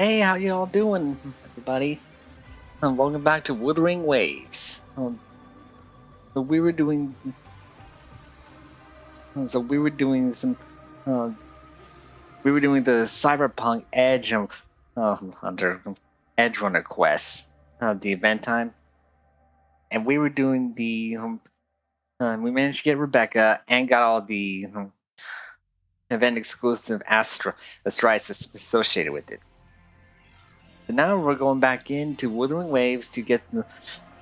Hey, how you all doing, everybody? Welcome back to Wuthering Waves. So we were doing, some, we were doing the Cyberpunk Edge under Edge Runner quest, the event time, and we were doing the. We managed to get Rebecca and got all the event exclusive asteroids associated with it. So now we're going back into Wuthering Waves to get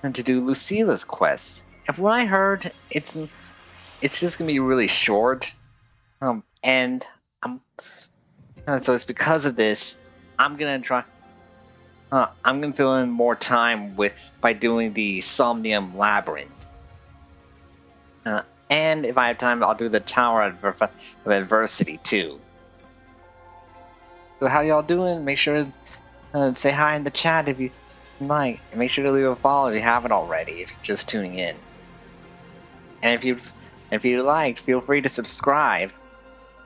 to do Lucilla's quest. And from what I heard, it's just gonna be really short. And so it's because of this, I'm gonna try. I'm gonna fill in more time by doing the Somnium Labrynth. And if I have time, I'll do the Tower of Adversity too. So how y'all doing? Make sure to say hi in the chat if you like. And make sure to leave a follow if you haven't already. If you're just tuning in. And if you liked, feel free to subscribe.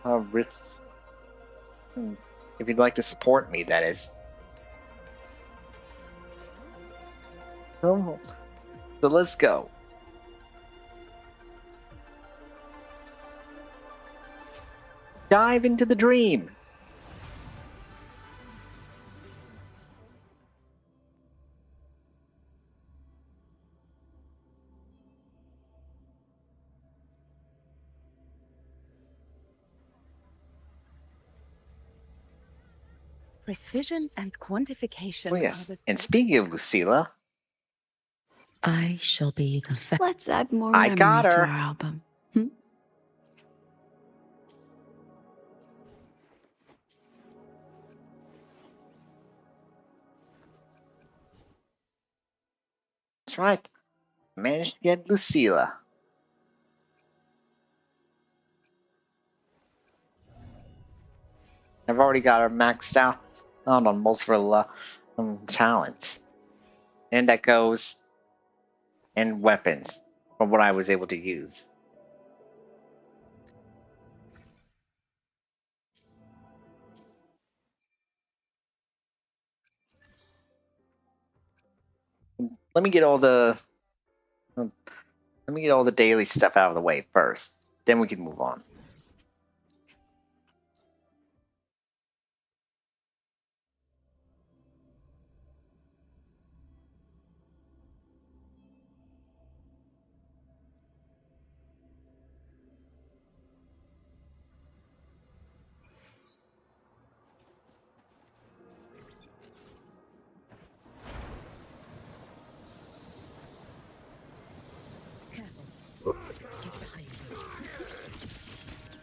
If you'd like to support me, that is. So let's go. Dive into the dream. Precision and quantification. Oh yes. And speaking of Lucilla, I shall be the Let's add more I got memories to her. our album. That's right. Managed to get Lucilla. I've already got her maxed out on most of her talents and echoes and weapons from what I was able to use. Let me get all the daily stuff out of the way first. Then we can move on.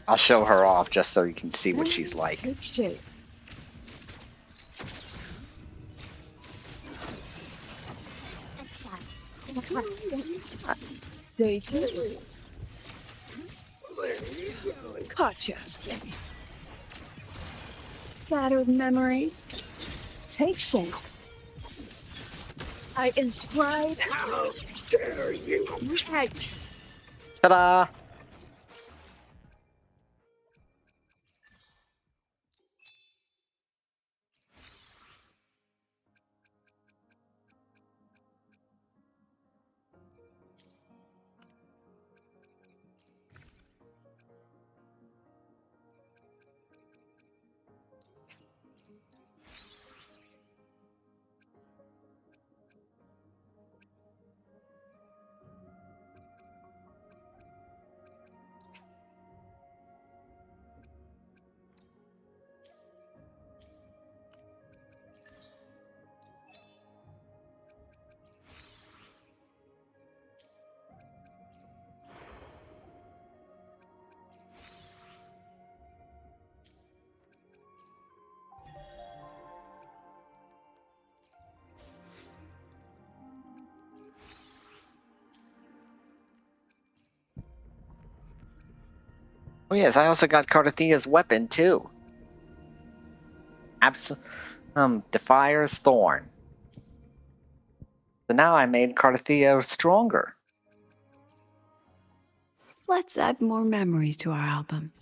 I'll show her off just so you can see what she's like. Say Gotcha. Scattered memories. Take shape. I inscribe. How dare you? Ta-da! Oh yes, I also got Cardathia's weapon too. Defier's Thorn. So now I made Cardathia stronger. Let's add more memories to our album.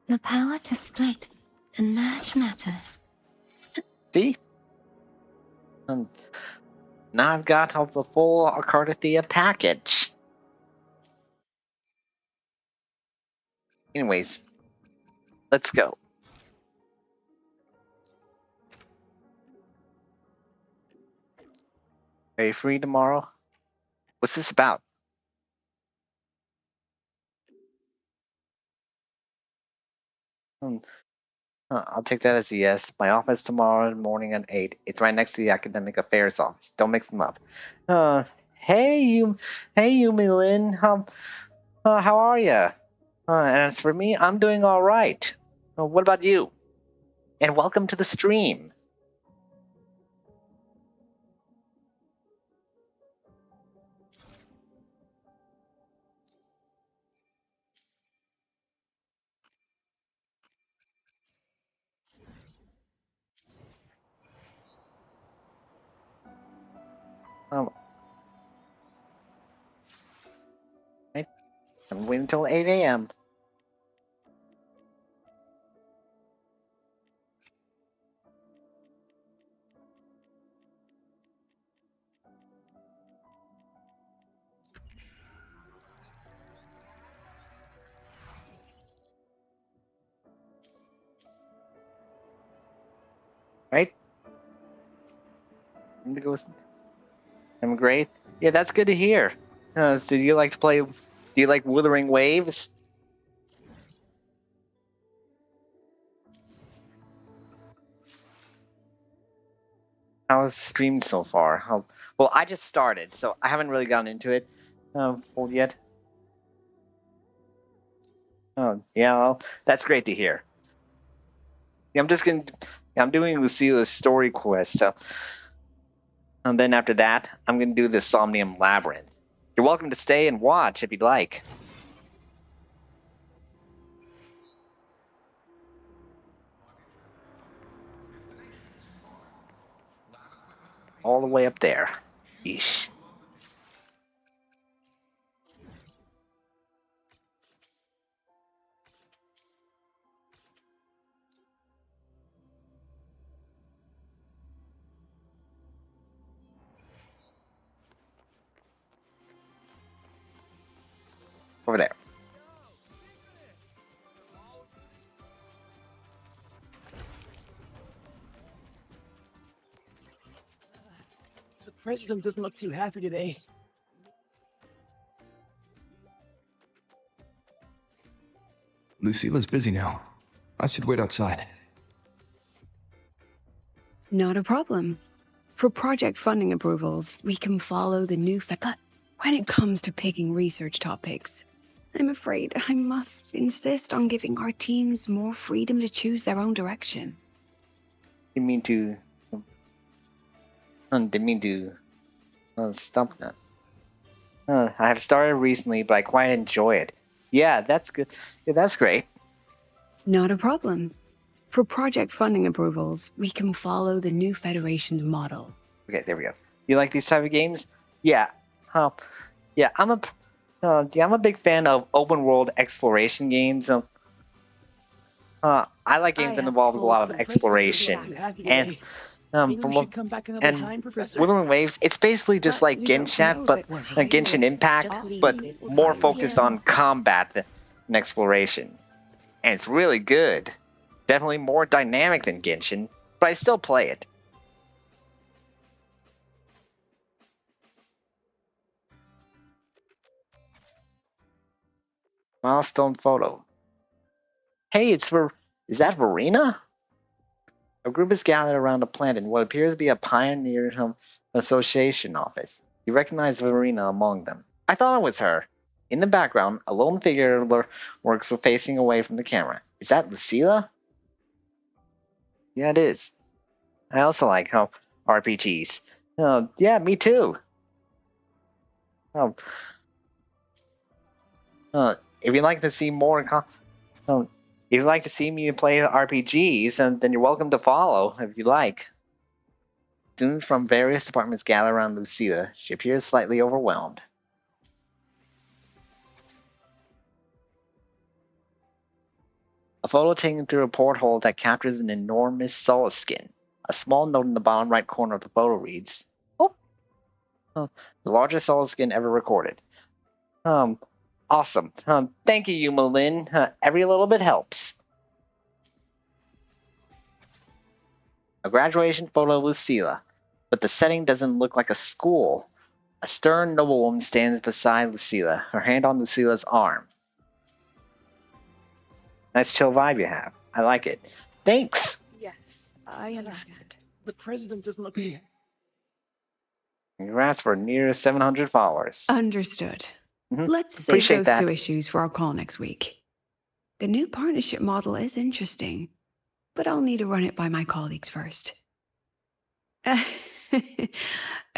The power to split and much matter. See? Now I've got the full Arcardathea package. Anyways, let's go. Are you free tomorrow? What's this about? I'll take that as a yes. My office tomorrow morning at 8. It's right next to the academic affairs office. Don't mix them up. Uh, hey you, Lynn. How are you? And as for me, I'm doing all right. What about you? And welcome to the stream. Um, I'm waiting until 8 a.m. Right? I'm great. Yeah, that's good to hear. So do you like to play? Do you like Wuthering Waves? How's streamed so far? Well, I just started, so I haven't really gotten into it full yet. Oh, yeah, well, that's great to hear. Yeah, I'm doing Lucilla's story quest, so, and then after that, I'm gonna do the Somnium Labrynth. You're welcome to stay and watch if you'd like. All the way up there. Yeesh. Over there. The president doesn't look too happy today. Lucilla's busy now. I should wait outside. Not a problem. For project funding approvals, we can follow the new but when it comes to picking research topics, I'm afraid I must insist on giving our teams more freedom to choose their own direction. Didn't mean to stump that. I have started recently, but I quite enjoy it. Yeah, that's good. Yeah, that's great. Not a problem. For project funding approvals, we can follow the new Federation's model. Okay, there we go. You like these type of games? Yeah. Yeah, I'm a big fan of open world exploration games. I like games that involve a lot of exploration. And Maybe we should come back another time, Professor. Wuthering Waves, it's basically just like Genshin, but Genshin Impact, but more focused on combat and exploration. And it's really good. Definitely more dynamic than Genshin, but I still play it. Milestone photo. Hey, is that Verena? A group is gathered around a plant in what appears to be a pioneer association office. You recognize Verena among them. I thought it was her. In the background, a lone figure works facing away from the camera. Is that Lucilla? Yeah, it is. I also like RPGs. Yeah, me too. Um, if you'd like to see more, if you'd like to see me play RPGs, then you're welcome to follow if you like. Students from various departments gather around Lucilla. She appears slightly overwhelmed. A photo taken through a porthole that captures an enormous solid skin. A small note in the bottom right corner of the photo reads, "Oh, the largest solid skin ever recorded." Um, awesome. Thank you, Yuma Lin. Every little bit helps. A graduation photo of Lucilla, but the setting doesn't look like a school. A stern noblewoman stands beside Lucilla, her hand on Lucilla's arm. Nice chill vibe you have. I like it. Thanks! Yes, I understand. The president doesn't look too. Congrats for near 700 followers. Understood. Let's save Appreciate those that. 2 issues for our call next week. The new partnership model is interesting, but I'll need to run it by my colleagues first.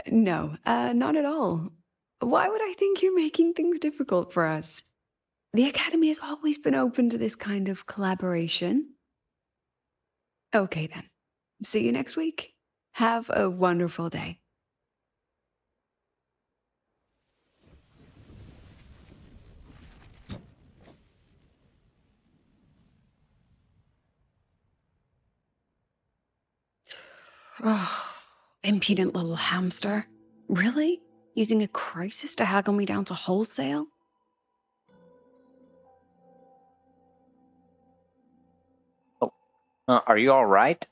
No, not at all. Why would I think you're making things difficult for us? The Academy has always been open to this kind of collaboration. Okay, then. See you next week. Have a wonderful day. Oh, impudent little hamster. Really? Using a crisis to haggle me down to wholesale? Are you alright?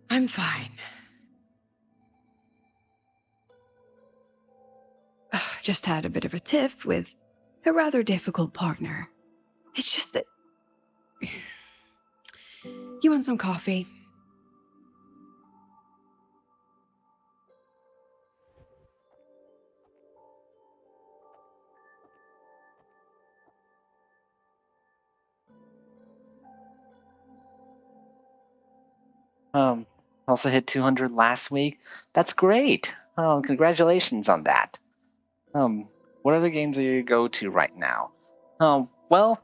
I'm fine. Just had a bit of a tiff with a rather difficult partner. It's just that... You want some coffee? Also hit 200 last week. That's great. Congratulations on that. What other games do you go to right now? Well,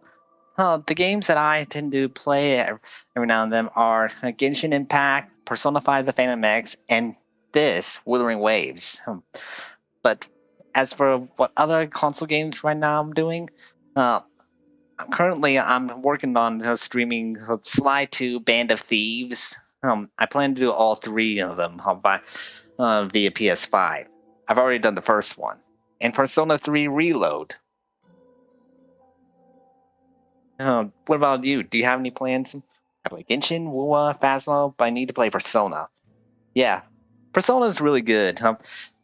the games that I tend to play every now and then are Genshin Impact, Persona 5 The Phantom X, and this, Wuthering Waves. But as for what other console games right now I'm doing, currently I'm working on streaming Sly 2 Band of Thieves. I plan to do all 3 of them via PS5. I've already done the first one. And Persona 3 Reload. What about you? Do you have any plans? I play Genshin, Wuwa, Phasmo, but I need to play Persona. Yeah, Persona is really good.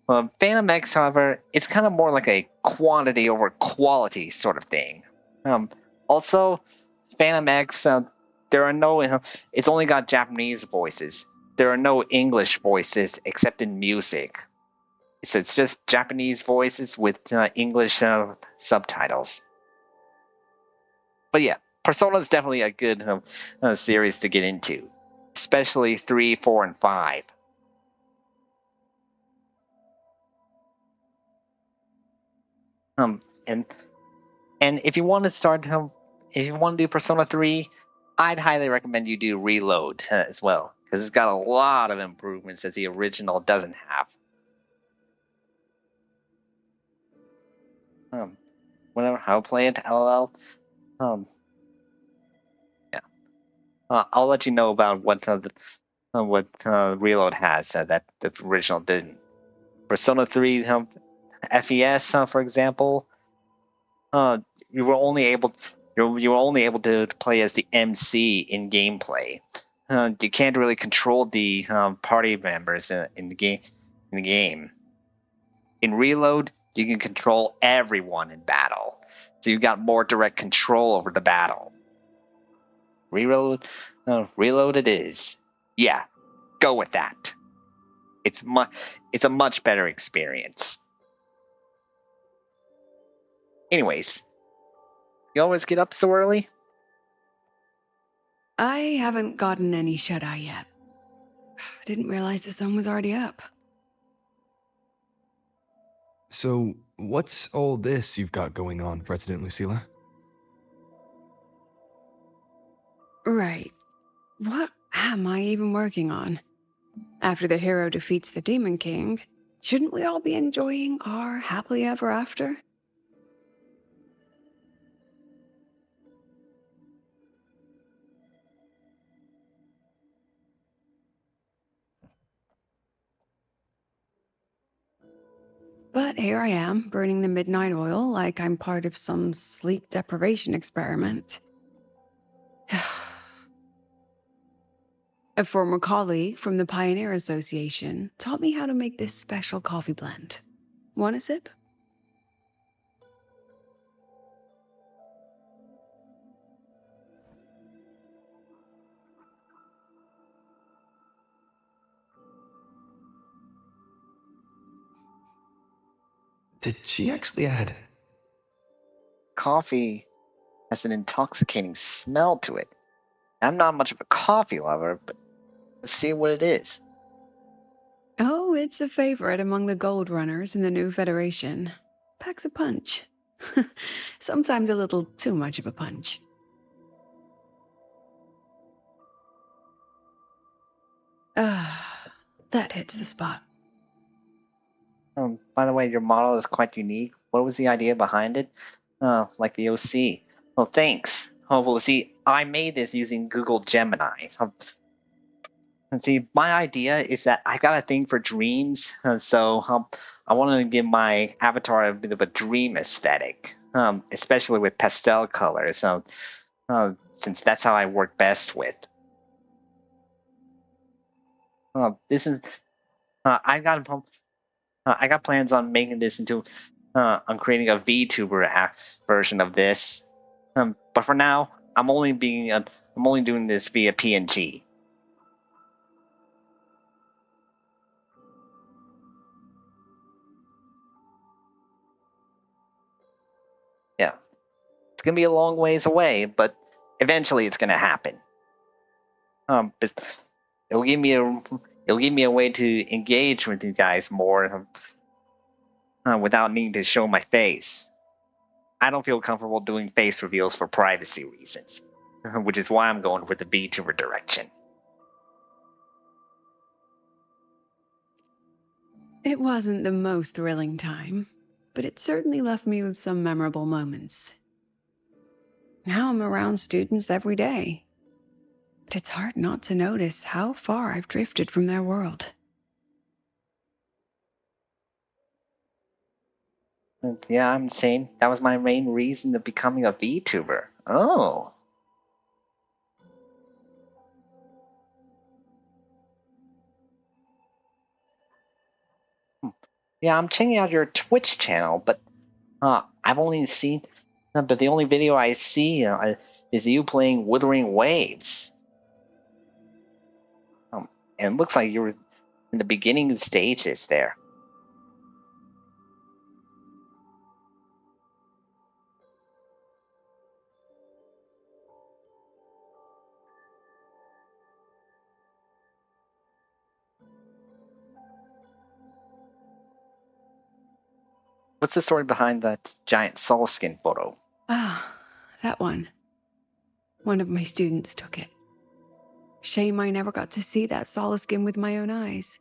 Phantom X, however, it's kind of more like a quantity over quality sort of thing. Also, Phantom X, there are no. It's only got Japanese voices. There are no English voices except in music. So it's just Japanese voices with English subtitles. But yeah, Persona is definitely a good series to get into, especially 3, 4, and 5. And if you want to start, if you want to do Persona 3, I'd highly recommend you do Reload as well, because it's got a lot of improvements that the original doesn't have. Whenever I'll play it, LOL. Yeah. I'll let you know about what Reload has that the original didn't. Persona 3 FES, for example, you were only able to play as the MC in gameplay. You can't really control the party members in the game. In Reload, you can control everyone in battle, so you've got more direct control over the battle. Reload it is. Yeah, go with that. It's a much better experience. Anyways, you always get up so early? I haven't gotten any shut-eye yet. I didn't realize the sun was already up. So, what's all this you've got going on, President Lucilla? Right. What am I even working on? After the hero defeats the Demon King, shouldn't we all be enjoying our happily ever after? But here I am, burning the midnight oil like I'm part of some sleep deprivation experiment. A former colleague from the Pioneer Association taught me how to make this special coffee blend. Want a sip? Did she actually add? Coffee has an intoxicating smell to it. I'm not much of a coffee lover, but let's see what it is. Oh, it's a favorite among the gold runners in the new Federation. Packs a punch. Sometimes a little too much of a punch. Ah, that hits the spot. By the way, your model is quite unique. What was the idea behind it? Like the OC. Oh, thanks. Oh, well, see, I made this using Google Gemini. And see, my idea is that I got a thing for dreams, so I wanted to give my avatar a bit of a dream aesthetic, especially with pastel colors, since that's how I work best with. This is I got plans on making this into on creating a VTuber version of this, but for now, I'm only doing this via PNG. Yeah, it's gonna be a long ways away, but eventually it's gonna happen. But it'll give me a way to engage with you guys more without needing to show my face. I don't feel comfortable doing face reveals for privacy reasons, which is why I'm going with the VTuber direction. It wasn't the most thrilling time, but it certainly left me with some memorable moments. Now I'm around students every day, but it's hard not to notice how far I've drifted from their world. Yeah, I'm saying that was my main reason of becoming a VTuber. Oh. Yeah, I'm checking out your Twitch channel, but I've only seen, but the only video I see is you playing Wuthering Waves. And it looks like you were in the beginning stages there. What's the story behind that giant Saul skin photo? Ah, that one. One of my students took it. Shame I never got to see that solace skin with my own eyes.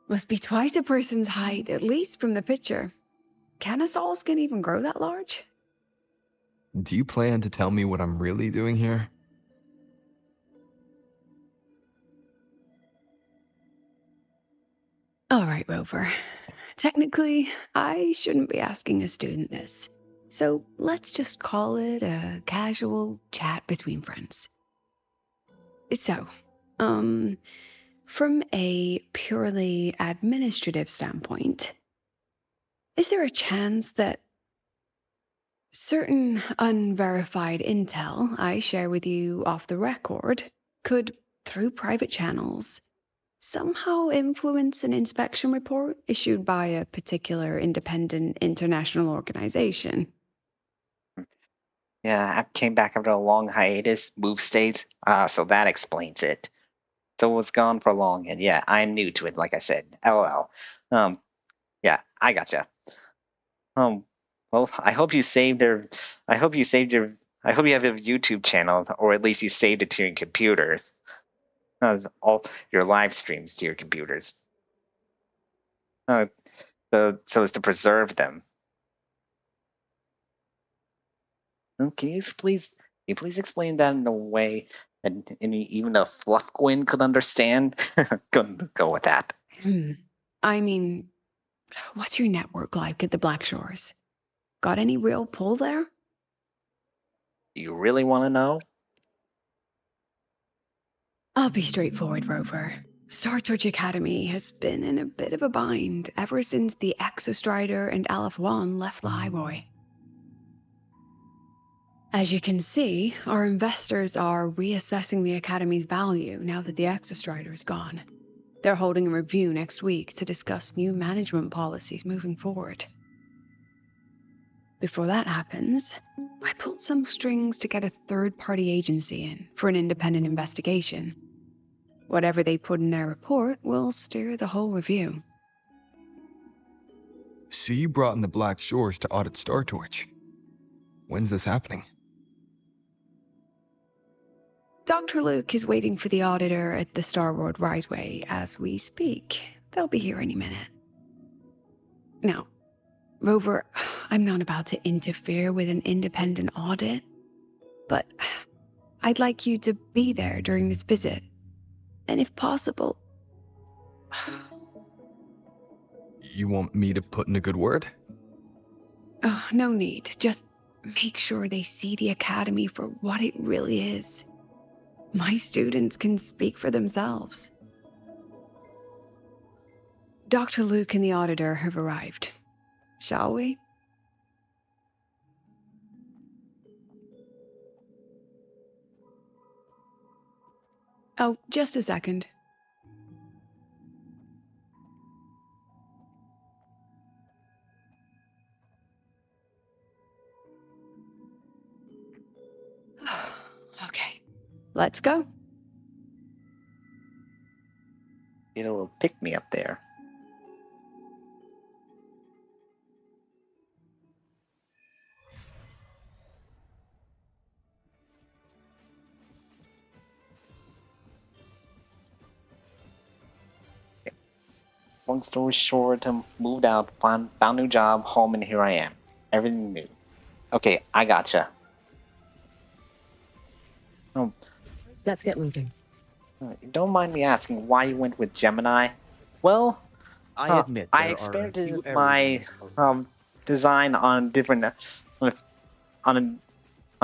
Must be twice a person's height, at least from the picture. Can a solace skin even grow that large? Do you plan to tell me what I'm really doing here? All right, Rover. Technically, I shouldn't be asking a student this. So let's just call it a casual chat between friends. So, from a purely administrative standpoint, is there a chance that certain unverified intel I share with you off the record could, through private channels, somehow influence an inspection report issued by a particular independent international organization? Yeah, I came back after a long hiatus, moved states, so that explains it. So it was gone for long, and yeah, I'm new to it, like I said. LOL. Yeah, I gotcha. Well, I hope you saved your. I hope you saved your. I hope you have a YouTube channel, or at least you saved it to your computers. All your live streams to your computers. Uh, so as to preserve them. Can you please explain that in a way that even a Fluffquin could understand? Couldn't go with that. I mean, What's your network like at the Black Shores? Got any real pull there? Do you really want to know? I'll be straightforward, Rover. Star Search Academy has been in a bit of a bind ever since the Exostrider and Aleph 1 left the Highboy. As you can see, our investors are reassessing the Academy's value now that the Exostrider is gone. They're holding a review next week to discuss new management policies moving forward. Before that happens, I pulled some strings to get a third-party agency in for an independent investigation. Whatever they put in their report will steer the whole review. So you brought in the Black Shores to audit Star Torch. When's this happening? Dr. Luke is waiting for the auditor at the Starboard Riseway as we speak. They'll be here any minute. Now, Rover, I'm not about to interfere with an independent audit, but I'd like you to be there during this visit. And if possible... You want me to put in a good word? Oh, no need. Just make sure they see the Academy for what it really is. My students can speak for themselves. Dr. Luke and the auditor have arrived. Shall we? Oh, just a second. Okay, let's go. It'll pick me up there. Long story short, moved out, found a new job, home, and here I am. Everything new. Okay, I gotcha. Oh, Let's get moving. don't mind me asking why you went with Gemini. Well, I admit I there are a few expanded errors in my this program. design on different on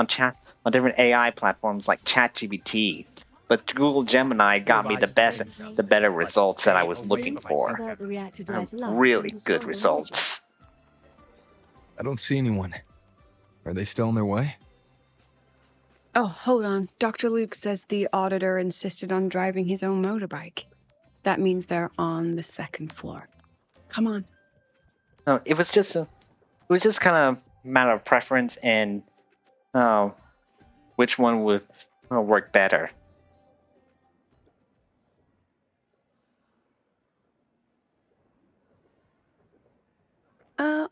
chat on different AI platforms like ChatGPT, but Google Gemini got me the better results that I was looking for. About the reactor device Really good results. I don't see anyone. Are they still on their way? Oh, hold on. Dr. Luke says the auditor insisted on driving his own motorbike. That means they're on the second floor. Come on. No, it was just kind of a matter of preference and which one would work better.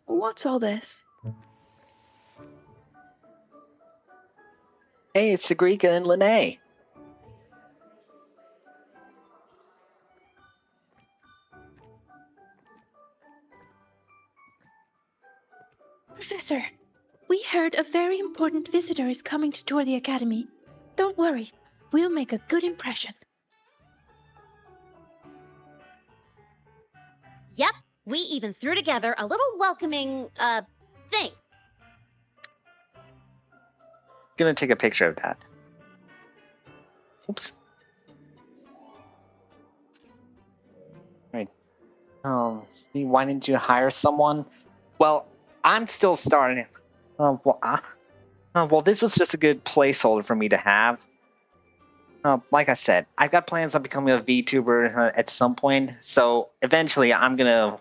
What's all this? Hey, it's Sagrika and Lene. Professor, we heard a very important visitor is coming to tour the Academy. Don't worry, we'll make a good impression. Yep, we even threw together a little welcoming, thing. Gonna take a picture of that. Oops. Right. See, why didn't you hire someone? Well, I'm still starting. Well, this was just a good placeholder for me to have. Like I said, I've got plans on becoming a VTuber at some point. So eventually, I'm gonna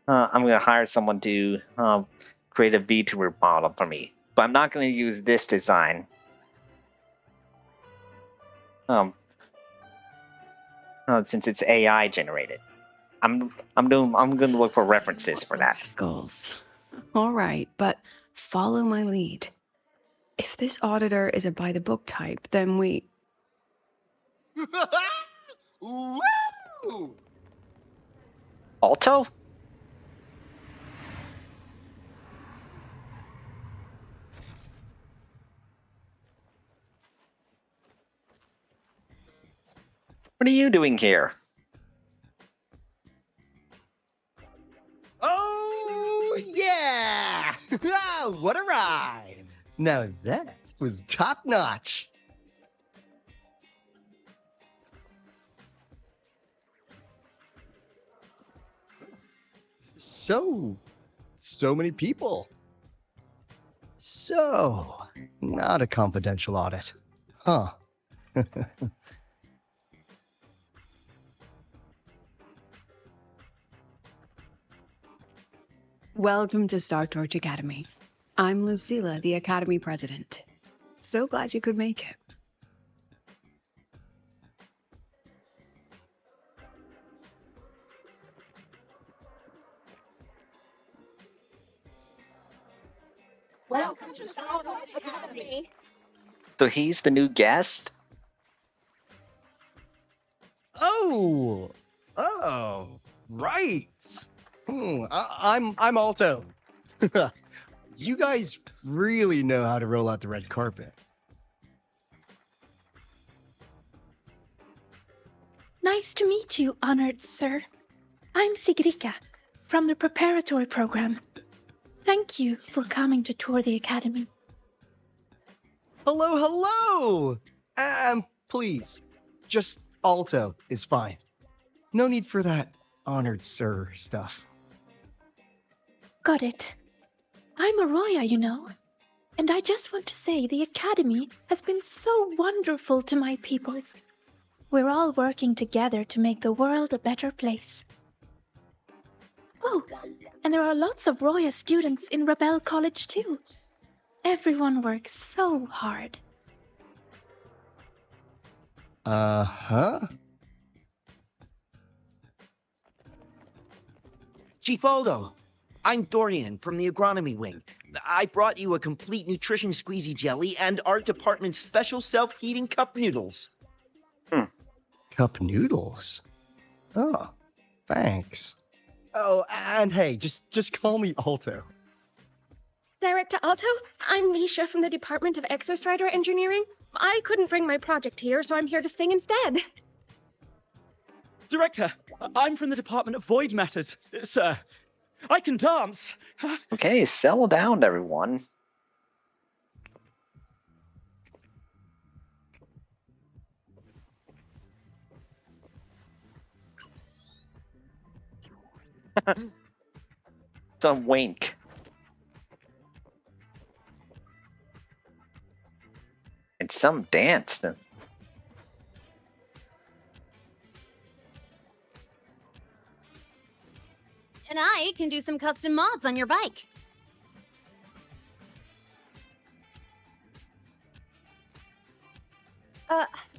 hire someone to create a VTuber model for me. But I'm not gonna use this design. Since it's AI generated. I'm gonna look for references for that. Skulls. All right, but follow my lead. If this auditor is a by-the-book type, then we... Woo! Alto? What are you doing here? Now that was top notch. So many people. So, not a confidential audit. Huh. Welcome to Star Torch Academy. I'm Lucilla, the Academy President. So glad you could make it. Welcome to Star Wars Academy. So he's the new guest? Oh, right. I'm Alto. You guys really know how to roll out the red carpet. Nice to meet you, honored sir. I'm Sigrika, from the preparatory program. Thank you for coming to tour the academy. Hello. Please, just Alto is fine. No need for that honored sir stuff. Got it. I'm Arroya, you know. And I just want to say the academy has been so wonderful to my people. We're all working together to make the world a better place. Oh, and there are lots of Roya students in Rebel College too. Everyone works so hard. Uh-huh. Chief Aldo, I'm Dorian from the agronomy wing. I brought you a complete nutrition squeezy jelly and art department's special self-heating cup noodles. Cup noodles? Oh, thanks. Oh, and hey, just call me Alto. Director Alto, I'm Misha from the Department of Exostrider Engineering. I couldn't bring my project here, so I'm here to sing instead. Director, I'm from the Department of Void Matters. Sir, I can dance. Okay, settle down, everyone. Some wink. And some dance. And I can do some custom mods on your bike.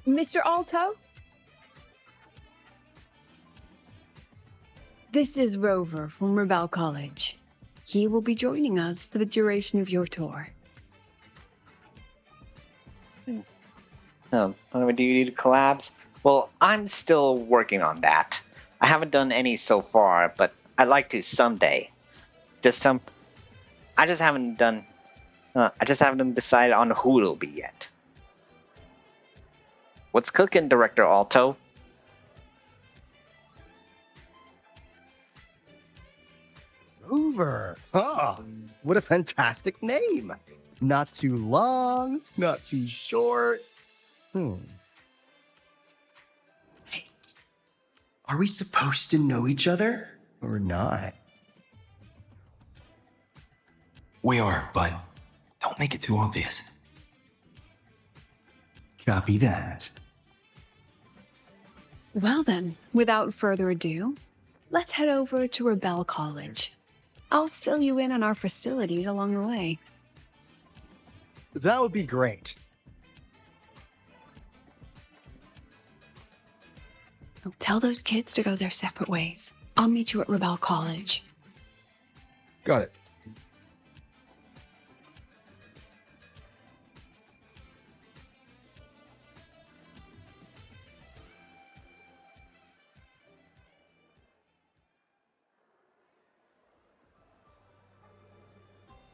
Mr. Alto? This is Rover from Rebel College. He will be joining us for the duration of your tour. Do you need collabs? Well, I'm still working on that. I haven't done any so far, but I'd like to someday. I just haven't decided on who it'll be yet. What's cooking, Director Alto? Rover. Oh, what a fantastic name. Not too long, not too short. Hey, are we supposed to know each other or not? We are, but don't make it too obvious. Copy that. Well then, without further ado, let's head over to Rebel College. I'll fill you in on our facilities along the way. That would be great. Tell those kids to go their separate ways. I'll meet you at Rebel College. Got it.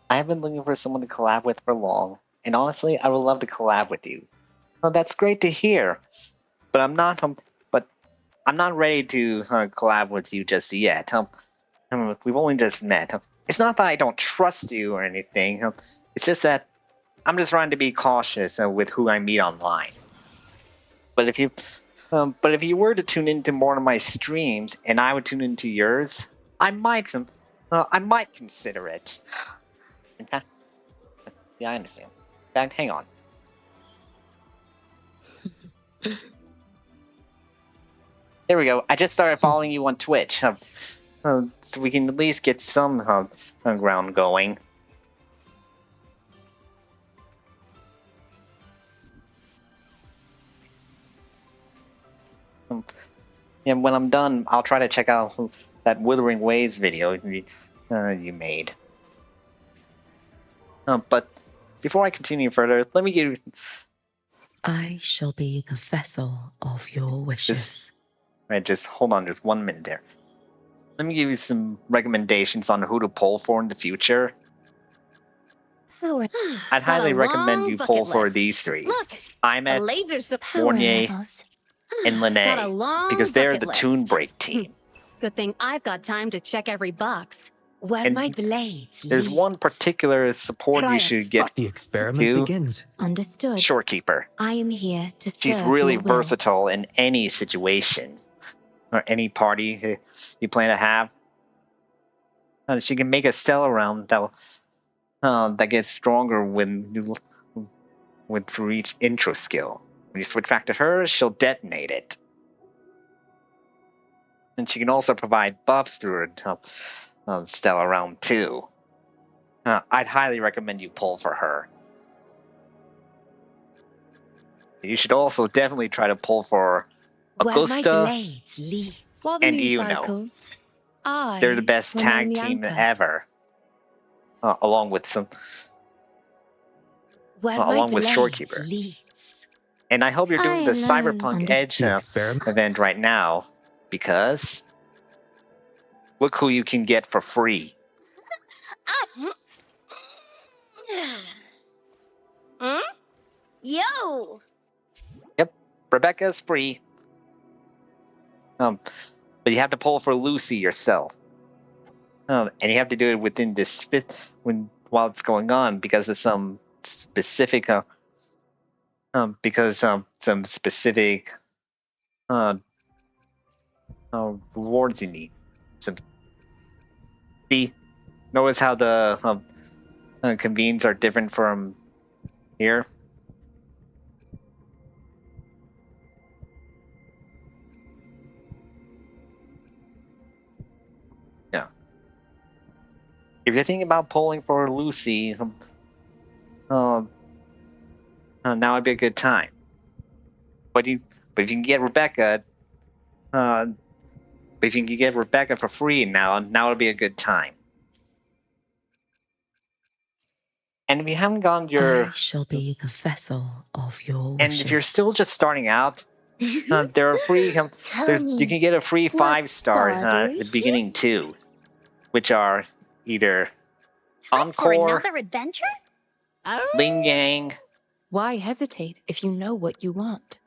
I have been looking for someone to collab with for long, and honestly, I would love to collab with you. Well, that's great to hear, but I'm not ready to collab with you just yet. We've only just met. It's not that I don't trust you or anything. It's just that I'm just trying to be cautious with who I meet online. But if you were to tune into more of my streams and I would tune into yours, I might consider it. In fact, yeah, I understand. In fact, hang on. There we go. I just started following you on Twitch, so we can at least get some ground going. And when I'm done, I'll try to check out that Wuthering Waves video you made. But before I continue further, let me give. I shall be the vessel of your wishes. Just hold on, just 1 minute there. Let me give you some recommendations on who to pull for in the future. Howard. I'd highly recommend you pull for these three. Look, Imet, Mornier, and Lene, because they're the Toon Break team. Good thing I've got time to check every box. Where my blades There's one particular support you should get The experiment to. begins. Understood. Shorekeeper. I am here to serve She's really your will. versatile in any situation or any party you plan to have. She can make a stellar round that gets stronger through each intro skill. When you switch back to her, she'll detonate it. And she can also provide buffs through her stellar round too. I'd highly recommend you pull for her. You should also definitely try to pull for Augusta and Uno. They're the best tag team ever. Along with Shorekeeper. And I hope you're doing the Cyberpunk Edge event right now, because look who you can get for free. Yo! Yep, Rebecca's free. But you have to pull for Lucy yourself. And you have to do it within this while it's going on, because of some specific some specific rewards you need. See, notice how the convenes are different from here. Yeah. If you're thinking about polling for Lucy, now would be a good time. But if you can get Rebecca, for free now would be a good time. And if you haven't gone I shall be the vessel of your wishes. And if you're still just starting out, there are free. You can get a free 5-star at the beginning too, which are either Encore, Another adventure? Ling Yang, Why hesitate if you know what you want?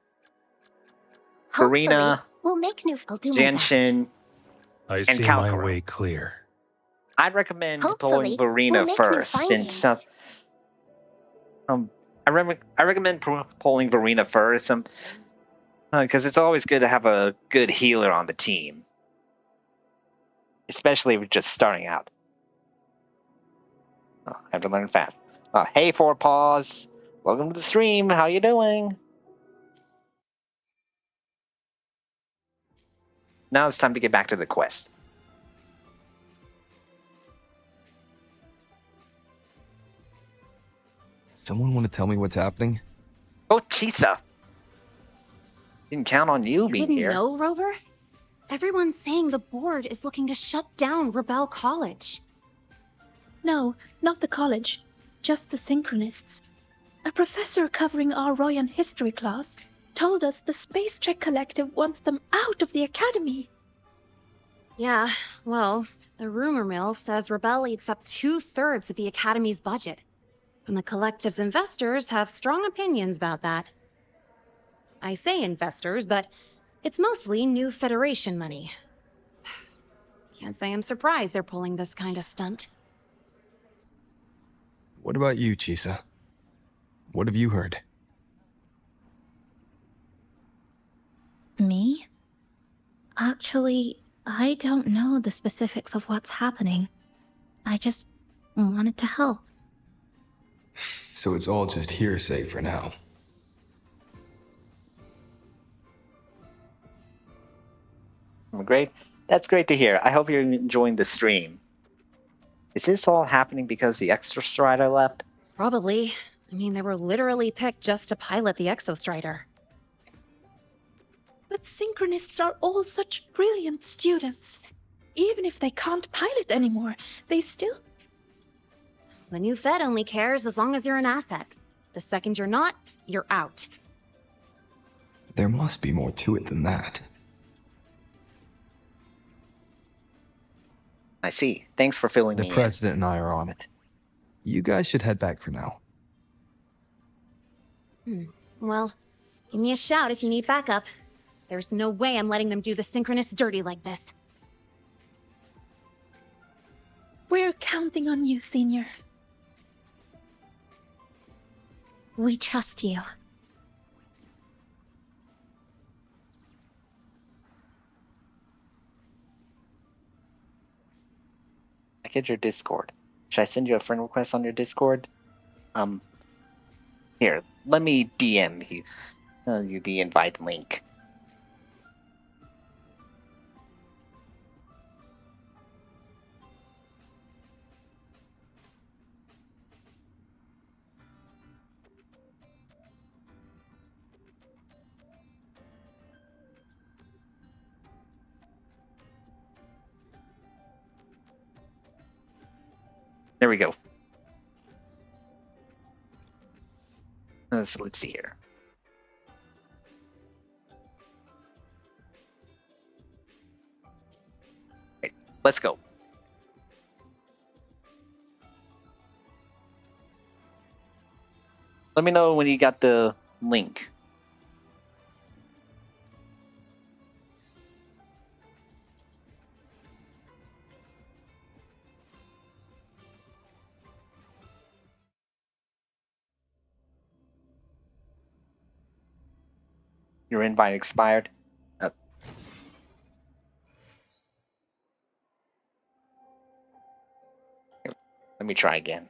Karina, We'll make new. I'll do my best. Genshin, I see my way clear. I'd recommend Hopefully, pulling Verena we'll make new first, since I recommend pulling Verena first, because it's always good to have a good healer on the team, especially if you're just starting out. I have to learn fast. Hey, Four Paws, welcome to the stream. How you doing? Now it's time to get back to the quest. Someone want to tell me what's happening? Oh, Chisa. Didn't count on you being Didn't here. know, Rover? Everyone's saying the board is looking to shut down Rebel College. No, not the college. Just the Synchronists. A professor covering our Royan history class told us the Space Trek Collective wants them out of the academy. Yeah, well, the rumor mill says Rebel eats up 2/3 of the academy's budget. And the collective's investors have strong opinions about that. I say investors, but it's mostly new Federation money. Can't say I'm surprised they're pulling this kind of stunt. What about you, Chisa? What have you heard? Me? Actually, I don't know the specifics of what's happening. I just wanted to help. So it's all just hearsay for now. Great. That's great to hear. I hope you're enjoying the stream. Is this all happening because the Exostrider left? Probably. I mean, they were literally picked just to pilot the Exostrider. But Synchronists are all such brilliant students. Even if they can't pilot anymore, they still... The new Fed only cares as long as you're an asset. The second you're not, you're out. There must be more to it than that. I see. Thanks for filling me in. The President and I are on it. You guys should head back for now. Well, give me a shout if you need backup. There's no way I'm letting them do the Synchronists dirty like this. We're counting on you, Senior. We trust you. I get your Discord. Should I send you a friend request on your Discord? Here, let me DM you the invite link. There we go. So let's see here. Right, let's go. Let me know when you got the link. Your invite expired. Let me try again.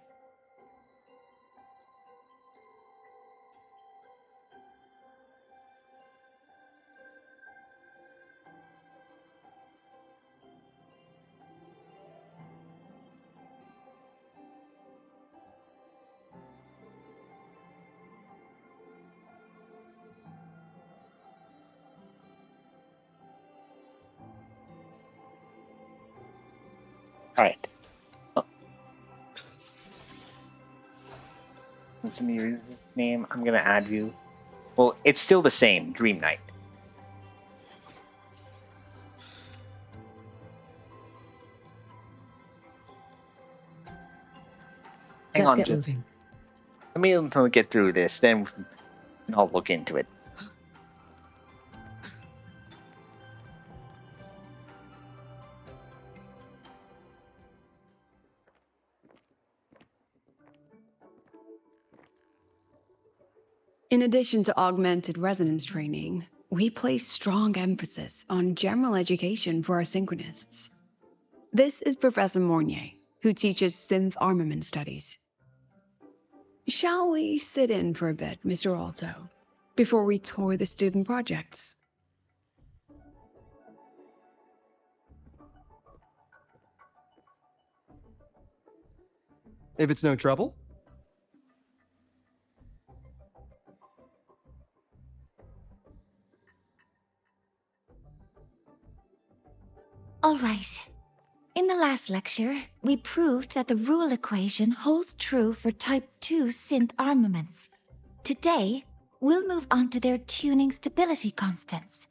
All right. What's your name? I'm gonna add you. Well, it's still the same, Dream Knight. Hang on, Let's get moving. Let me get through this, then I'll look into it. In addition to augmented resonance training, we place strong emphasis on general education for our synchronists. This is Professor Mornier, who teaches synth armament studies. Shall we sit in for a bit, Mr. Alto, before we tour the student projects? If it's no trouble. All right. In the last lecture, we proved that the rule equation holds true for Type 2 synth armaments. Today, we'll move on to their tuning stability constants.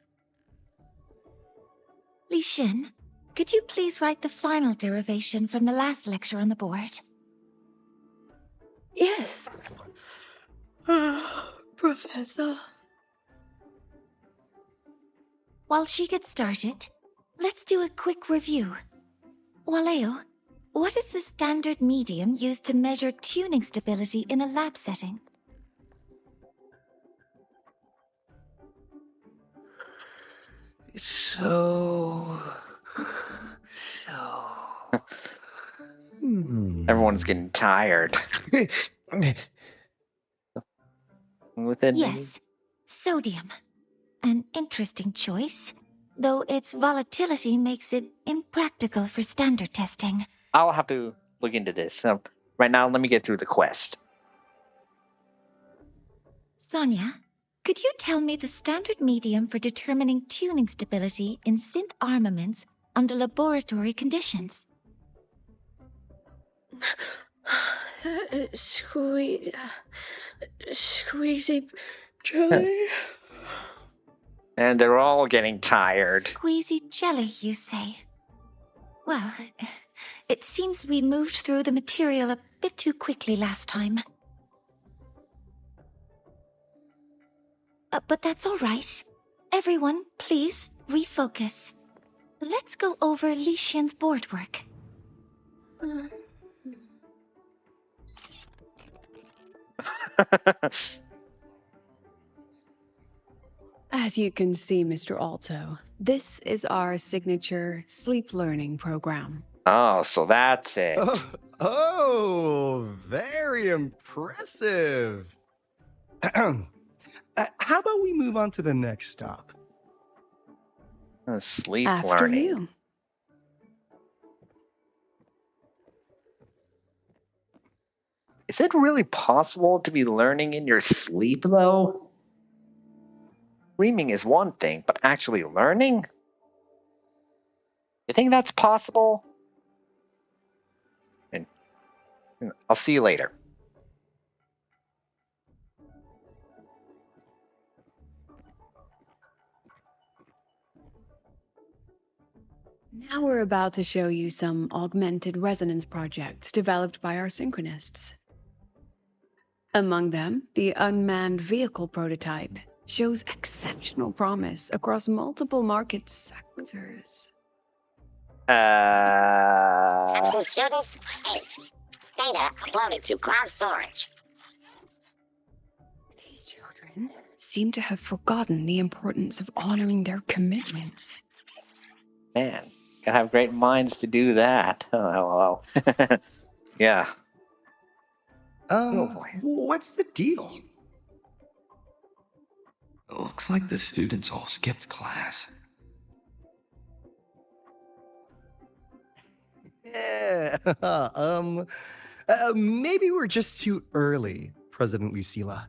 Li Xin, could you please write the final derivation from the last lecture on the board? Yes. Professor. While she gets started, let's do a quick review. Waleo, what is the standard medium used to measure tuning stability in a lab setting? So... Everyone's getting tired. With it, Yes, sodium. An interesting choice, though its volatility makes it impractical for standard testing. I'll have to look into this. Right now, let me get through the quest. Sonia, could you tell me the standard medium for determining tuning stability in synth armaments under laboratory conditions? Squeezy jelly. And they're all getting tired. Squeezy jelly, you say? Well, it seems we moved through the material a bit too quickly last time. But that's all right. Everyone, please refocus. Let's go over Li Xian's board work. As you can see, Mr. Alto, this is our signature sleep learning program. Oh, so that's it. Oh, very impressive. How about we move on to the next stop? Sleep After learning. you. Is it really possible to be learning in your sleep, though? Dreaming is one thing, but actually learning? You think that's possible? And I'll see you later. Now we're about to show you some augmented resonance projects developed by our synchronists. Among them, the unmanned vehicle prototype shows exceptional promise across multiple market sectors. Absent students, 8. Data uploaded to cloud storage. These children seem to have forgotten the importance of honoring their commitments. Man, gotta have great minds to do that. Oh, LOL. Yeah. Oh boy. What's the deal? It looks like the students all skipped class. Yeah. Maybe we're just too early, President Lucilla.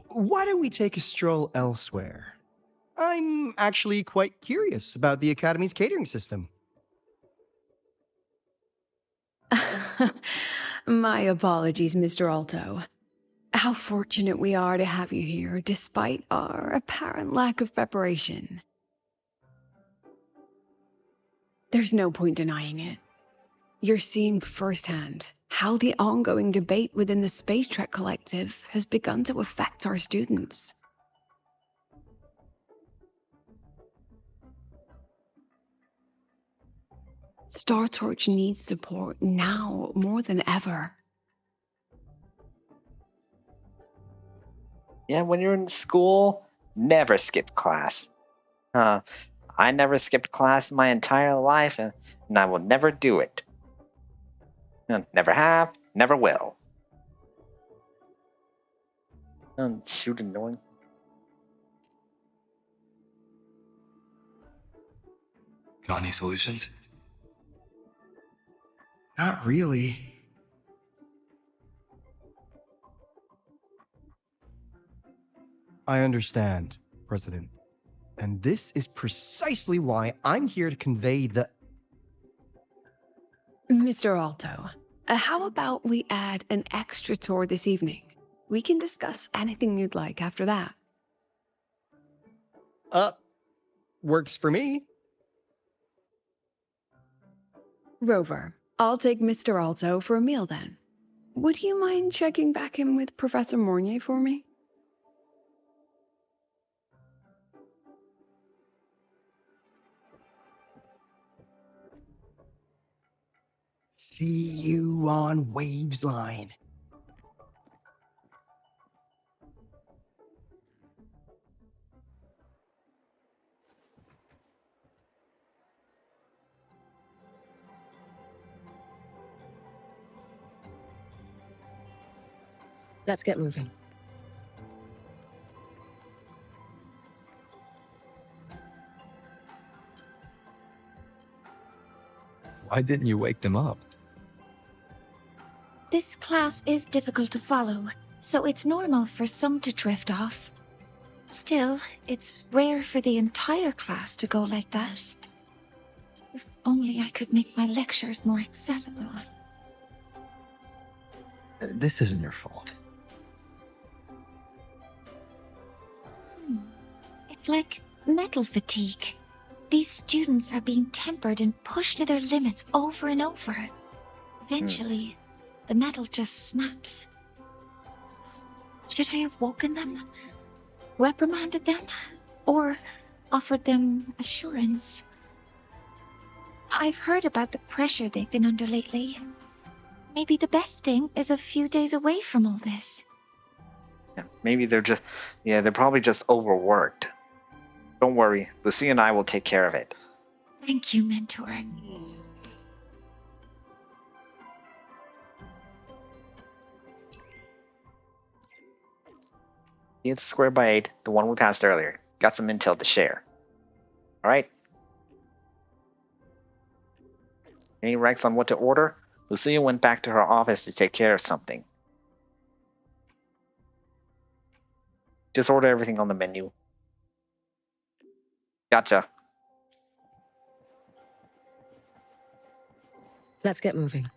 Why don't we take a stroll elsewhere? I'm actually quite curious about the Academy's catering system. My apologies, Mr. Alto. How fortunate we are to have you here, despite our apparent lack of preparation. There's no point denying it. You're seeing firsthand how the ongoing debate within the Space Trek Collective has begun to affect our students. Star Torch needs support now more than ever. Yeah, when you're in school, never skip class. I never skipped class my entire life, and I will never do it. Never have, never will. Shoot, annoying. Got any solutions? Not really. I understand, President. And this is precisely why I'm here to convey the... Mr. Alto, how about we add an extra tour this evening? We can discuss anything you'd like after that. Works for me. Rover, I'll take Mr. Alto for a meal then. Would you mind checking back in with Professor Mornier for me? See you on Waves Line. Let's get moving. Why didn't you wake them up? This class is difficult to follow, so it's normal for some to drift off. Still, it's rare for the entire class to go like that. If only I could make my lectures more accessible. This isn't your fault. It's like metal fatigue. These students are being tempered and pushed to their limits over and over. Eventually, the metal just snaps. Should I have woken them? Reprimanded them? Or offered them assurance? I've heard about the pressure they've been under lately. Maybe the best thing is a few days away from all this. Yeah, maybe they're probably just overworked. Don't worry, Lucy and I will take care of it. Thank you, Mentor. It's square by 8, the one we passed earlier. Got some intel to share. Alright? Any recs on what to order? Lucia went back to her office to take care of something. Just order everything on the menu. Gotcha. Let's get moving.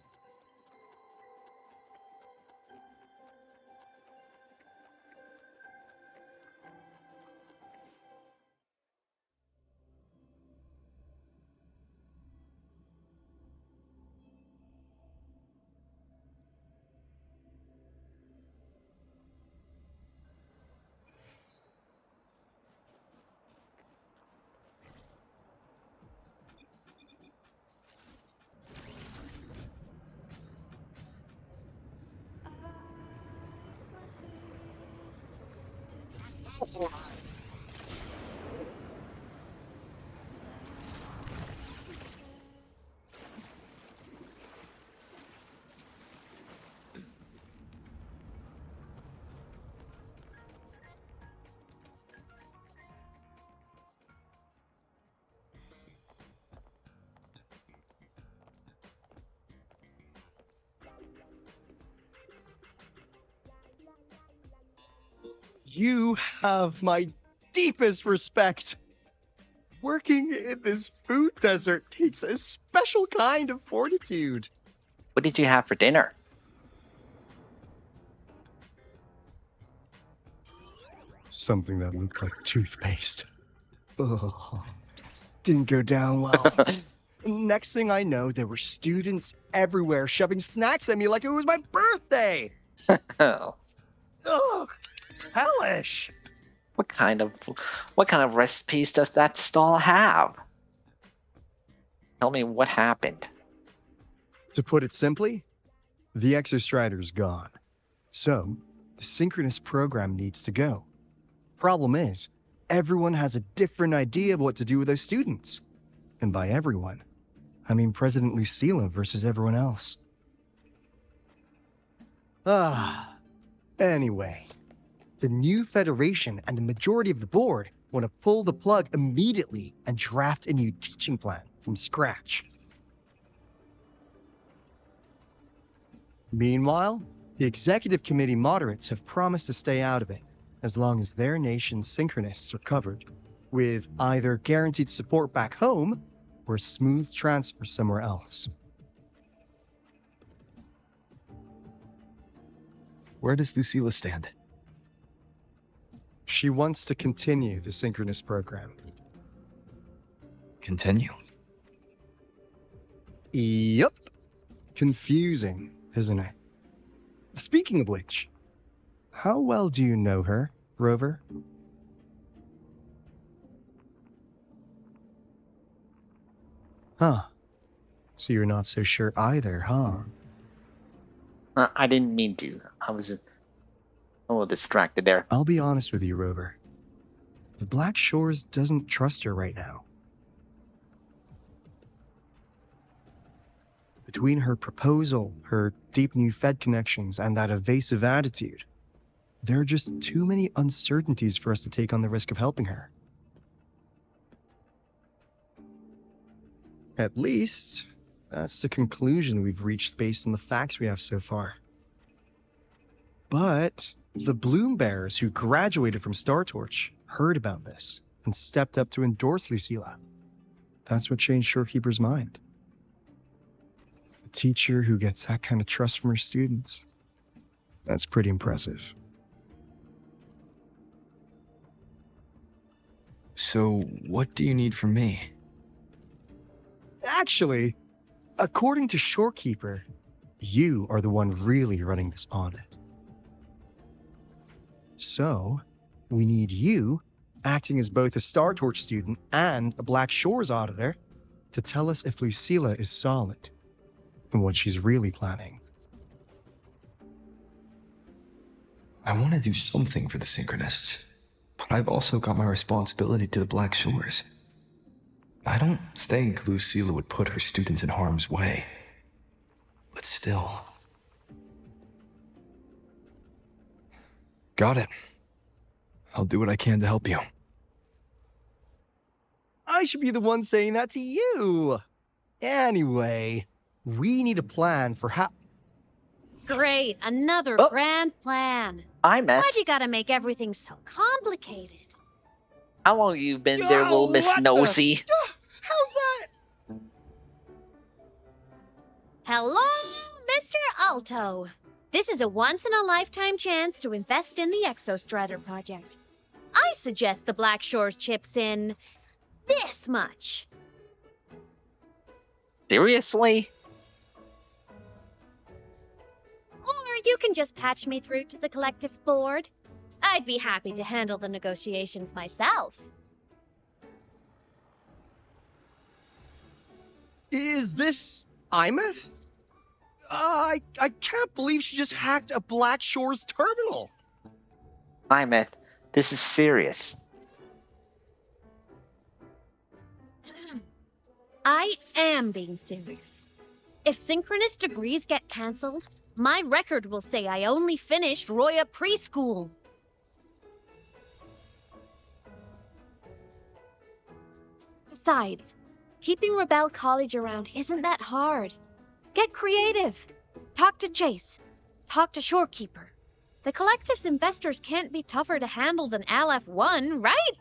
You have my deepest respect. Working in this food desert takes a special kind of fortitude. What did you have for dinner? Something that looked like toothpaste. Oh, didn't go down well. Next thing I know, there were students everywhere shoving snacks at me like it was my birthday. Oh. Ugh, hellish. What kind of recipes does that stall have? Tell me what happened. To put it simply, the Exostrider's gone. So, the synchronous program needs to go. Problem is, everyone has a different idea of what to do with those students. And by everyone, I mean President Lucilla versus everyone else. Anyway, the new Federation and the majority of the board want to pull the plug immediately and draft a new teaching plan from scratch. Meanwhile, the executive committee moderates have promised to stay out of it as long as their nation's synchronists are covered, with either guaranteed support back home or a smooth transfer somewhere else. Where does Lucilla stand? She wants to continue the synchronous program. Continue? Yup. Confusing, isn't it? Speaking of which, how well do you know her, Rover? Huh. So you're not so sure either, huh? I didn't mean to. I was a little distracted there. I'll be honest with you, Rover. The Black Shores doesn't trust her right now. Between her proposal, her deep new Fed connections, and that evasive attitude, There are just too many uncertainties for us to take on the risk of helping her. At least, that's the conclusion we've reached based on the facts we have so far. But the Bloom Bearers who graduated from Star Torch heard about this and stepped up to endorse Lucilla. That's what changed Shorekeeper's mind. A teacher who gets that kind of trust from her students. That's pretty impressive. So, what do you need from me? Actually, according to Shorekeeper, you are the one really running this audit. So, we need you, acting as both a Star Torch student and a Black Shores auditor, to tell us if Lucilla is solid and what she's really planning. I want to do something for the Synchronists, but I've also got my responsibility to the Black Shores. I don't think Lucilla would put her students in harm's way, but still. Got it. I'll do what I can to help you. I should be the one saying that to you. Anyway, we need a plan for how... Great, another grand plan. I'm Why'd you gotta make everything so complicated? How long you been there, little Miss Nosy? How's that? Hello, Mr. Alto. This is a once-in-a-lifetime chance to invest in the Exostrider project. I suggest the Black Shores chips in this much. Seriously? Or you can just patch me through to the collective board. I'd be happy to handle the negotiations myself. Is this Imeth? I can't believe she just hacked a Black Shores terminal. Imeth, this is serious. I am being serious. If synchronous degrees get cancelled, my record will say I only finished Roya preschool. Besides, keeping Rebel College around isn't that hard. Get creative. Talk to Chase. Talk to Shorekeeper. The collective's investors can't be tougher to handle than LF1, right?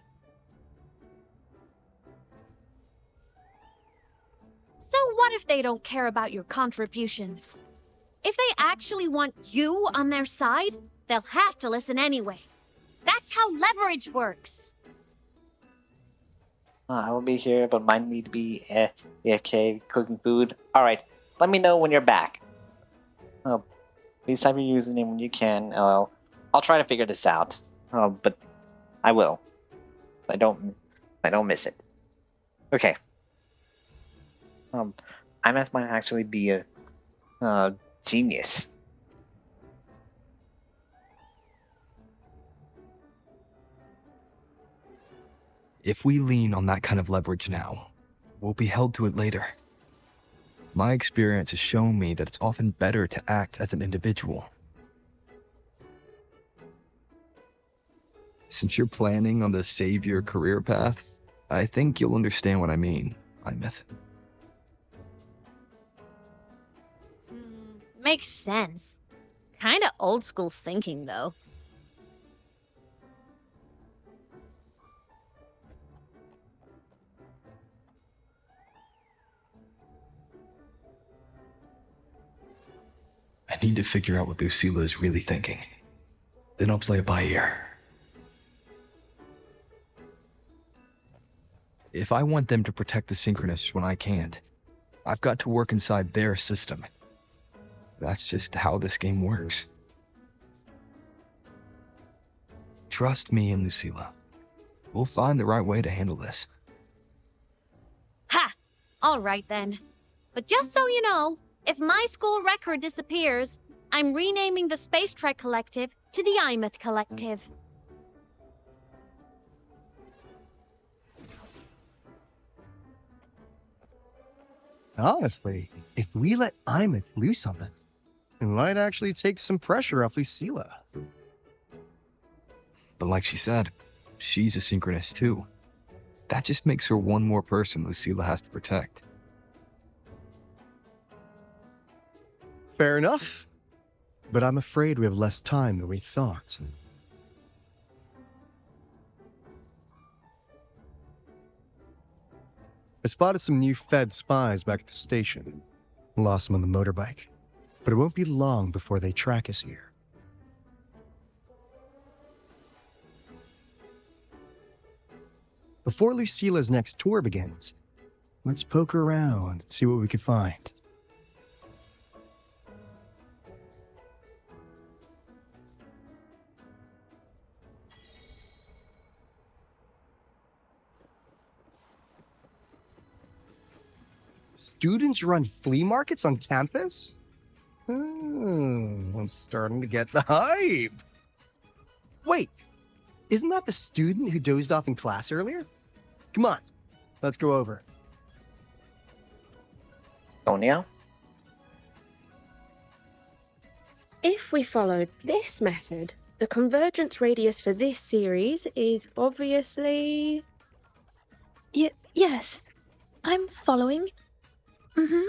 So what if they don't care about your contributions? If they actually want you on their side, they'll have to listen anyway. That's how leverage works. I will be here, but mine need to be AFK, cooking food. Alright, let me know when you're back. Please type your username when you can. I'll try to figure this out. But I will. I don't miss it. Okay. Imeth might actually be a genius. If we lean on that kind of leverage now, we'll be held to it later. My experience has shown me that it's often better to act as an individual. Since you're planning on the savior career path, I think you'll understand what I mean, Imeth. Makes sense. Kinda old school thinking, though. I need to figure out what Lucilla is really thinking. Then I'll play it by ear. If I want them to protect the Synchronists when I can't, I've got to work inside their system. That's just how this game works. Trust me and Lucilla. We'll find the right way to handle this. Ha! Alright then. But just so you know, if my school record disappears, I'm renaming the Space Trek Collective to the Imeth Collective. Honestly, if we let Imeth loose on them, it might actually take some pressure off Lucilla. But like she said, she's a synchronist too. That just makes her one more person Lucilla has to protect. Fair enough. But I'm afraid we have less time than we thought. I spotted some new Fed spies back at the station. Lost them on the motorbike. But it won't be long before they track us here. Before Lucilla's next tour begins, let's poke around and see what we can find. Students run flea markets on campus? Oh, I'm starting to get the hype. Wait, isn't that the student who dozed off in class earlier? Come on, let's go over. Sonia? If we followed this method, the convergence radius for this series is obviously... Yes, I'm following. Mm-hmm.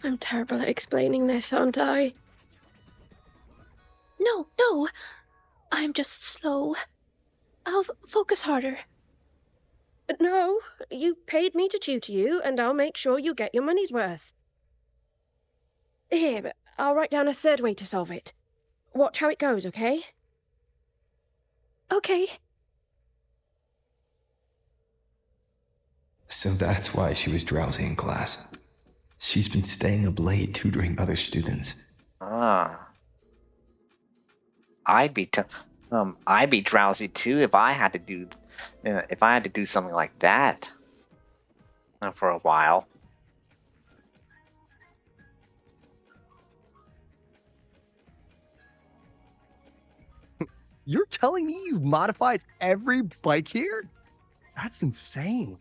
I'm terrible at explaining this, aren't I? No, I'm just slow. I'll focus harder. No, you paid me to tutor you, and I'll make sure you get your money's worth. Here, but I'll write down a third way to solve it. Watch how it goes, okay? Okay. So that's why she was drowsy in class. She's been staying up late tutoring other students. Ah. I'd be drowsy too if I had to do something like that for a while. You're telling me you've modified every bike here? That's insane.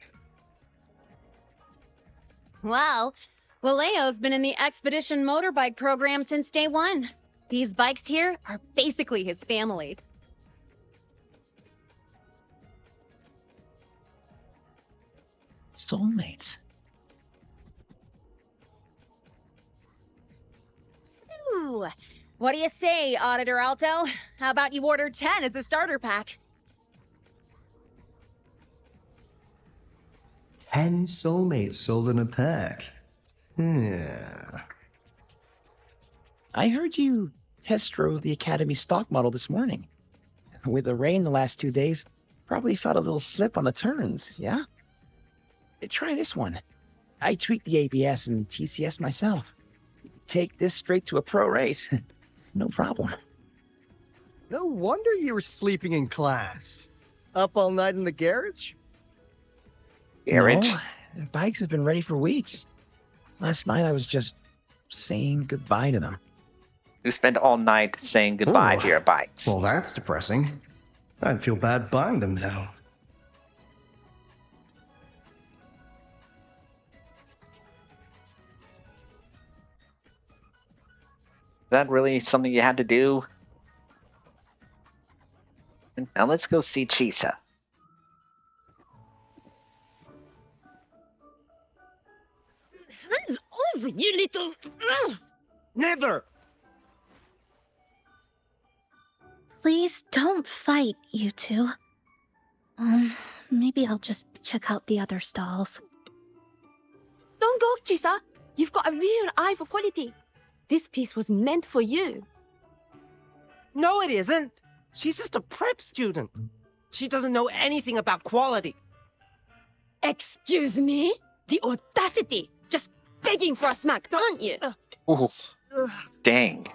Well, Valeo's been in the Expedition motorbike program since day one. These bikes here are basically his family. Soulmates. Ooh, what do you say, Auditor Alto? How about you order 10 as a starter pack? 10 soulmates sold in a pack. Yeah. I heard you test drove the Academy stock model this morning. With the rain the last 2 days, probably felt a little slip on the turns, yeah? Try this one. I tweaked the ABS and TCS myself. Take this straight to a pro race. No problem. No wonder you were sleeping in class. Up all night in the garage? Garage? No, the bikes have been ready for weeks. Last night I was just saying goodbye to them. You spent all night saying goodbye to your bikes. Well, that's depressing. I'd feel bad buying them now. Is that really something you had to do? Now let's go see Chisa. Hands over, you little... Never! Please don't fight, you two. Maybe I'll just check out the other stalls. Don't go, Chisa. You've got a real eye for quality. This piece was meant for you. No, it isn't. She's just a prep student. She doesn't know anything about quality. Excuse me? The audacity! Just begging for a smack, aren't you? Ooh, dang.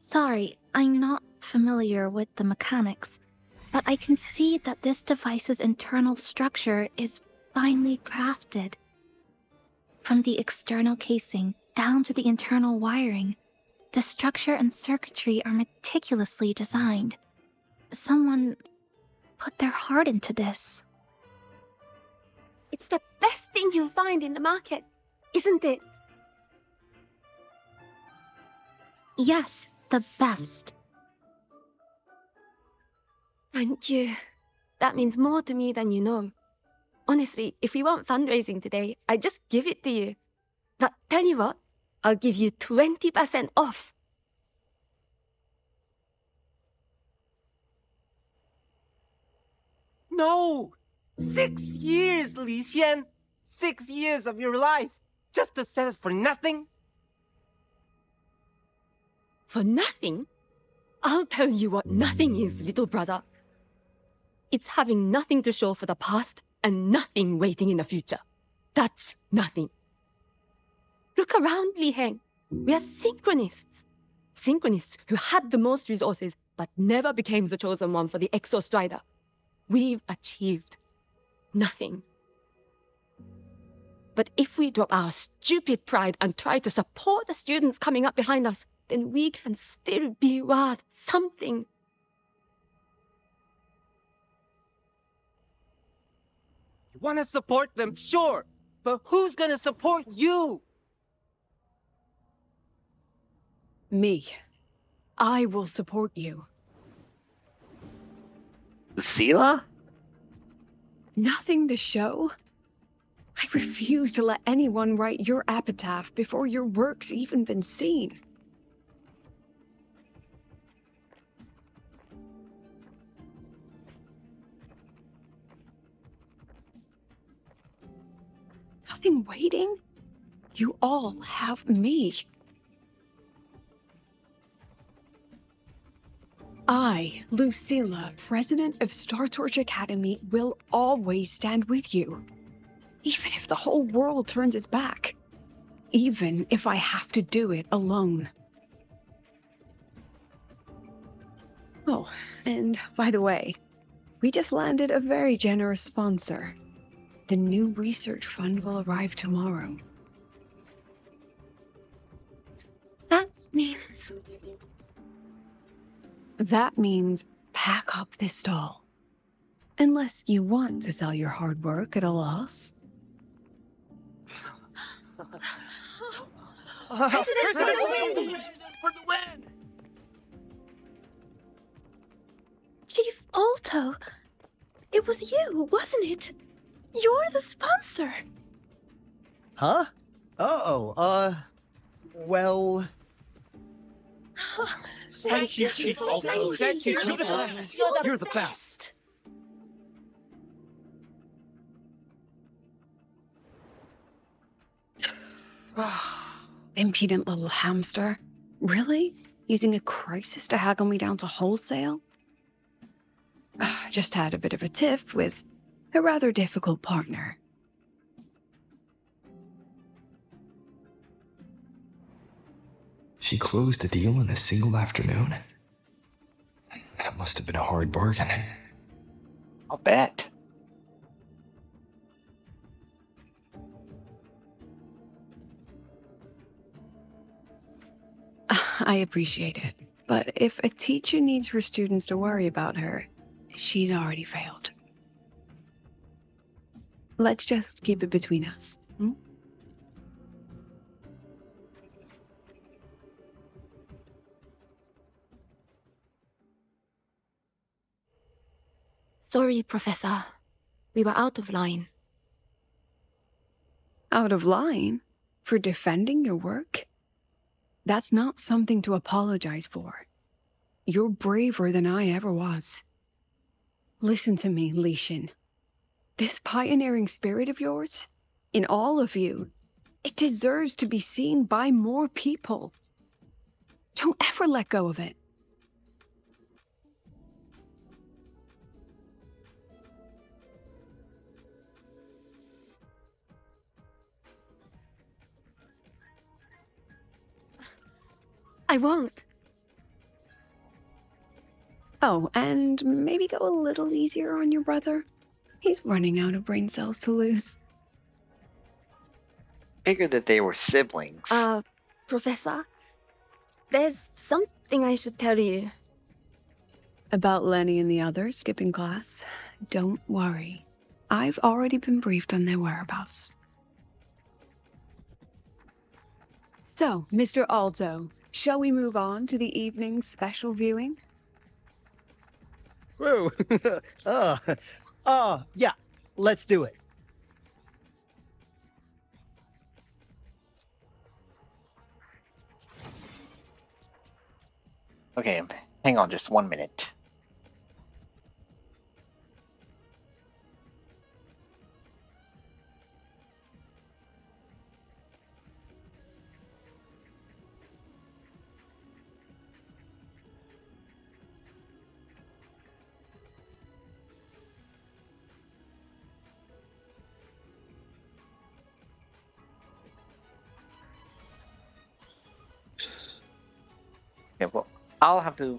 Sorry, I'm not familiar with the mechanics, but I can see that this device's internal structure is finely crafted. From the external casing down to the internal wiring, the structure and circuitry are meticulously designed. Someone put their heart into this. It's the best thing you'll find in the market, isn't it? Yes, the best. Thank you. That means more to me than you know. Honestly, if we want fundraising today, I'd just give it to you. But tell you what, I'll give you 20% off. No! 6 years, Li Xian! 6 years of your life, just to sell it for nothing? For nothing? I'll tell you what nothing is, little brother. It's having nothing to show for the past and nothing waiting in the future. That's nothing. Look around, Li Heng. We are synchronists. Synchronists who had the most resources but never became the chosen one for the Exostrider. We've achieved nothing. But if we drop our stupid pride and try to support the students coming up behind us, then we can still be worth something. You want to support them, sure, but who's going to support you? Me. I will support you. Lucilla? Nothing to show? I refuse to let anyone write your epitaph before your work's even been seen. Nothing waiting? You all have me. I, Lucilla, president of Star Torch Academy, will always stand with you. Even if the whole world turns its back. Even if I have to do it alone. Oh, and by the way, we just landed a very generous sponsor. The new research fund will arrive tomorrow. That means... That means pack up this stall. Unless you want to sell your hard work at a loss. Chief Alto, it was you, wasn't it? You're the sponsor. Huh? Well... Thank you, Chief Alto. Thank you. You're the best. You're the best. Impudent little hamster. Really? Using a crisis to haggle me down to wholesale? Just had a bit of a tiff with a rather difficult partner. She closed the deal in a single afternoon? That must have been a hard bargain. I'll bet. I appreciate it, but if a teacher needs her students to worry about her, she's already failed. Let's just keep it between us. Hmm? Sorry, Professor. We were out of line. Out of line? For defending your work? That's not something to apologize for. You're braver than I ever was. Listen to me, Li Xin. This pioneering spirit of yours, in all of you, it deserves to be seen by more people. Don't ever let go of it. I won't. Oh, and maybe go a little easier on your brother. He's running out of brain cells to lose. Figured that they were siblings. Professor, there's something I should tell you. About Lenny and the others skipping class? Don't worry. I've already been briefed on their whereabouts. So, Mr. Alto, Shall we move on to the evening's special viewing? Whoa. Yeah, let's do it. Okay, hang on just 1 minute. Okay, well, I'll have to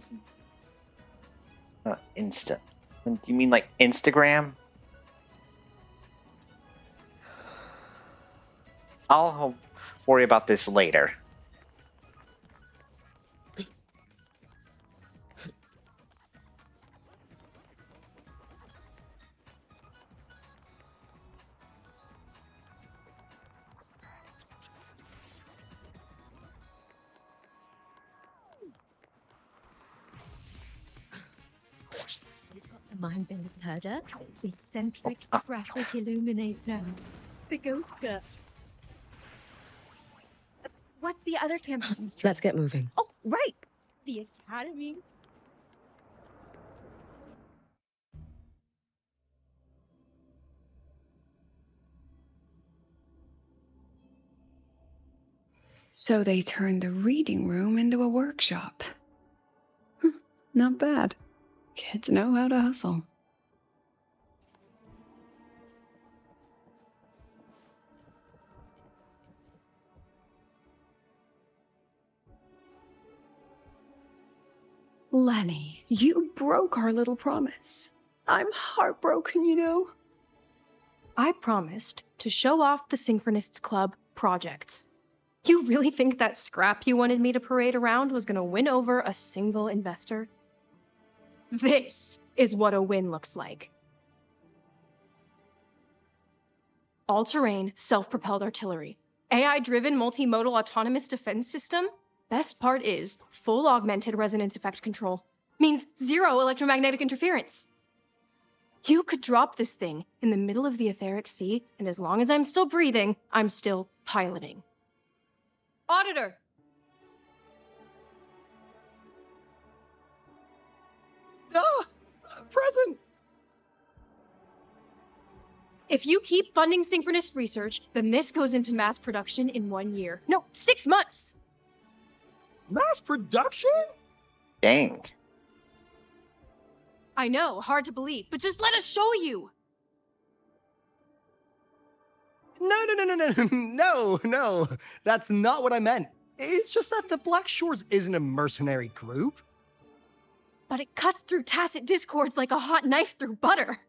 Insta. Do you mean like Instagram? I'll worry about this later. We've got the mind-bending herder, the eccentric traffic illuminator, the ghost girl. What's the other campaign? Let's get moving. Oh, right! The academies. So they turned the reading room into a workshop. Not bad. Kids know how to hustle. Lenny, you broke our little promise. I'm heartbroken, you know. I promised to show off the Synchronists Club projects. You really think that scrap you wanted me to parade around was going to win over a single investor? This is what a win looks like. All-terrain, self-propelled artillery. AI-driven multimodal autonomous defense system? Best part is full augmented resonance effect control. Means zero electromagnetic interference. You could drop this thing in the middle of the etheric sea, and as long as I'm still breathing, I'm still piloting. Auditor! Present! If you keep funding synchronous research, then this goes into mass production in 1 year. No, 6 months! Mass production? Dang. I know, hard to believe, but just let us show you! No. That's not what I meant. It's just that the Black Shores isn't a mercenary group. But it cuts through tacit discords like a hot knife through butter.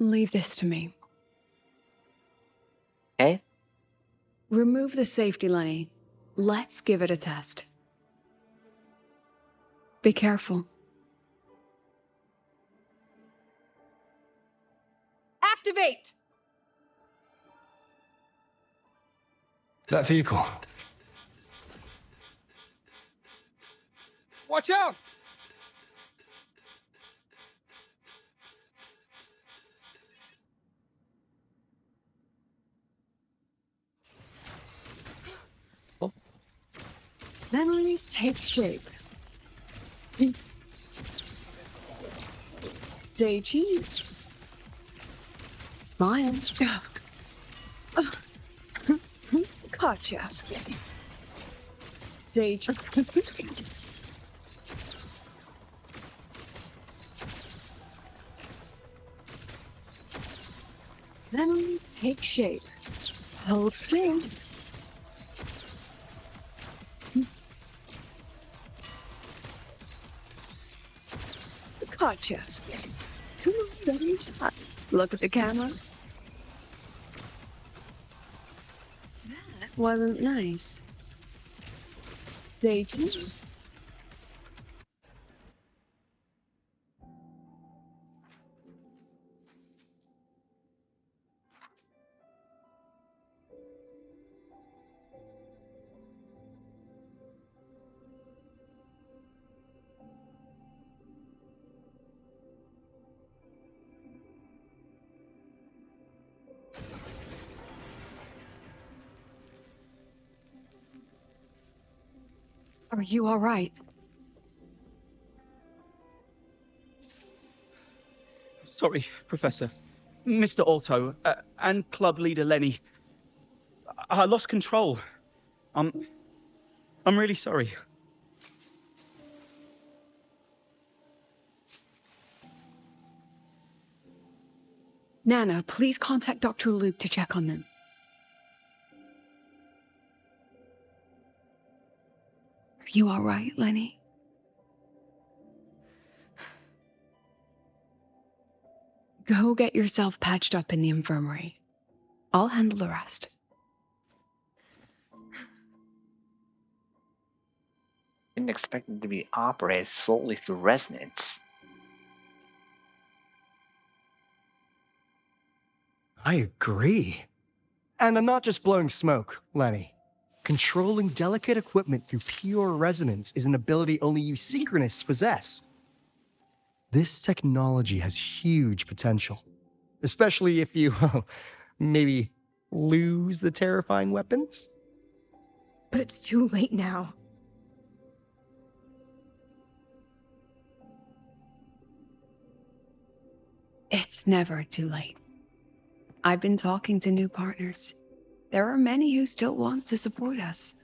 Leave this to me. Okay? Remove the safety, Lenny. Let's give it a test. Be careful. Activate! That vehicle. Watch out! Memories take shape. Say cheese. Smile. Gotcha. Say cheese. Memories take shape. Hold still. Gotcha. Come on, ready? Look at the camera. That wasn't nice. Say cheese. Are you all right? Sorry, Professor. Mr. Alto, and club leader Lenny. I lost control. I'm really sorry. Nana, please contact Dr. Luke to check on them. Are you all right, Lenny? Go get yourself patched up in the infirmary. I'll handle the rest. Didn't expect him to be operated solely through resonance. I agree. And I'm not just blowing smoke, Lenny. Controlling delicate equipment through pure resonance is an ability only you synchronists possess. This technology has huge potential, especially if you, maybe lose the terrifying weapons? But it's too late now. It's never too late. I've been talking to new partners. There are many who still want to support us.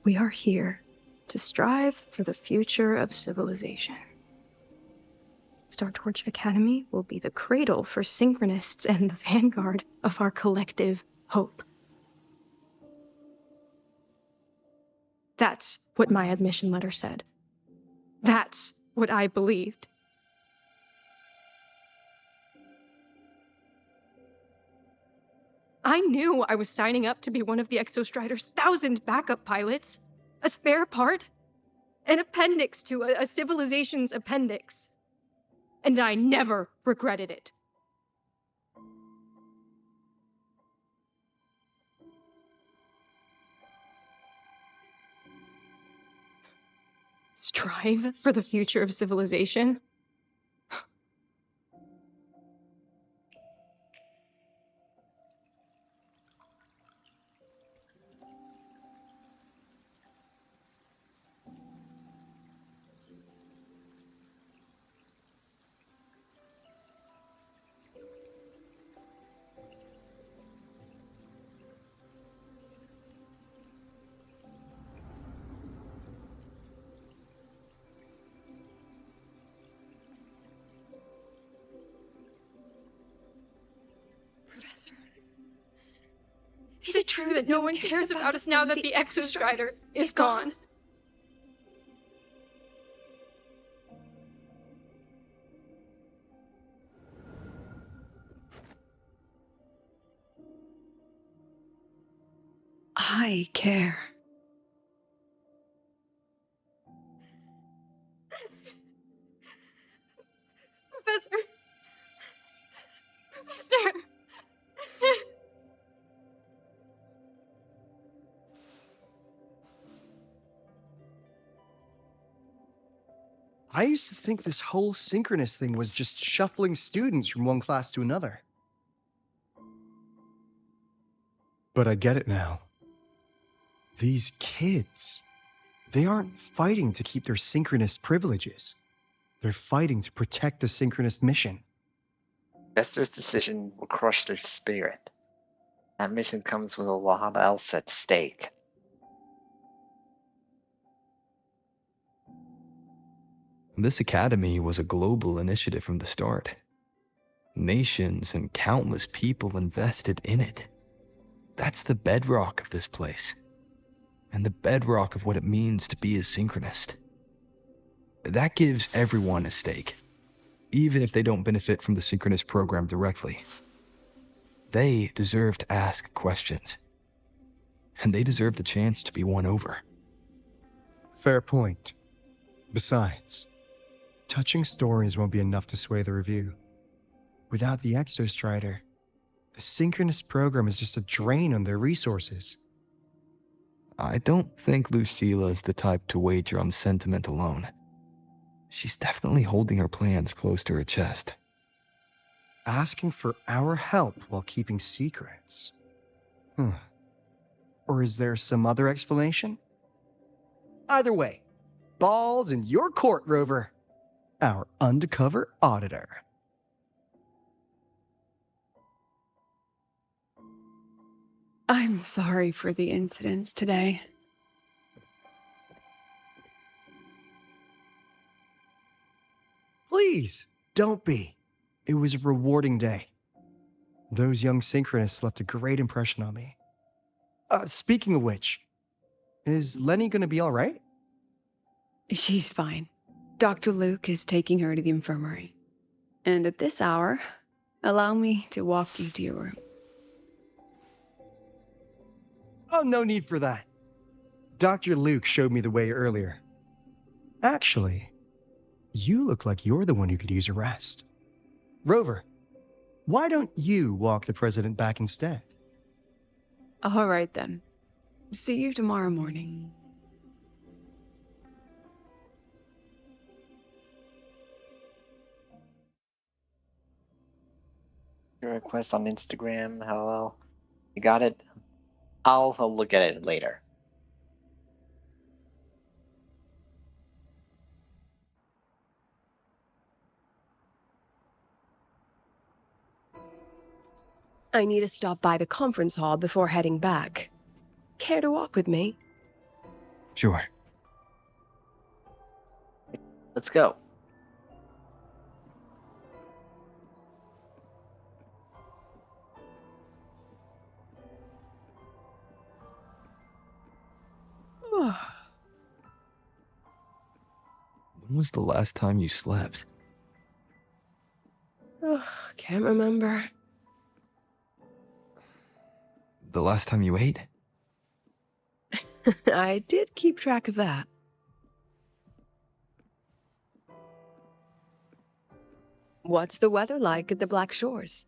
We are here to strive for the future of civilization. Startorch Academy will be the cradle for synchronists and the vanguard of our collective hope. That's what my admission letter said. That's what I believed. I knew I was signing up to be one of the Exostrider's 1,000 backup pilots, a spare part, an appendix to a civilization's appendix. And I never regretted it. Strive for the future of civilization? Professor, Is it true that no one cares about us now that the Exostrider is gone? I care. Professor! Professor! I used to think this whole synchronous thing was just shuffling students from one class to another. But I get it now. These kids, they aren't fighting to keep their synchronous privileges. They're fighting to protect the synchronous mission. Vester's decision will crush their spirit. That mission comes with a lot else at stake. This academy was a global initiative from the start. Nations and countless people invested in it. That's the bedrock of this place, and the bedrock of what it means to be a synchronist. That gives everyone a stake, even if they don't benefit from the synchronous program directly. They deserve to ask questions, and they deserve the chance to be won over. Fair point. Besides, touching stories won't be enough to sway the review. Without the Exostrider, the synchronous program is just a drain on their resources. I don't think Lucilla is the type to wager on sentiment alone. She's definitely holding her plans close to her chest. asking for our help while keeping secrets. Or is there some other explanation? Either way, ball's in your court, Rover. Our undercover auditor. I'm sorry for the incidents today. Please, don't be. It was a rewarding day. Those young synchronists left a great impression on me. Speaking of which, is Lenny gonna be all right? She's fine. Dr. Luke is taking her to the infirmary. And at this hour, allow me to walk you to your room. Oh, no need for that. Dr. Luke showed me the way earlier. Actually, you look like you're the one who could use a rest. Rover, why don't you walk the president back instead? All right then. See you tomorrow morning. Your request on Instagram, hello. You got it? I'll look at it later. I need to stop by the conference hall before heading back. Care to walk with me? Sure. Let's go. When was the last time you slept? Can't remember. The last time you ate? I did keep track of that. What's the weather like at the Black Shores?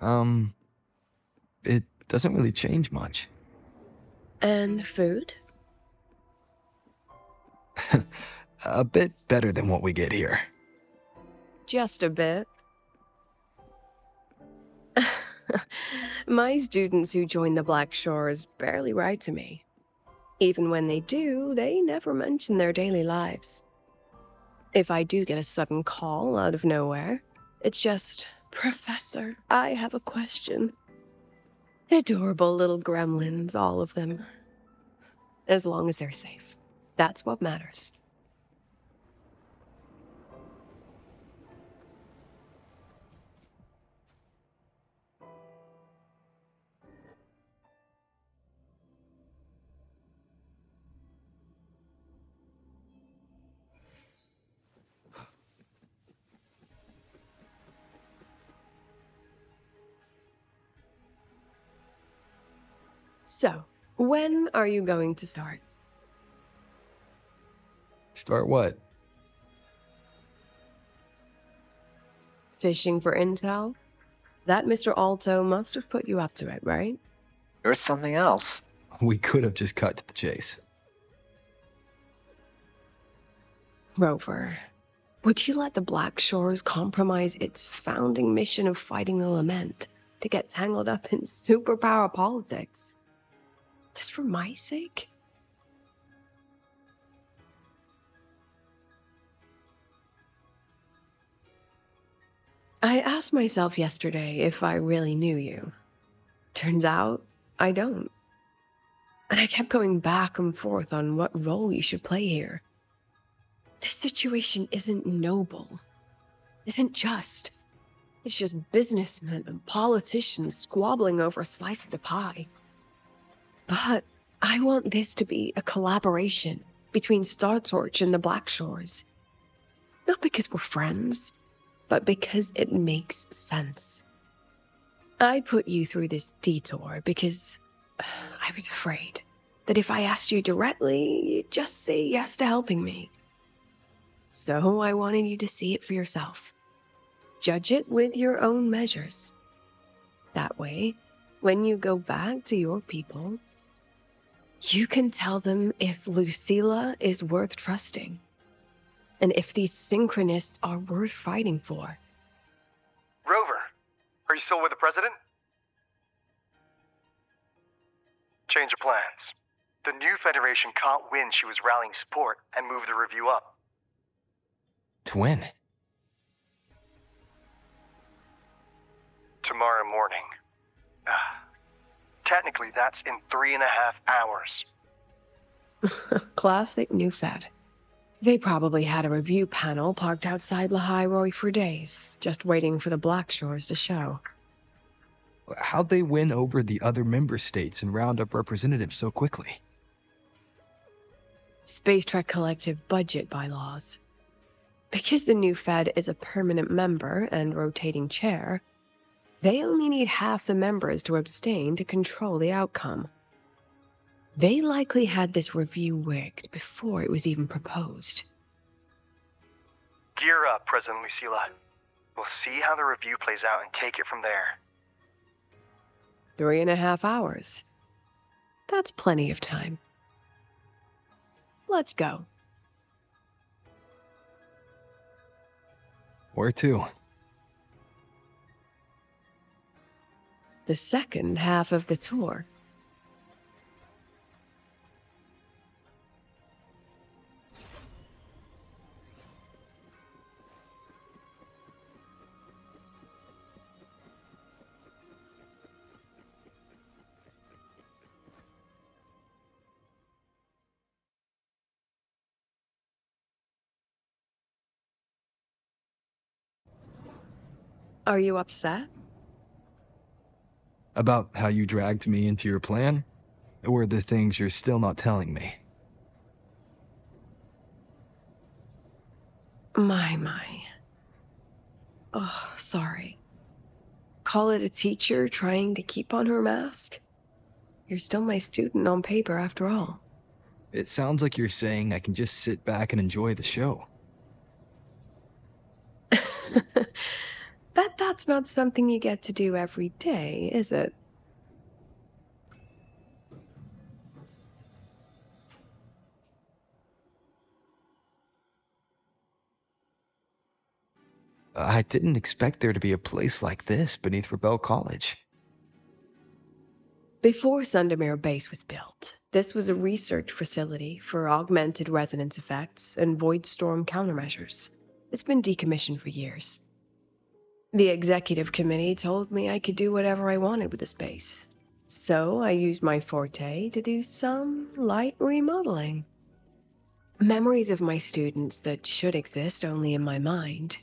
It doesn't really change much. And the food? A bit better than what we get here. Just a bit. My students who join the Black Shores barely write to me. Even when they do, they never mention their daily lives. If I do get a sudden call out of nowhere, it's just, "Professor, I have a question." Adorable little gremlins, all of them. As long as they're safe. That's what matters. So, when are you going to start? Start what? Fishing for intel? That Mr. Alto must have put you up to it, right? Or something else. We could have just cut to the chase. Rover, would you let the Black Shores compromise its founding mission of fighting the Lament to get tangled up in superpower politics? Just for my sake? I asked myself yesterday if I really knew you. Turns out, I don't. And I kept going back and forth on what role you should play here. This situation isn't noble, isn't just. It's just businessmen and politicians squabbling over a slice of the pie. But I want this to be a collaboration between Star Torch and the Black Shores. Not because we're friends, but because it makes sense. I put you through this detour because I was afraid that if I asked you directly, you'd just say yes to helping me. So I wanted you to see it for yourself. Judge it with your own measures. That way, when you go back to your people, you can tell them if Lucilla is worth trusting, and if these synchronists are worth fighting for. we still with the president? Change of plans. The new Federation caught wind she was rallying support and moved the review up. To when? Tomorrow morning. Technically, that's in 3.5 hours. Classic new Fed. They probably had a review panel parked outside Lahai for days, just waiting for the Blackshores to show. How'd they win over the other member states and round up representatives so quickly? Space Trek Collective budget bylaws. Because the new Fed is a permanent member and rotating chair, they only need half the members to abstain to control the outcome. They likely had this review rigged before it was even proposed. Gear up, President Lucilla. We'll see how the review plays out and take it from there. 3.5 hours. That's plenty of time. Let's go. Where to? The second half of the tour. Are you upset? About how you dragged me into your plan? Or the things you're still not telling me? My. Oh, sorry. Call it a teacher trying to keep on her mask? You're still my student on paper after all. It sounds like you're saying I can just sit back and enjoy the show. That's not something you get to do every day, is it? I didn't expect there to be a place like this beneath Rebel College. Before Somnoire Base was built, this was a research facility for augmented resonance effects and void storm countermeasures. It's been decommissioned for years. The executive committee told me I could do whatever I wanted with the space. So I used my forte to do some light remodeling. Memories of my students that should exist only in my mind.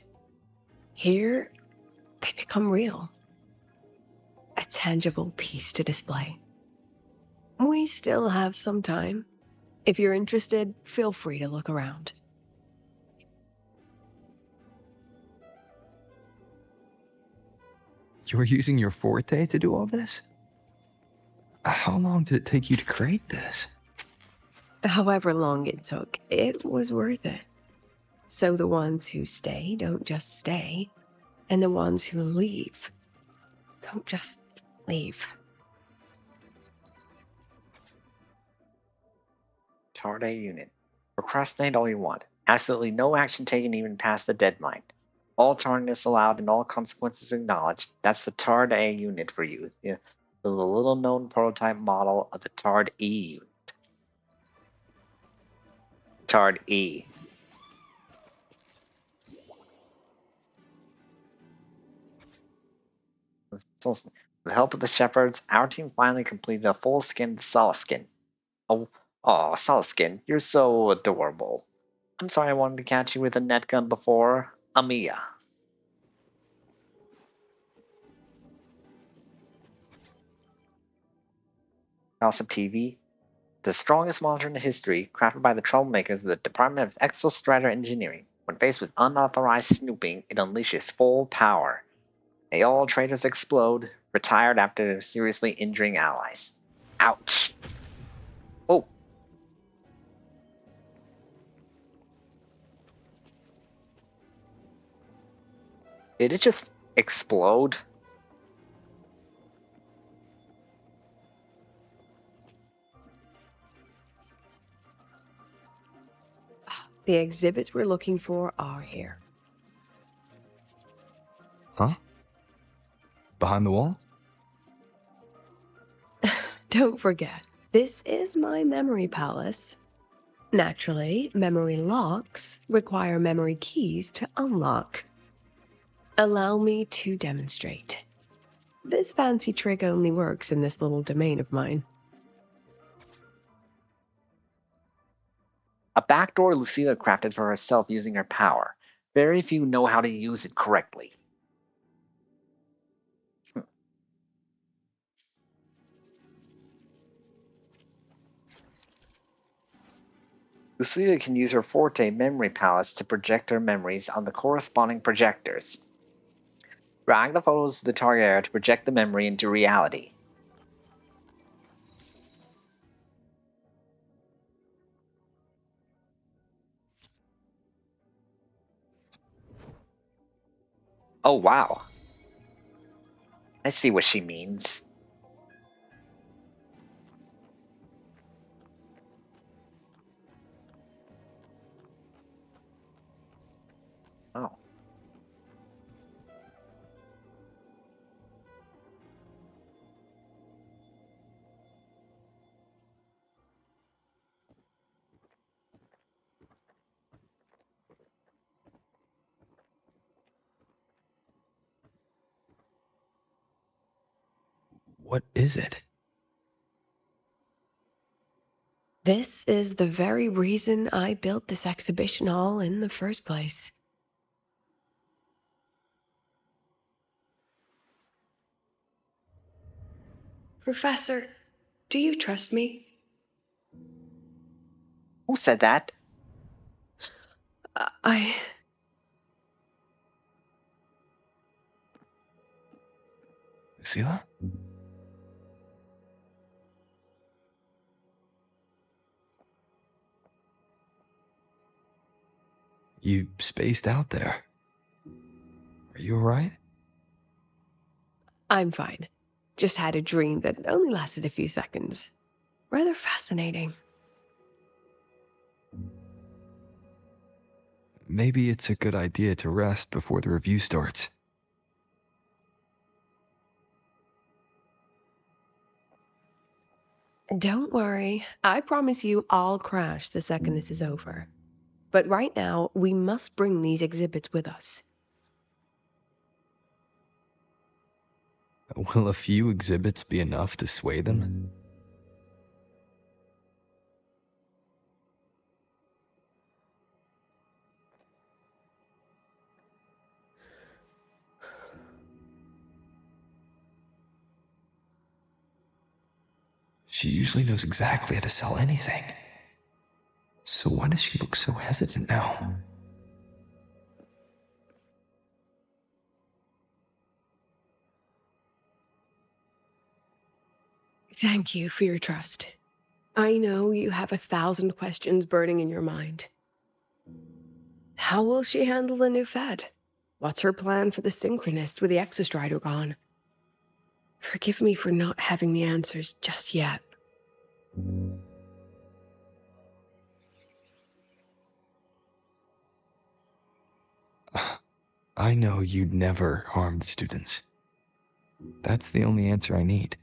Here, they become real. A tangible piece to display. We still have some time. If you're interested, feel free to look around. You're using your forte to do all this? How long did it take you to create this? However long it took, it was worth it. So the ones who stay don't just stay, and the ones who leave don't just leave. Tard A unit. Procrastinate all you want. Absolutely no action taken even past the deadline. All tardiness allowed and all consequences acknowledged. That's the Tard A unit for you. The little known prototype model of the Tard E unit. Tard E. With the help of the shepherds, our team finally completed a full skin of the Solaskin. Oh, Solaskin, you're so adorable. I'm sorry I wanted to catch you with a net gun before. Amiya. Gossip TV. The strongest monitor in history, crafted by the troublemakers of the Department of Exostrator Engineering. When faced with unauthorized snooping, it unleashes full power. May all traitors explode, retired after seriously injuring allies. Ouch. Oh. Did it just explode? The exhibits we're looking for are here. Huh? behind the wall? Don't forget, this is my memory palace. Naturally, memory locks require memory keys to unlock. Allow me to demonstrate. This fancy trick only works in this little domain of mine. A backdoor Lucilla crafted for herself using her power. Very few know how to use it correctly. Lucilla can use her Forte memory palace to project her memories on the corresponding projectors. Drag the photos of the target area to project the memory into reality. Oh wow. I see what she means. Oh. What is it? This is the very reason I built this exhibition hall in the first place. Professor, do you trust me? Who said that? Lucilla? You spaced out there. Are you alright? I'm fine. Just had a dream that only lasted a few seconds. Rather fascinating. Maybe it's a good idea to rest before the review starts. Don't worry. I promise you I'll crash the second this is over. But right now, we must bring these exhibits with us. Will a few exhibits be enough to sway them? She usually knows exactly how to sell anything. So why does she look so hesitant now? Thank you for your trust. I know you have 1,000 questions burning in your mind. How will she handle the new Fed? What's her plan for the Synchronist with the Exostrider gone? Forgive me for not having the answers just yet. I know you'd never harm the students. That's the only answer I need.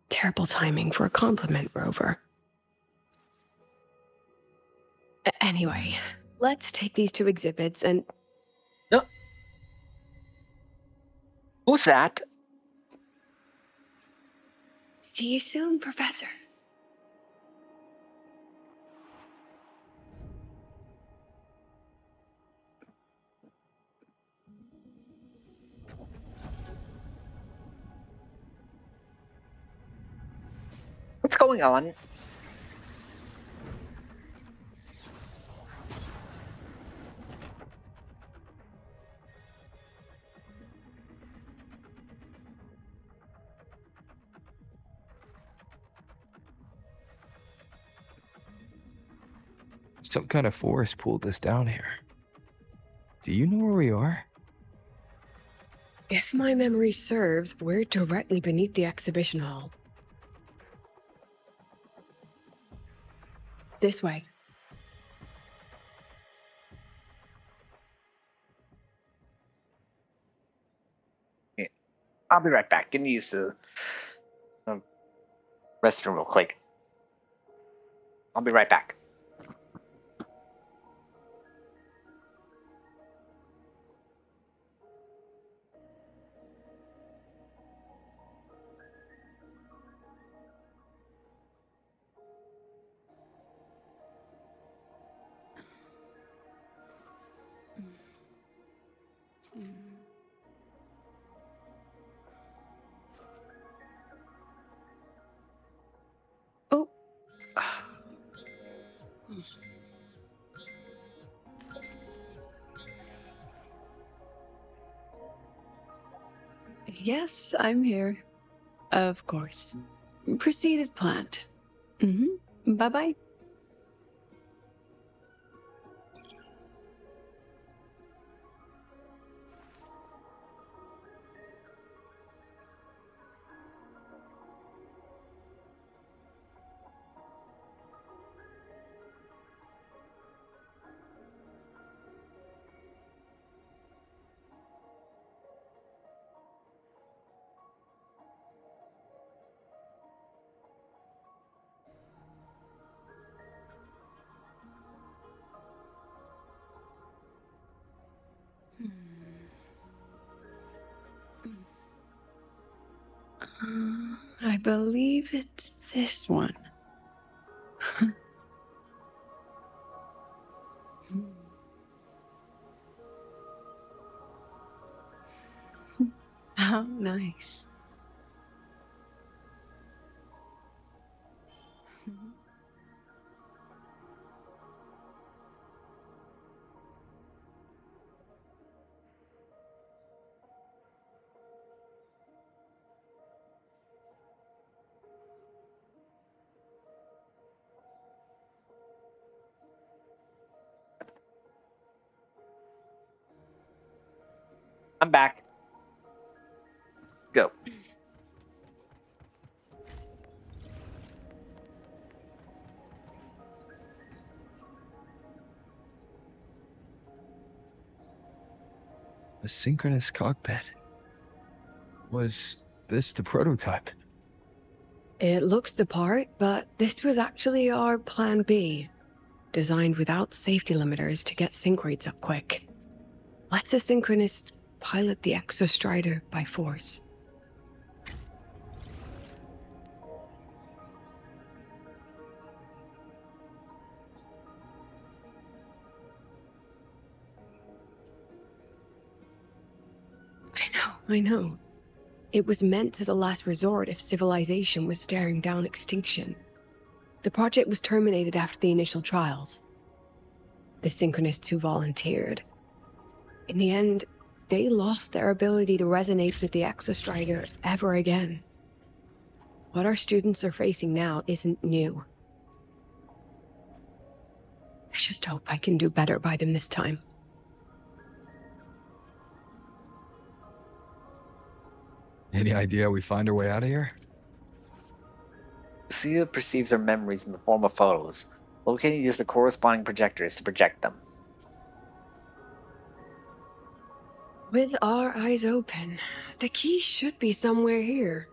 Terrible timing for a compliment, Rover. Anyway, let's take these two exhibits and... Who's that? See you soon, Professor. What's going on? Some kind of force pulled us down here. Do you know where we are? If my memory serves, we're directly beneath the exhibition hall. This way. I'll be right back. Gonna use the restroom real quick. I'll be right back. Oh. Yes, I'm here. Of course. Proceed as planned. Bye-bye. I believe it's this one. How nice. I'm back. Go. A synchronous cockpit. Was this the prototype? It looks the part, but this was actually our plan B. Designed without safety limiters to get sync rates up quick. Let's a synchronist pilot the exostrider by force. I know. It was meant as a last resort if civilization was staring down extinction. The project was terminated after the initial trials. The synchronists who volunteered. In the end, they lost their ability to resonate with the exostrider ever again. What our students are facing now isn't new. I just hope I can do better by them this time. Any idea we find our way out of here? Lucilla perceives her memories in the form of photos. Locating use the corresponding projectors to project them. With our eyes open, the key should be somewhere here.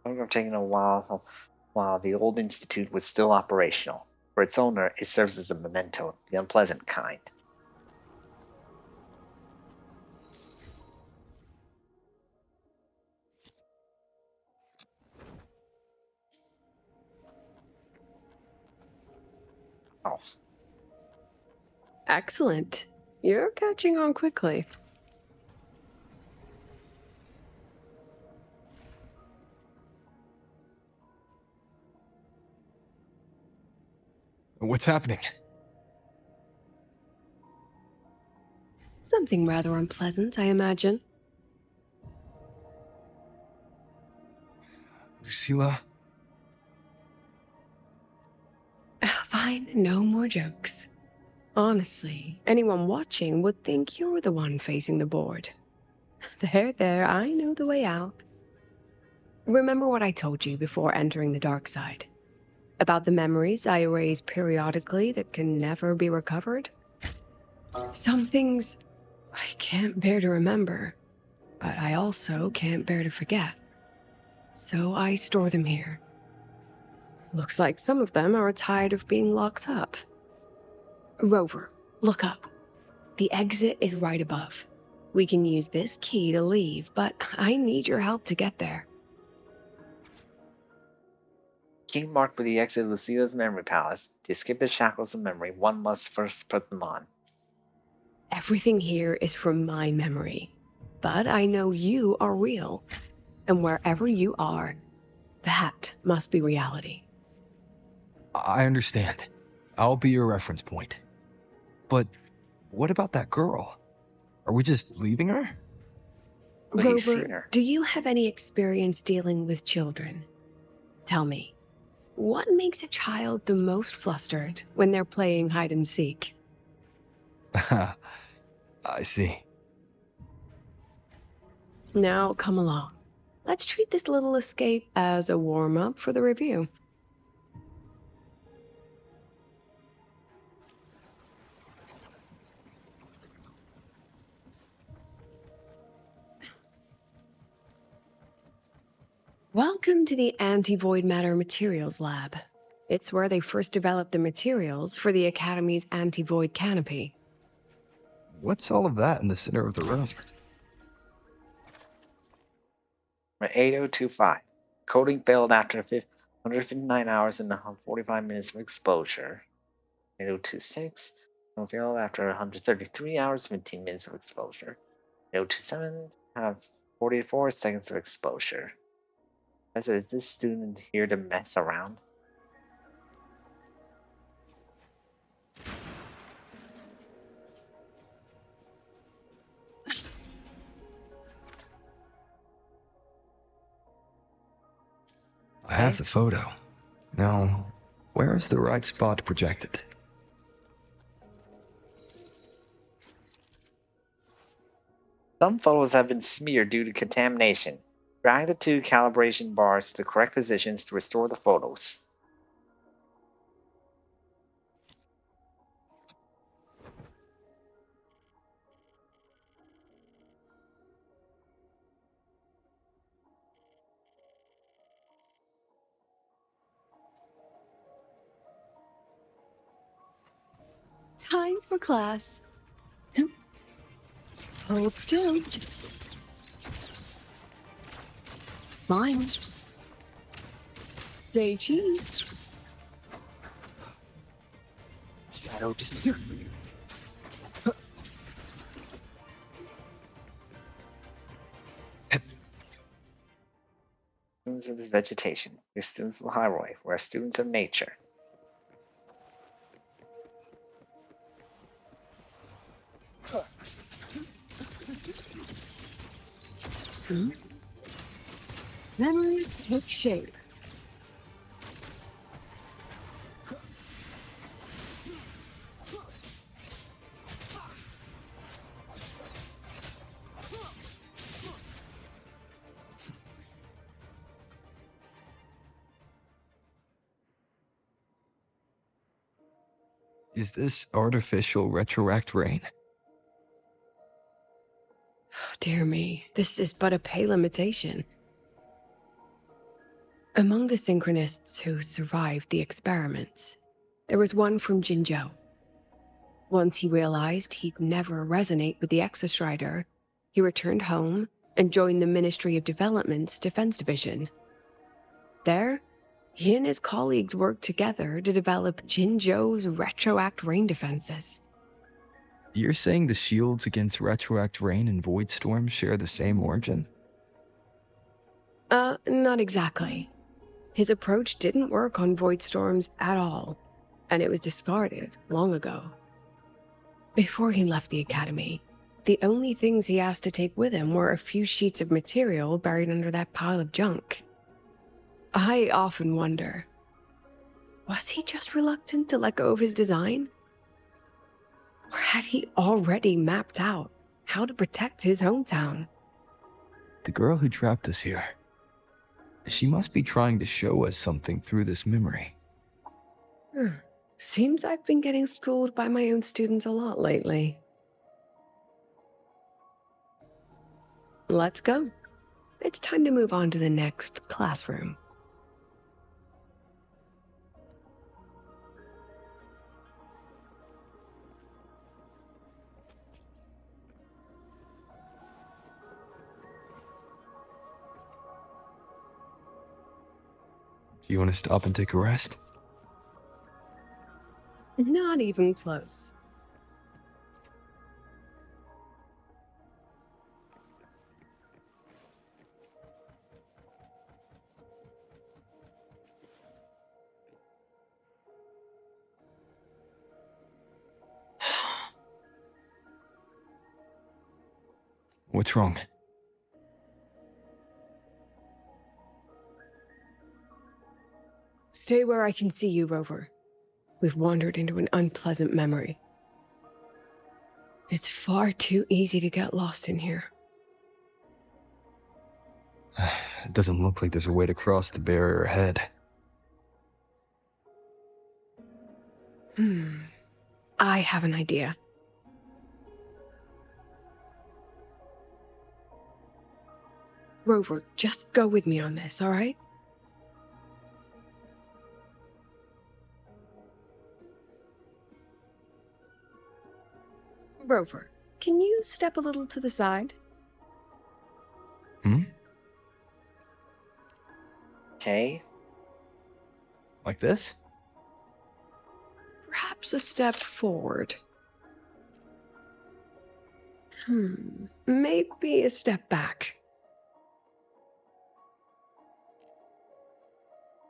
It have taken a while the old institute was still operational. For its owner, it serves as a memento, the unpleasant kind. Oh. Excellent. You're catching on quickly. What's happening? Something rather unpleasant, I imagine. Lucilla? Fine, no more jokes. Honestly, anyone watching would think you're the one facing the board. There, I know the way out. Remember what I told you before entering the dark side? About the memories I erase periodically that can never be recovered? Some things I can't bear to remember. but I also can't bear to forget. So I store them here. Looks like some of them are tired of being locked up. Rover, look up. The exit is right above. We can use this key to leave, but I need your help to get there. Key marked with the exit of Lucilla's memory palace. To escape the shackles of memory, one must first put them on. Everything here is from my memory, but I know you are real, and wherever you are, that must be reality. I understand. I'll be your reference point. But what about that girl? Are we just leaving her? Rover, do you have any experience dealing with children? Tell me, what makes a child the most flustered when they're playing hide and seek? I see. Now come along. Let's treat this little escape as a warm-up for the review. Welcome to the Anti-Void Matter Materials Lab. It's where they first developed the materials for the Academy's anti-void canopy. What's all of that in the center of the room? 8025. Coding failed after 159 hours and 45 minutes of exposure. 8026. Coding failed after 133 hours and 15 minutes of exposure. 8027. Have 44 seconds of exposure. So is this student here to mess around? I have the photo. Now, where is the right spot projected? Some photos have been smeared due to contamination. Drag the two calibration bars to the correct positions to restore the photos. Time for class. Hold still. Smile. Stay cheese. Shadow disappear. Students of this vegetation. We're students of the highway. We're students of nature. Memories take shape. Is this artificial retroact rain? Dear me, this is but a pale imitation. Among the synchronists who survived the experiments, there was one from Jinzhou. Once he realized he'd never resonate with the Exostrider, he returned home and joined the Ministry of Development's Defense Division. There, he and his colleagues worked together to develop Jinzhou's retroact rain defenses. You're saying the shields against retroact rain and void storms share the same origin? Not exactly. His approach didn't work on void storms at all, and it was discarded long ago. Before he left the academy, the only things he asked to take with him were a few sheets of material buried under that pile of junk. I often wonder, was he just reluctant to let go of his design? Or had he already mapped out how to protect his hometown? The girl who trapped us here. She must be trying to show us something through this memory. Seems I've been getting schooled by my own students a lot lately. Let's go. It's time to move on to the next classroom. Do you want to stop and take a rest? Not even close. What's wrong? Stay where I can see you, Rover. We've wandered into an unpleasant memory. It's far too easy to get lost in here. It doesn't look like there's a way to cross the barrier ahead. I have an idea. Rover, just go with me on this, all right? Rover, can you step a little to the side? Okay. Like this? Perhaps a step forward. Maybe a step back.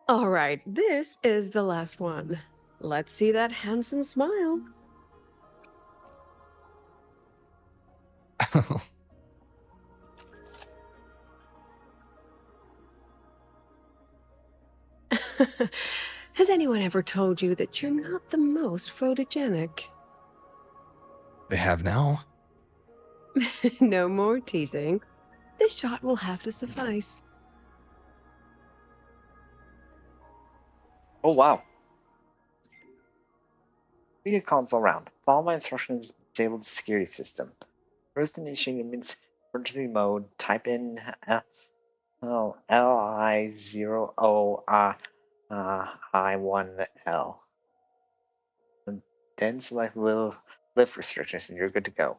All right, this is the last one. Let's see that handsome smile. Has anyone ever told you that you're not the most photogenic? They have now? No more teasing. This shot will have to suffice. Oh, wow. Media console round. Follow my instructions to disable the security system. First, initiate emergency mode. Type in LI0OI1L. And then select lift restrictions and you're good to go.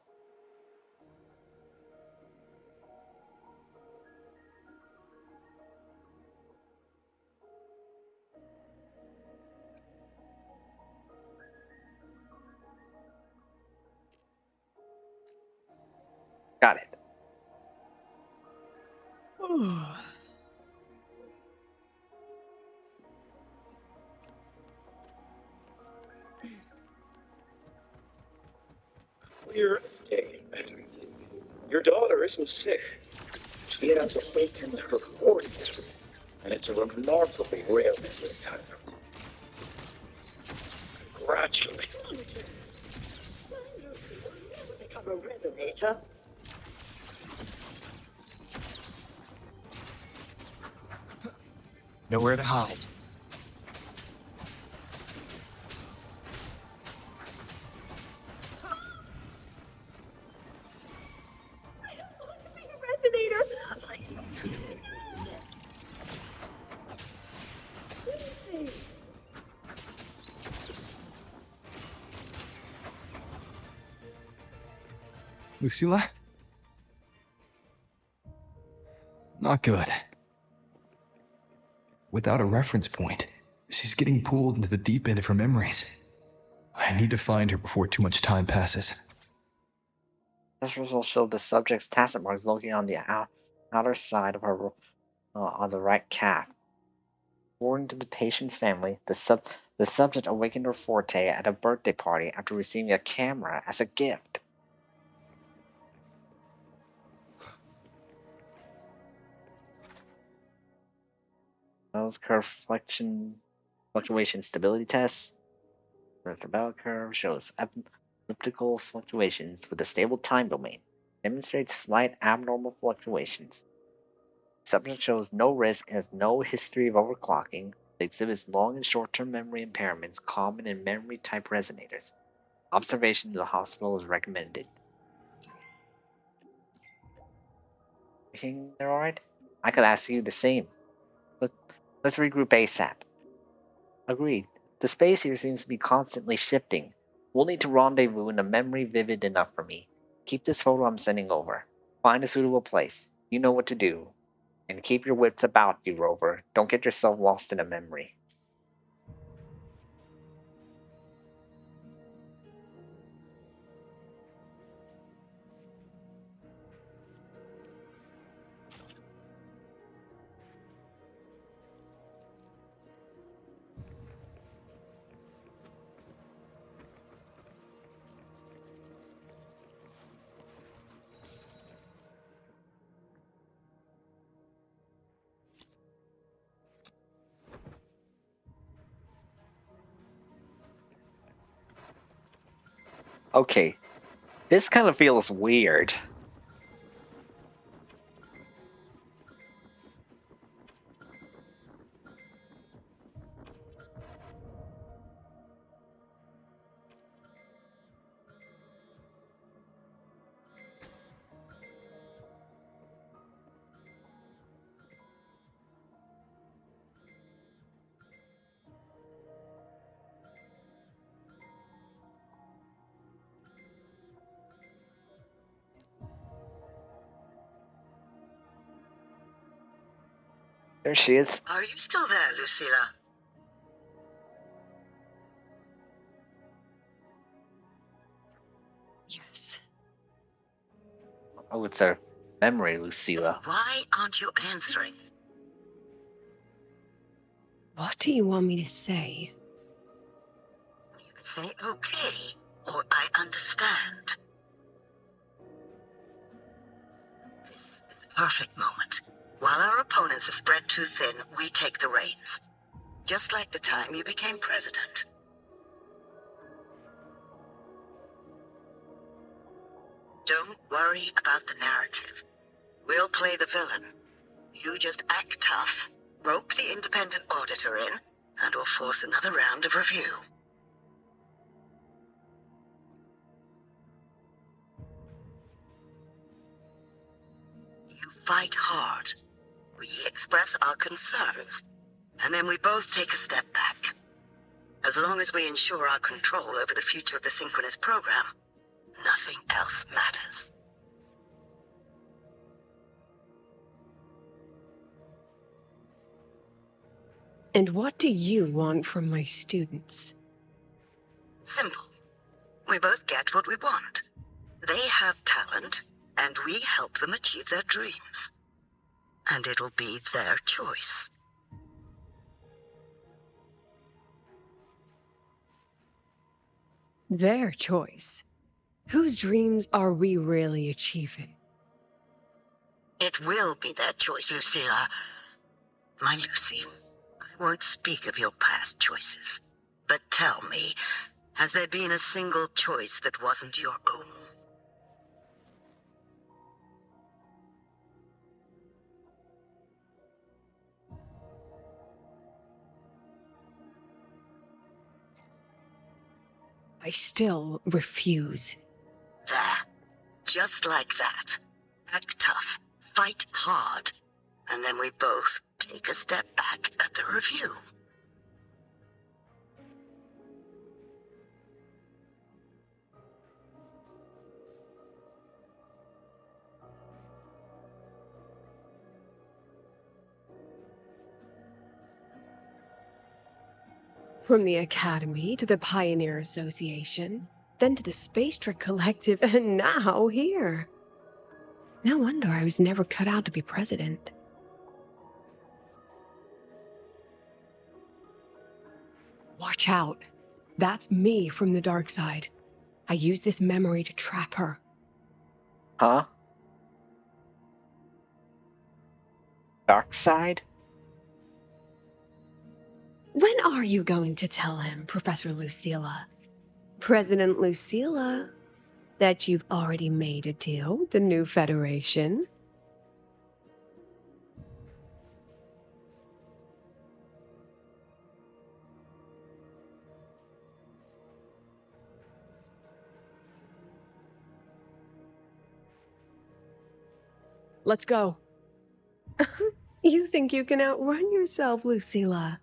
Got it. Your daughter isn't sick. She has awakened her voice, and it's a remarkably rare visit. Congratulations. Become a resonator. Nowhere to hide. Lucilla? Not good. Without a reference point, she's getting pulled into the deep end of her memories. I need to find her before too much time passes. This result showed the subject's tacit marks located on the outer side of her on the right calf. According to the patient's family, the subject awakened her forte at a birthday party after receiving a camera as a gift. Bell's curve fluctuation stability test. The bell curve shows elliptical fluctuations with a stable time domain. Demonstrates slight abnormal fluctuations. Subject shows no risk and has no history of overclocking. It exhibits long and short-term memory impairments common in memory-type resonators. Observation in the hospital is recommended. Everything there alright? I could ask you the same. Let, let's regroup ASAP. Agreed. The space here seems to be constantly shifting. We'll need to rendezvous in a memory vivid enough for me. Keep this photo I'm sending over. Find a suitable place. You know what to do. And keep your wits about you, Rover. Don't get yourself lost in a memory. Okay, this kind of feels weird. There she is. Are you still there, Lucilla? Yes. Oh, it's a memory, Lucilla. Why aren't you answering? What do you want me to say? You can say okay, or I understand. This is the perfect moment. While our opponents are spread too thin, we take the reins. Just like the time you became president. Don't worry about the narrative. We'll play the villain. You just act tough, rope the independent auditor in, and we'll force another round of review. You fight hard. We express our concerns, and then we both take a step back. As long as we ensure our control over the future of the synchronous program, nothing else matters. And what do you want from my students? Simple. We both get what we want. They have talent, and we help them achieve their dreams. And it'll be their choice. Their choice. Whose dreams are we really achieving? It will be their choice, Lucilla. My Lucy, I won't speak of your past choices. But tell me, has there been a single choice that wasn't your own? I still refuse. There. Just like that. Act tough. Fight hard. And then we both take a step back at the review. From the Academy to the Pioneer Association, then to the Space Trick Collective, and now here. No wonder I was never cut out to be president. Watch out. That's me from the dark side. I use this memory to trap her. Huh? Dark side? When are you going to tell him, Professor Lucilla? President Lucilla, that you've already made a deal with the new Federation? Let's go. You think you can outrun yourself, Lucilla?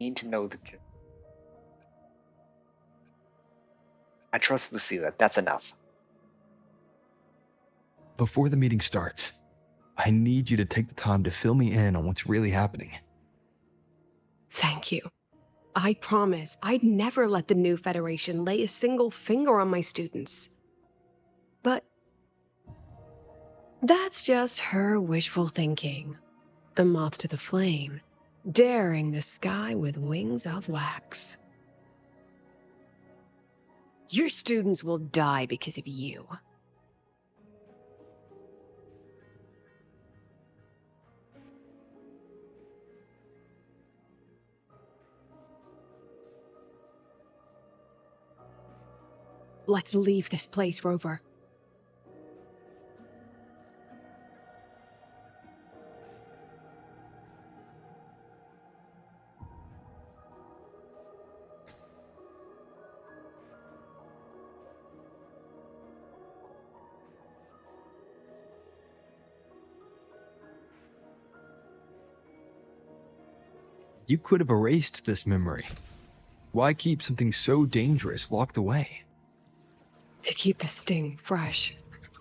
Need to know the truth. I trust Lucilla. That's enough. Before the meeting starts, I need you to take the time to fill me in on what's really happening. Thank you. I promise I'd never let the new Federation lay a single finger on my students. But that's just her wishful thinking. A moth to the flame, daring the sky with wings of wax. Your students will die because of you. Let's leave this place, Rover. You could have erased this memory. Why keep something so dangerous locked away? To keep the sting fresh.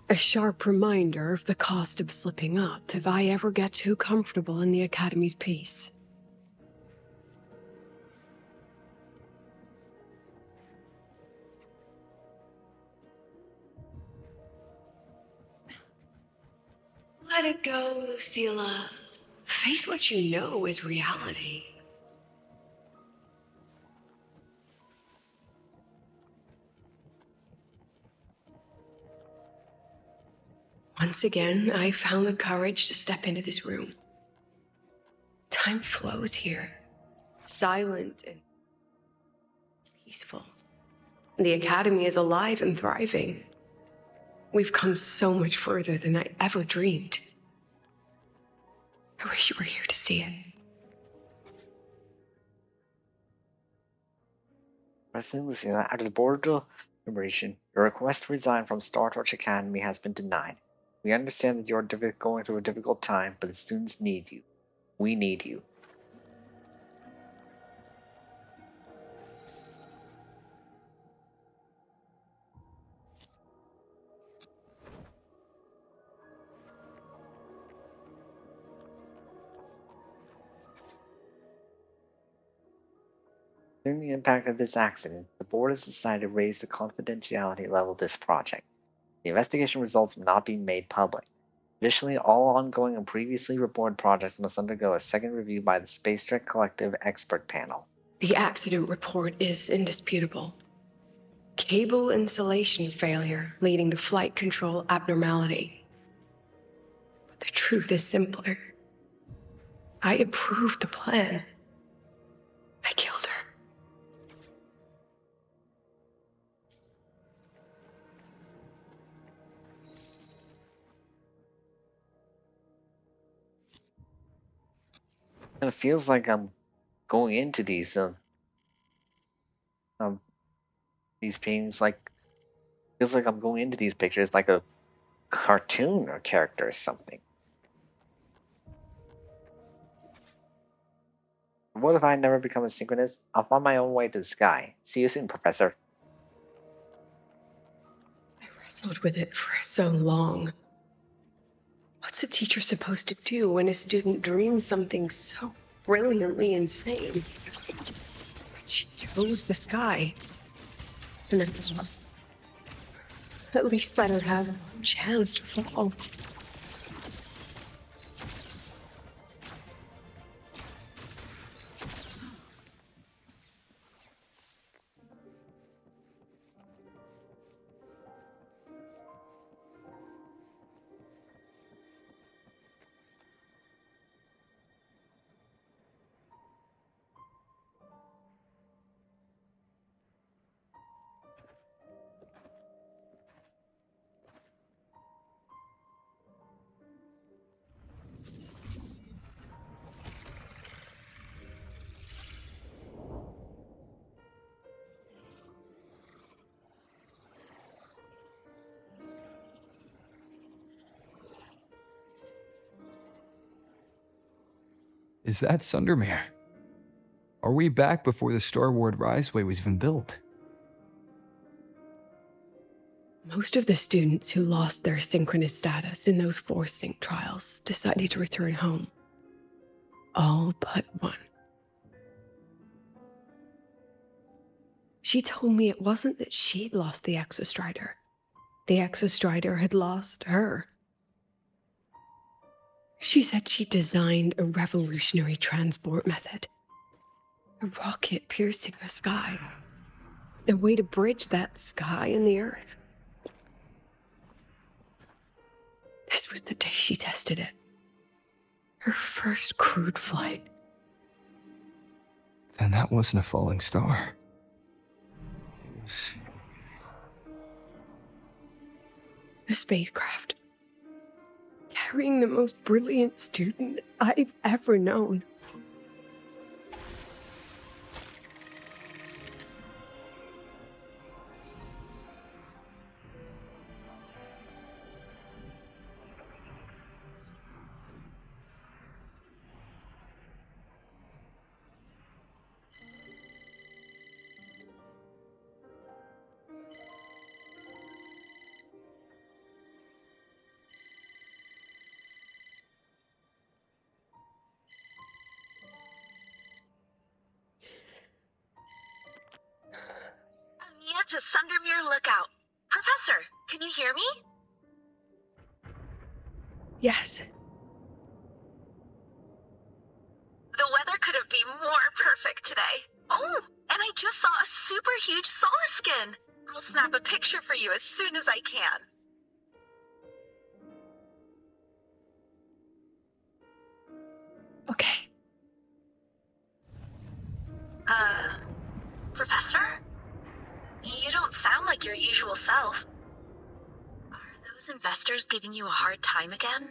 A sharp reminder of the cost of slipping up if I ever get too comfortable in the Academy's peace. Let it go, Lucilla. Face what you know is reality. Once again, I found the courage to step into this room. Time flows here, silent and peaceful. The Academy is alive and thriving. We've come so much further than I ever dreamed. I wish you were here to see it. President Lucilla, out of the Board of Deliberation, your request to resign from Star Torch Academy has been denied. We understand that you're going through a difficult time, but the students need you. We need you. During the impact of this accident, the board has decided to raise the confidentiality level of this project. The investigation results will not be made public. Additionally, all ongoing and previously reported projects must undergo a second review by the Space Trek Collective Expert Panel. The accident report is indisputable. Cable insulation failure leading to flight control abnormality. But the truth is simpler. I approved the plan. I killed her. And it feels like I'm going into these paintings feels like I'm going into these pictures like a cartoon or character or something. What if I never become a synchronist? I'll find my own way to the sky. See you soon, Professor. I wrestled with it for so long. What's a teacher supposed to do when a student dreams something so brilliantly insane? But she chose the sky. And at least let her have a chance to fall. Is that Somnoire? Are we back before the Star Ward Riseway was even built? Most of the students who lost their synchronous status in those force sync trials decided to return home. All but one. She told me it wasn't that she'd lost the Exostrider. The Exostrider had lost her. She said she designed a revolutionary transport method. A rocket piercing the sky. A way to bridge that sky and the Earth. This was the day she tested it. Her first crewed flight. Then that wasn't a falling star. It was... a spacecraft. Carrying the most brilliant student I've ever known. Mia to Somnoire Lookout. Professor, can you hear me? Yes. The weather couldn't be more perfect today. Oh, and I just saw a super huge Solaskin. I'll snap a picture for you as soon as I can. Okay. Professor? You don't sound like your usual self. Are those investors giving you a hard time again?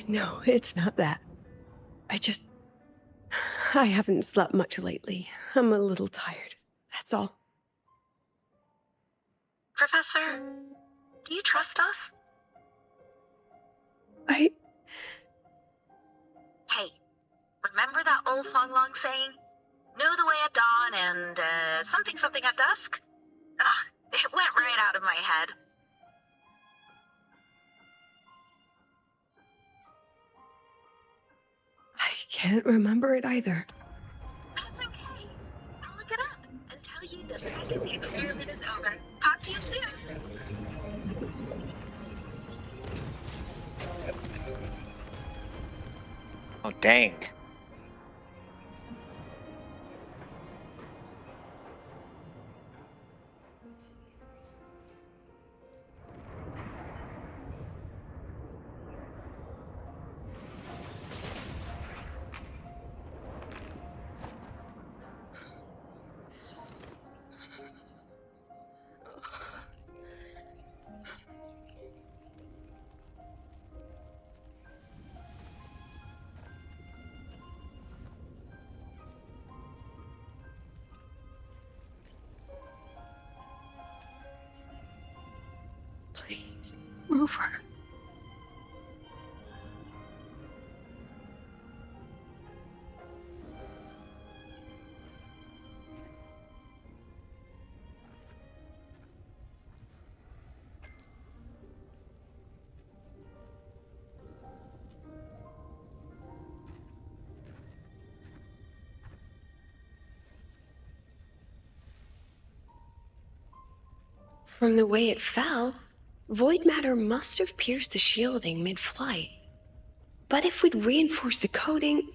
No, it's not that. I haven't slept much lately. I'm a little tired. That's all. Professor, do you trust us? Hey, remember that old Huanglong saying? Know the way at dawn and, something something at dusk? Ugh, it went right out of my head. I can't remember it either. That's okay. I'll look it up and tell you the second the experiment is over. Talk to you soon. Oh, dang. Please, Rover. From the way it fell, void matter must have pierced the shielding mid-flight. But if we'd reinforced the coating...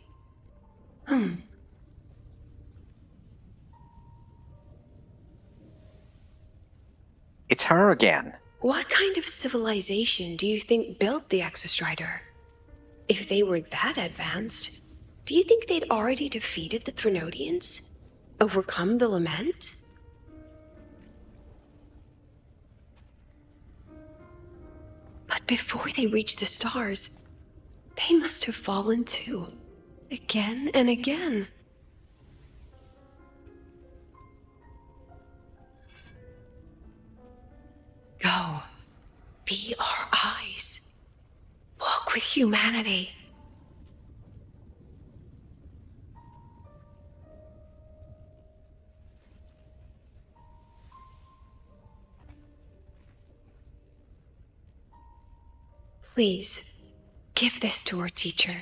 It's her again. What kind of civilization do you think built the Exostrider? If they were that advanced, do you think they'd already defeated the Threnodians? Overcome the Lament? But before they reached the stars, they must have fallen too. Again and again. Go. Be our eyes. Walk with humanity. Please, give this to our teacher.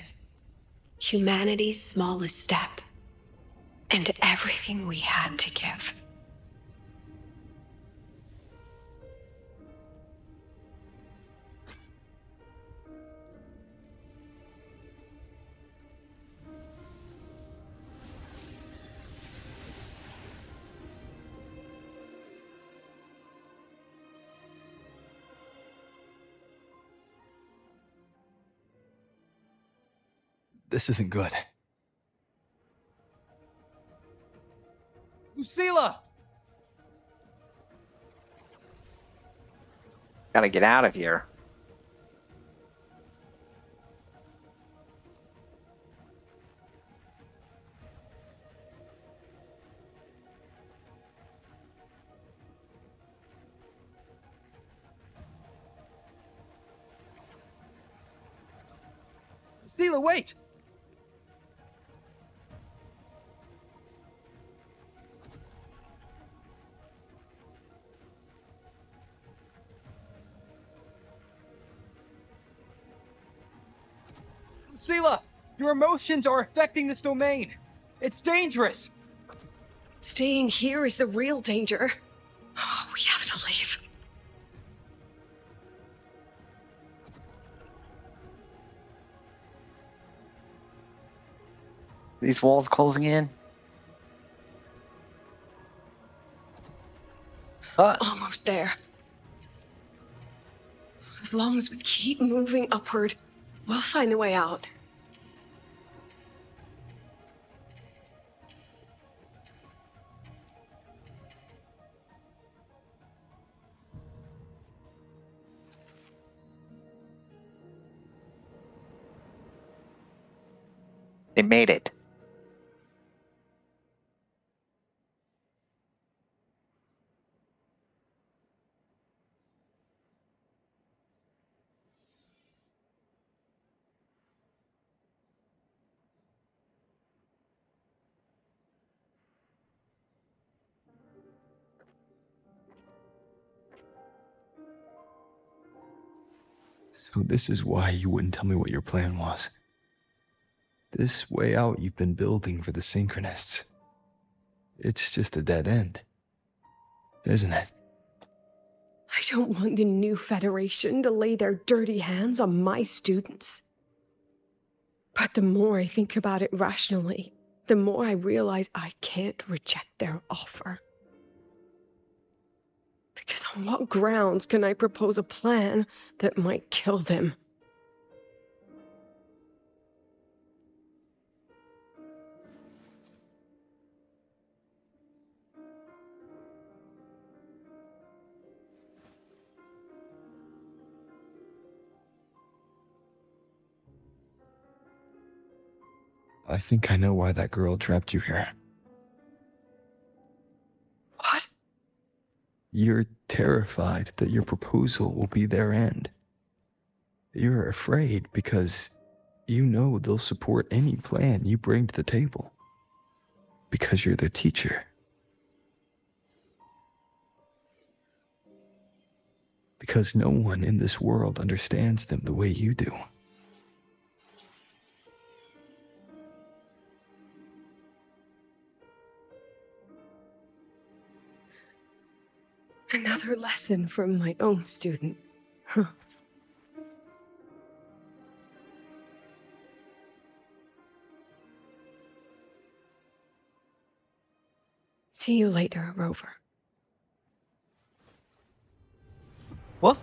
Humanity's smallest step. And everything we had to give. This isn't good. Lucilla! Gotta get out of here. Lucilla, wait! Lucilla, your emotions are affecting this domain. It's dangerous. Staying here is the real danger. Oh, we have to leave. These walls closing in? Almost there. As long as we keep moving upward, we'll find the way out. They made it. So this is why you wouldn't tell me what your plan was. This way out you've been building for the Synchronists. It's just a dead end, isn't it? I don't want the new Federation to lay their dirty hands on my students. But the more I think about it rationally, the more I realize I can't reject their offer. Because on what grounds can I propose a plan that might kill them? I think I know why that girl trapped you here. What? You're terrified that your proposal will be their end. You're afraid because you know they'll support any plan you bring to the table. Because you're their teacher. Because no one in this world understands them the way you do. Another lesson from my own student. Huh. See you later, Rover. What?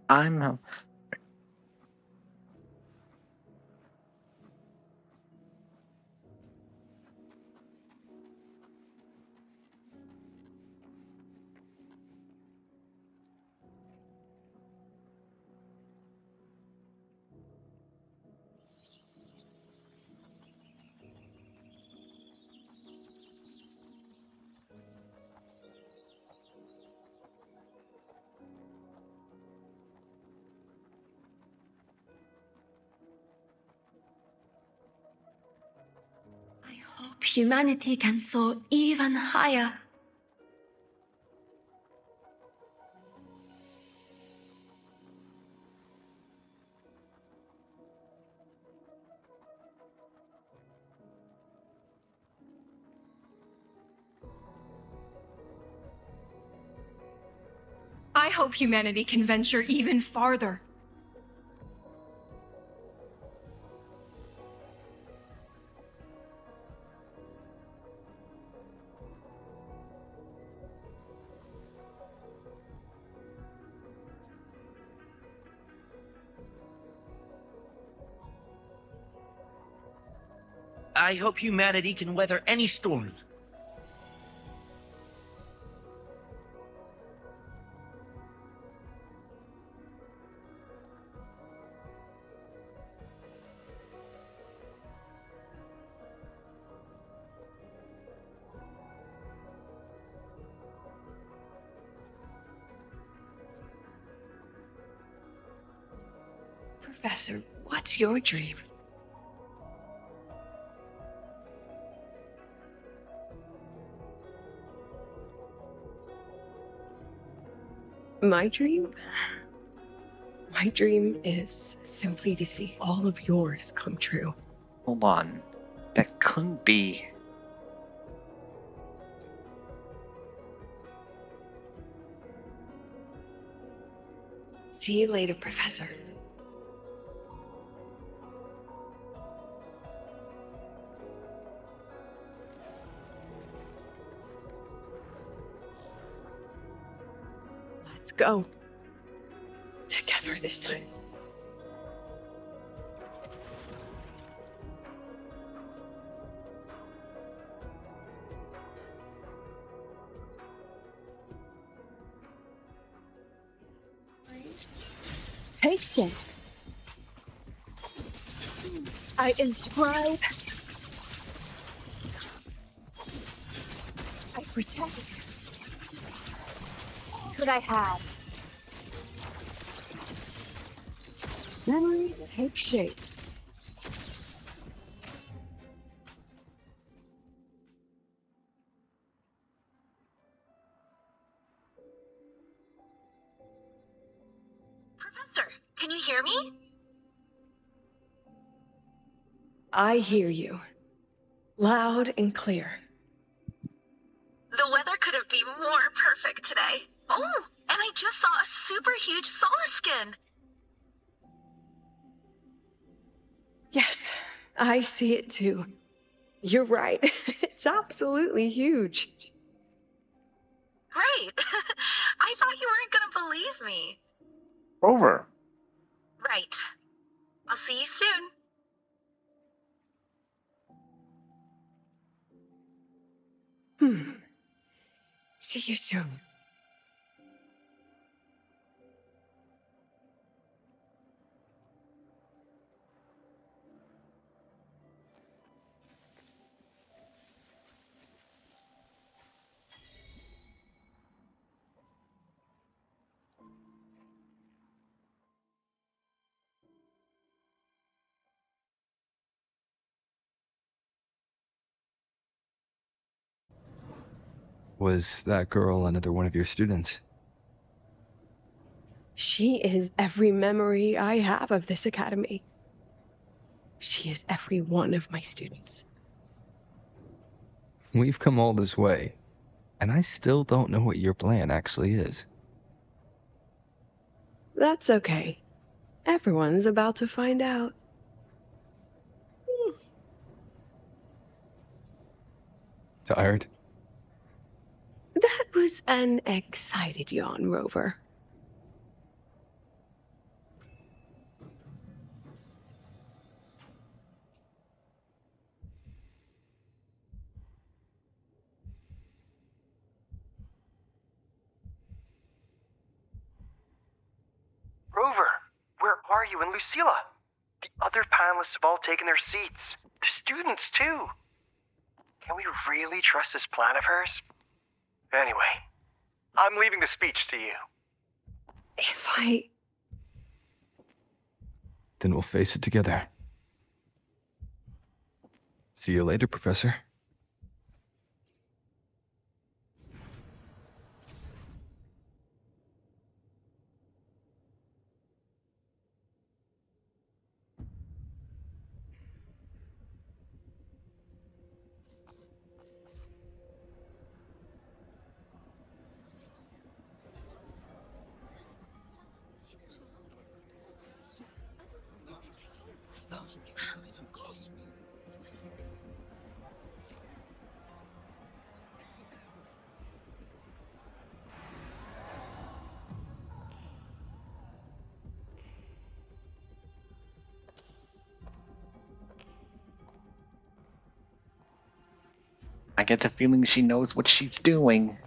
I'm... humanity can soar even higher. I hope humanity can venture even farther. I hope humanity can weather any storm. Professor, what's your dream? My dream? My dream is simply to see all of yours come true. Hold on. That couldn't be. See you later, Professor. Let's go. Together this time. Take shape. I inscribe. I protect. Could I have? Memories take shape. Professor, can you hear me? I hear you. Loud and clear. The weather couldn't be more perfect today. Oh, and I just saw a super huge solaskin. Yes, I see it too. You're right. It's absolutely huge. Great. I thought you weren't going to believe me. Rover. Right. I'll see you soon. See you soon. Was that girl another one of your students? She is every memory I have of this academy. She is every one of my students. We've come all this way, and I still don't know what your plan actually is. That's okay. Everyone's about to find out. Tired? That was an excited yawn, Rover. Rover, where are you and Lucilla? The other panelists have all taken their seats. The students, too. Can we really trust this plan of hers? Anyway, I'm leaving the speech to you. If I... Then we'll face it together. See you later, Professor. I get the feeling she knows what she's doing.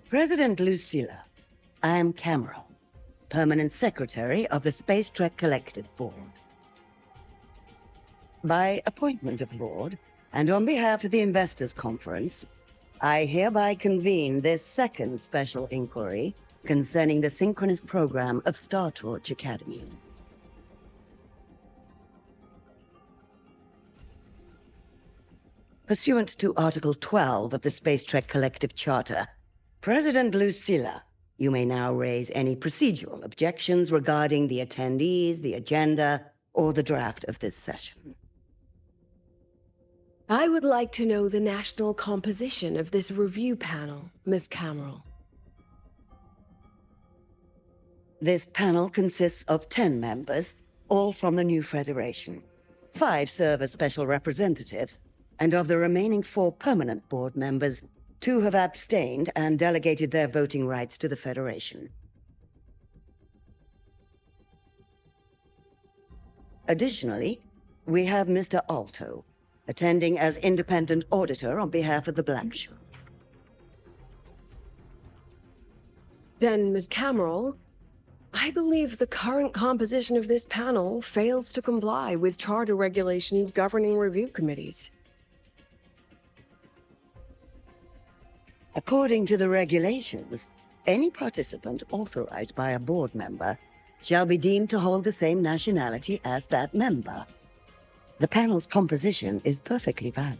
President Lucilla, I am Cameron, Permanent Secretary of the Space Trek Collective Board. By appointment of the board, and on behalf of the Investors Conference, I hereby convene this second special inquiry concerning the synchronous program of Star Torch Academy. Pursuant to Article 12 of the Space Trek Collective Charter, President Lucilla, you may now raise any procedural objections regarding the attendees, the agenda, or the draft of this session. I would like to know the national composition of this review panel, Ms. Cameron. This panel consists of 10 members, all from the new Federation. 5 serve as special representatives, and of the remaining 4 permanent board members, 2 have abstained and delegated their voting rights to the Federation. Additionally, we have Mr. Alto, attending as independent auditor on behalf of the Blackshores. Then, Ms. Cameron, I believe the current composition of this panel fails to comply with charter regulations governing review committees. According to the regulations, any participant authorized by a board member shall be deemed to hold the same nationality as that member. The panel's composition is perfectly valid.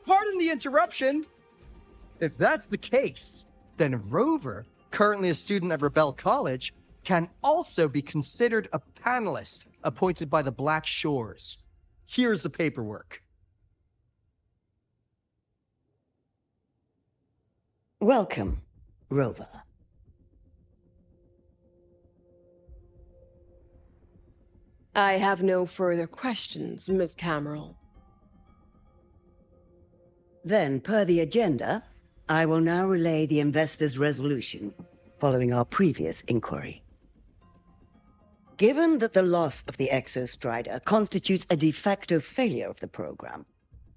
Pardon the interruption. If that's the case, then Rover, currently a student at Rebel College, can also be considered a panelist appointed by the Black Shores. Here's the paperwork. Welcome, Rover. I have no further questions, Ms. Cameron. Then, per the agenda, I will now relay the investors' resolution following our previous inquiry. Given that the loss of the Exostrider constitutes a de facto failure of the program,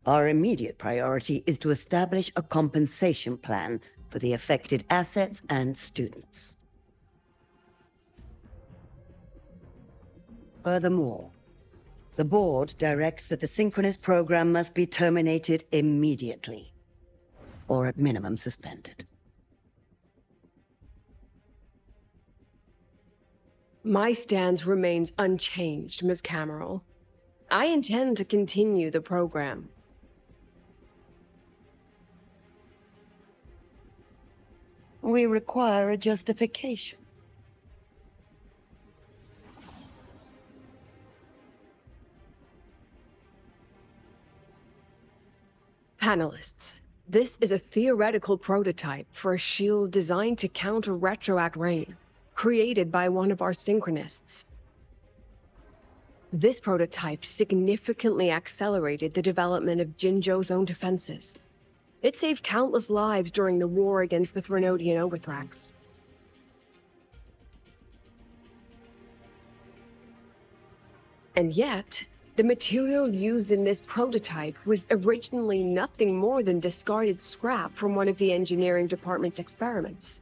our immediate priority is to establish a compensation plan for the affected assets and students. Furthermore, the board directs that the synchronous program must be terminated immediately, or at minimum suspended. My stance remains unchanged, Ms. Cameron. I intend to continue the program. We require a justification. Panelists, this is a theoretical prototype for a shield designed to counter retroact rain, created by one of our synchronists. This prototype significantly accelerated the development of Jinzhou's own defenses. It saved countless lives during the war against the Threnodian Overthrax. And yet, the material used in this prototype was originally nothing more than discarded scrap from one of the engineering department's experiments.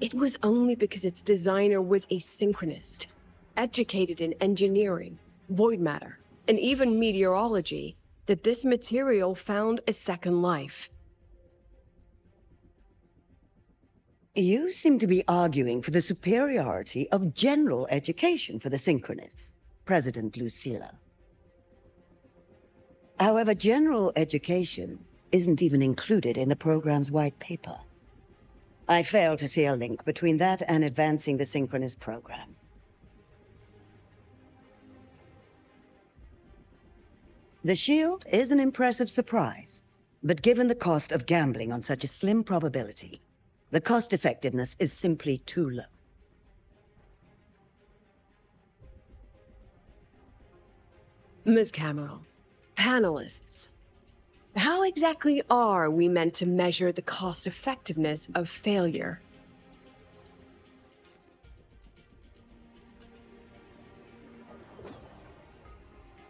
It was only because its designer was a synchronist, educated in engineering, void matter, and even meteorology, that this material found a second life. You seem to be arguing for the superiority of general education for the synchronists, President Lucilla. However, general education isn't even included in the program's white paper. I fail to see a link between that and advancing the synchronous program. The shield is an impressive surprise, but given the cost of gambling on such a slim probability, the cost-effectiveness is simply too low. Ms. Cameron, panelists, how exactly are we meant to measure the cost-effectiveness of failure?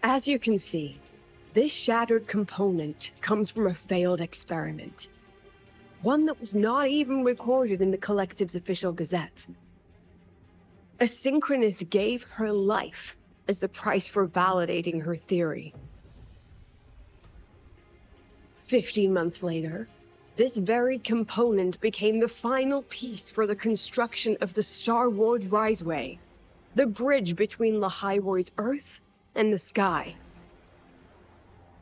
As you can see, this shattered component comes from a failed experiment. One that was not even recorded in the Collective's official gazette. A synchronist gave her life as the price for validating her theory. 15 months later, this very component became the final piece for the construction of the Star Wars Riseway, the bridge between Lahairoy's Earth and the sky.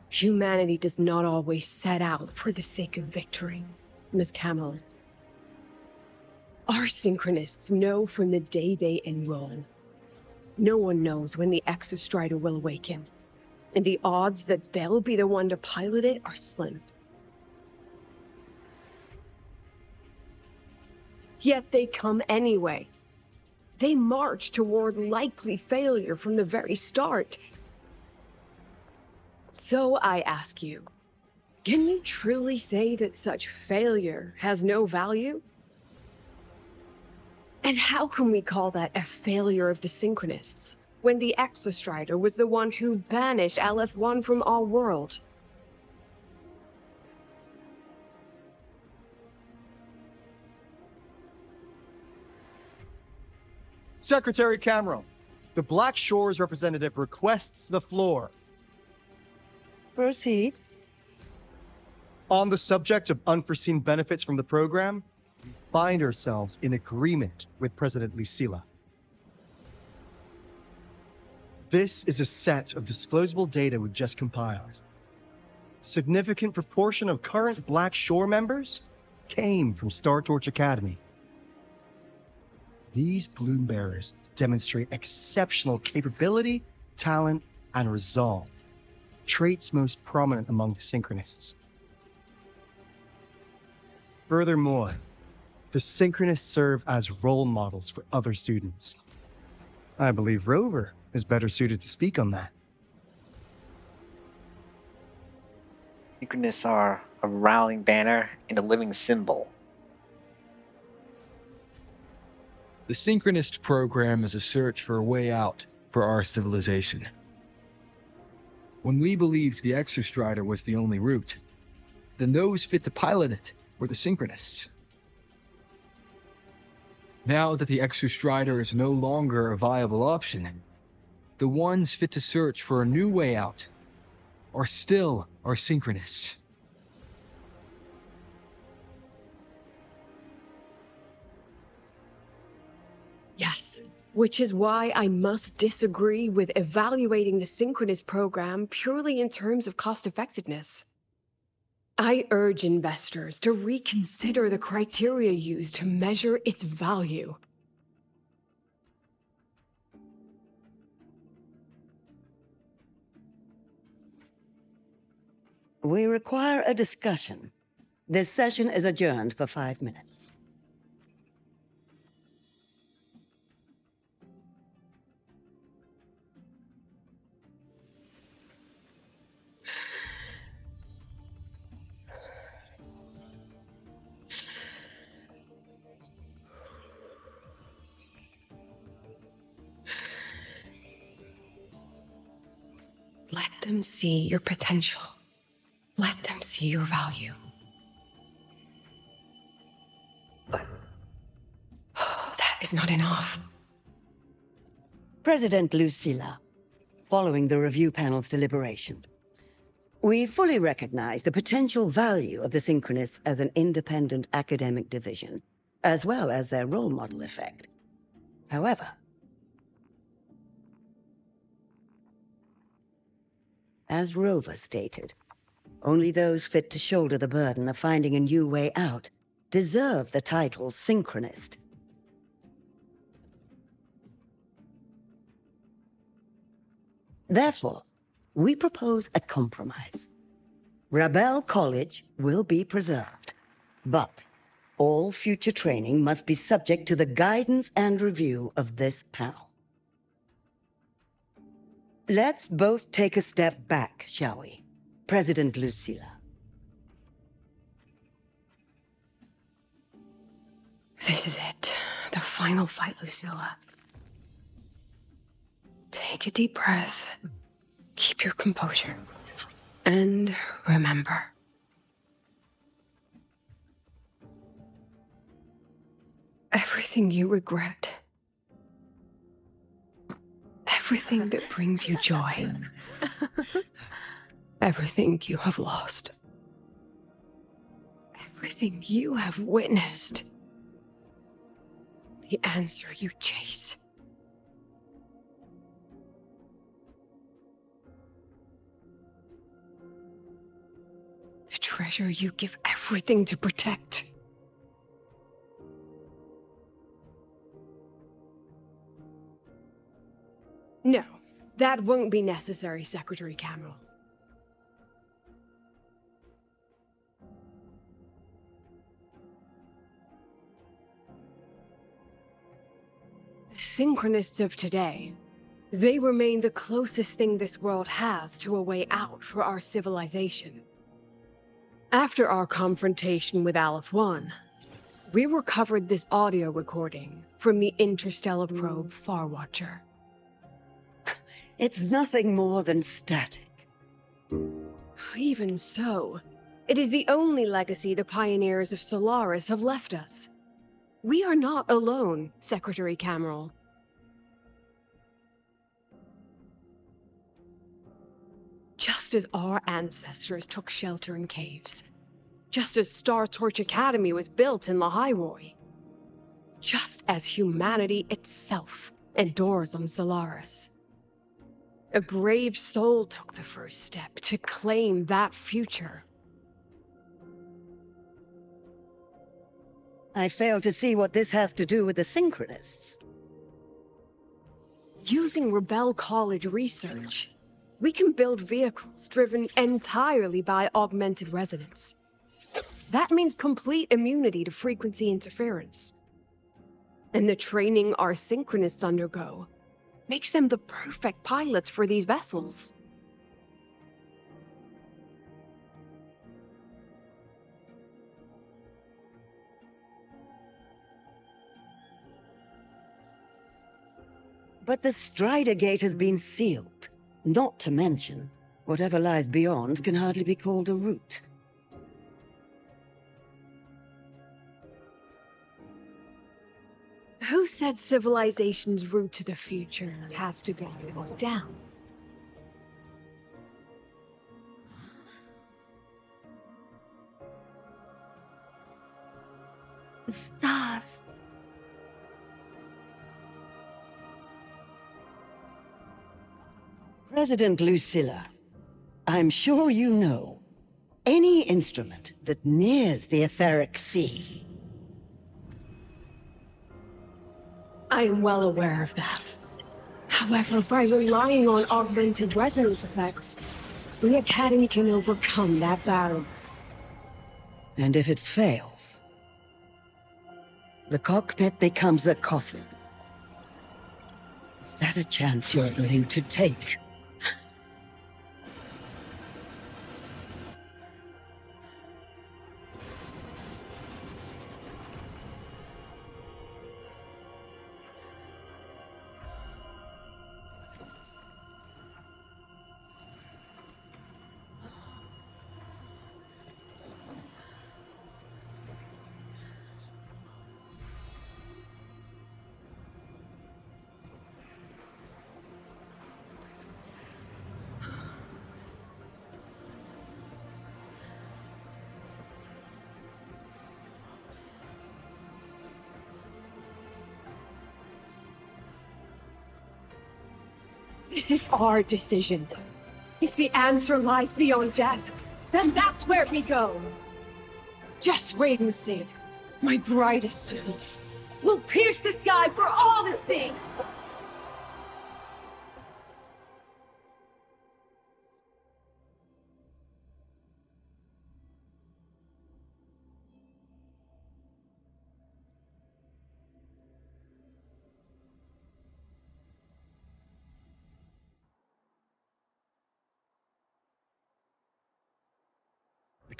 Humanity does not always set out for the sake of victory, Ms. Cameron. Our synchronists know from the day they enroll. No one knows when the Exostrider will awaken, and the odds that they'll be the one to pilot it are slim. Yet they come anyway. They march toward likely failure from the very start. So I ask you, can you truly say that such failure has no value? And how can we call that a failure of the Synchronists, when the Exostrider was the one who banished LF1 from our world? Secretary Cameron, the Black Shores representative requests the floor. Proceed. On the subject of unforeseen benefits from the program, we find ourselves in agreement with President Lucilla. This is a set of disclosable data we've just compiled. A significant proportion of current Black Shore members came from Star Torch Academy. These bloom bearers demonstrate exceptional capability, talent, and resolve, traits most prominent among the Synchronists. Furthermore, the Synchronists serve as role models for other students. I believe Rover is better suited to speak on that. Synchronists are a rallying banner and a living symbol. The Synchronist program is a search for a way out for our civilization. When we believed the Exostrider was the only route, then those fit to pilot it were the Synchronists. Now that the Exostrider is no longer a viable option, the ones fit to search for a new way out are still our Synchronists. Yes, which is why I must disagree with evaluating the Synchronist program purely in terms of cost effectiveness. I urge investors to reconsider the criteria used to measure its value. We require a discussion. This session is adjourned for 5 minutes. Let them see your potential. Let them see your value. But that is not enough. President Lucilla, following the review panel's deliberation, we fully recognize the potential value of the Synchronists as an independent academic division, as well as their role model effect. However, as Rover stated, only those fit to shoulder the burden of finding a new way out deserve the title Synchronist. Therefore, We propose a compromise. Rabel College will be preserved, but all future training must be subject to the guidance and review of this panel. Let's both take a step back, shall we? President Lucilla. This is it. The final fight, Lucilla. Take a deep breath. Keep your composure. And remember. Everything you regret. Everything that brings you joy. Everything you have lost. Everything you have witnessed. The answer you chase. The treasure you give everything to protect. No, that won't be necessary, Secretary Cameron. The Synchronists of today, they remain the closest thing this world has to a way out for our civilization. After our confrontation with Aleph 1, we recovered this audio recording from the interstellar probe Farwatcher. It's nothing more than static. Even so, it is the only legacy the pioneers of Solaris have left us. We are not alone, Secretary Cameron. Just as our ancestors took shelter in caves, just as Star Torch Academy was built in Lahairoi, just as humanity itself endures on Solaris, a brave soul took the first step to claim that future. I fail to see what this has to do with the Synchronists. Using Rebel College research, we can build vehicles driven entirely by augmented resonance. That means complete immunity to frequency interference. And the training our Synchronists undergo makes them the perfect pilots for these vessels. But the Strider Gate has been sealed. Not to mention, whatever lies beyond can hardly be called a route. Who said civilization's route to the future has to go up or down? The stars. President Lucilla, I'm sure you know, any instrument that nears the etheric sea. I am well aware of that. However, by relying on augmented resonance effects, the Academy can overcome that barrier. And if it fails, the cockpit becomes a coffin. Is that a chance you're willing to take? This is our decision. If the answer lies beyond death, then that's where we go. Just wait and see. My brightest students will pierce the sky for all to see.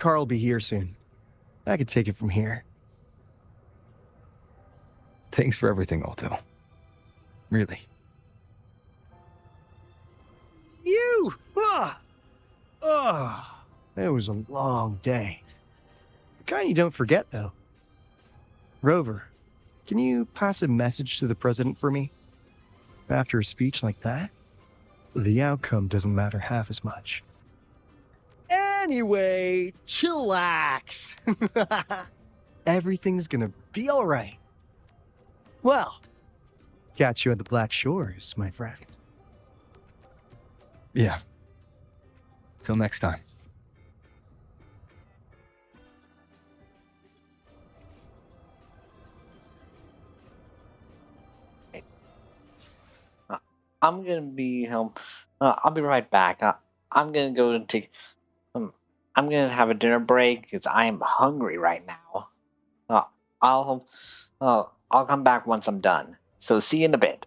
car will be here soon. I could take it from here. Thanks for everything, Alto. Really. You! It was a long day. The kind you don't forget, though. Rover, can you pass a message to the president for me? After a speech like that, the outcome doesn't matter half as much. Anyway, chillax. Everything's gonna be alright. Well, catch you at the Black Shores, my friend. Yeah. Till next time. I'm gonna be home. I'll be right back. I'm gonna go and take. I'm gonna have a dinner break because I am hungry right now. Uh, I'll come back once I'm done. So see you in a bit.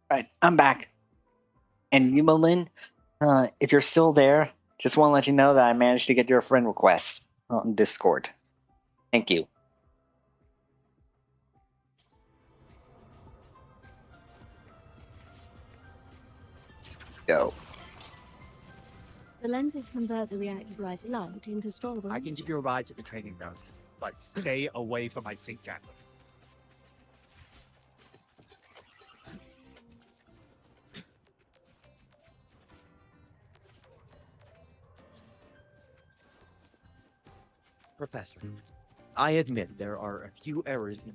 Right, I'm back. And Yumalin, if you're still there, just want to let you know that I managed to get your friend request on Discord. Thank you. Go. The lenses convert the reactive bright light into storable. I can give you a ride to the training grounds, but stay away from my sink jacket. Professor, I admit there are a few errors in...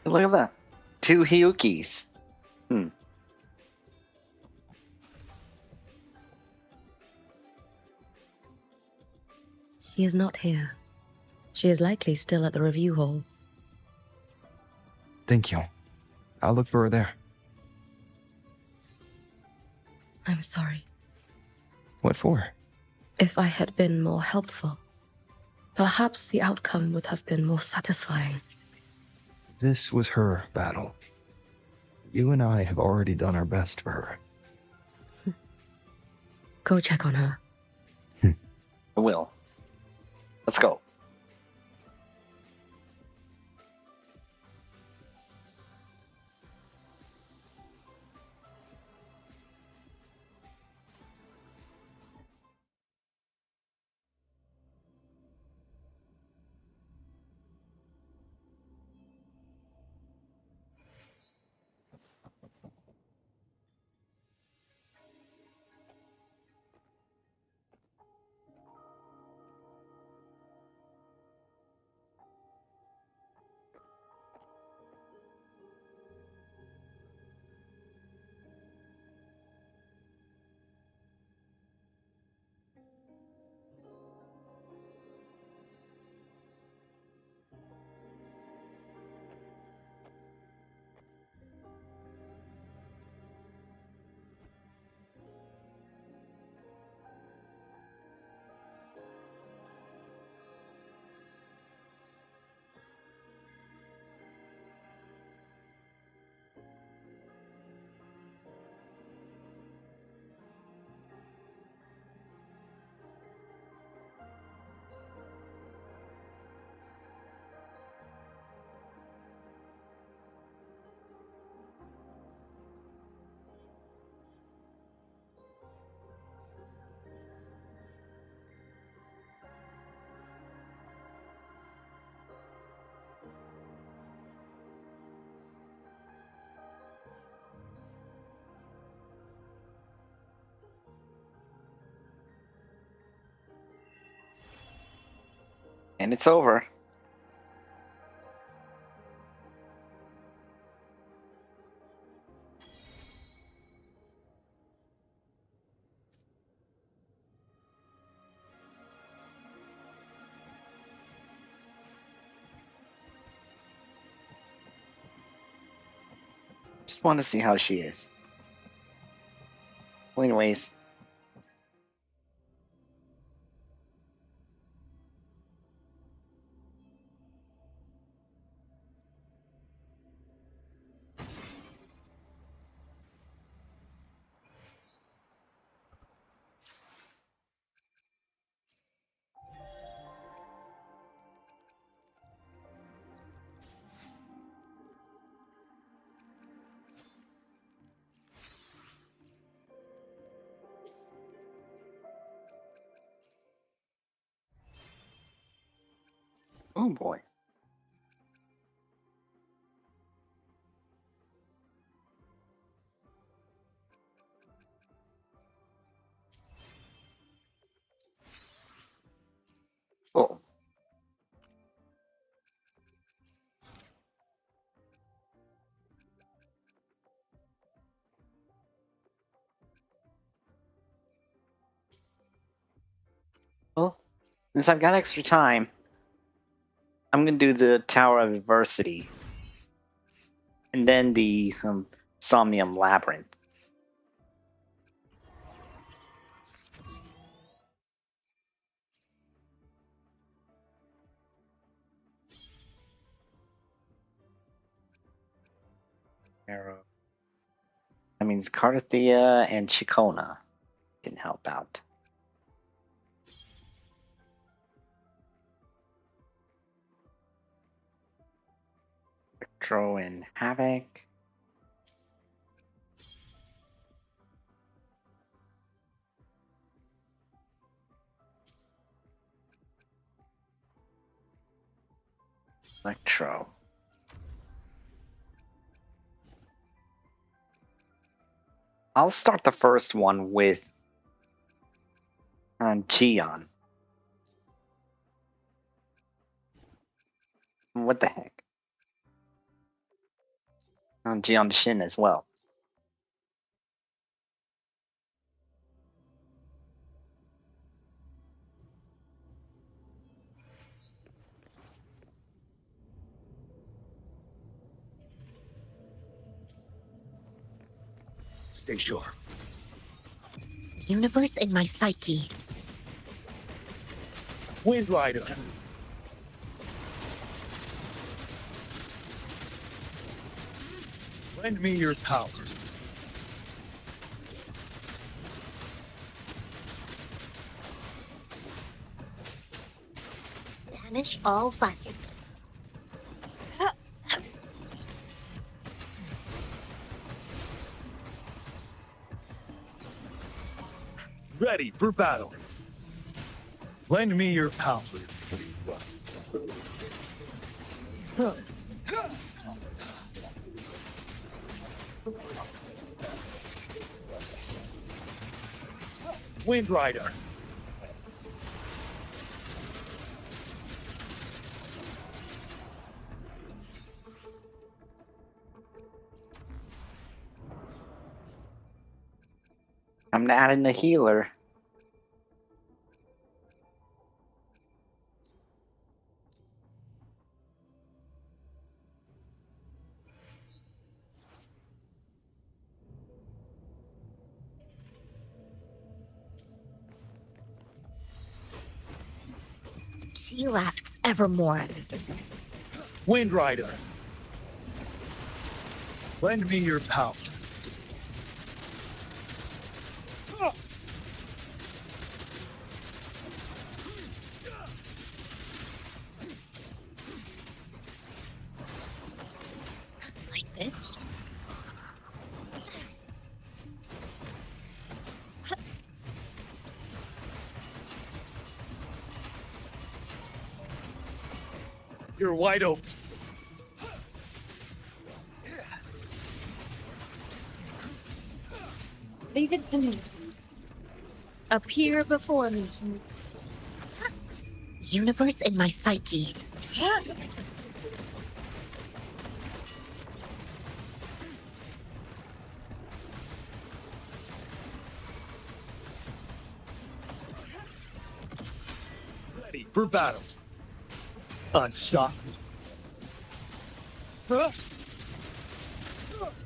Look at that. 2 Hyukis. She is not here. She is likely still at the review hall. Thank you. I'll look for her there. I'm sorry. What for? If I had been more helpful, perhaps the outcome would have been more satisfying. This was her battle. You and I have already done our best for her. Go check on her. I will. Let's go. And it's over. Just want to see how she is. Well, anyways. Oh boy. Oh. Well, since I've got extra time, I'm gonna do the Tower of Adversity, and then the Somnium Labrynth. Arrow. That means Cardathea and Chicona can help out. Throw in Havoc. Electro. I'll start the first one with Gion. What the heck? Gion Shin as well. Stay sure. Universe in my psyche. Wind Rider. Lend me your power. Banish all fire. Ready for battle. Lend me your power. Wind Rider. I'm adding the healer. She lasts evermore. Wind Rider. Lend me your power. Like this? You're wide open. Leave it to me. Appear before me. Universe in my psyche. Ready for battle. Unstoppable.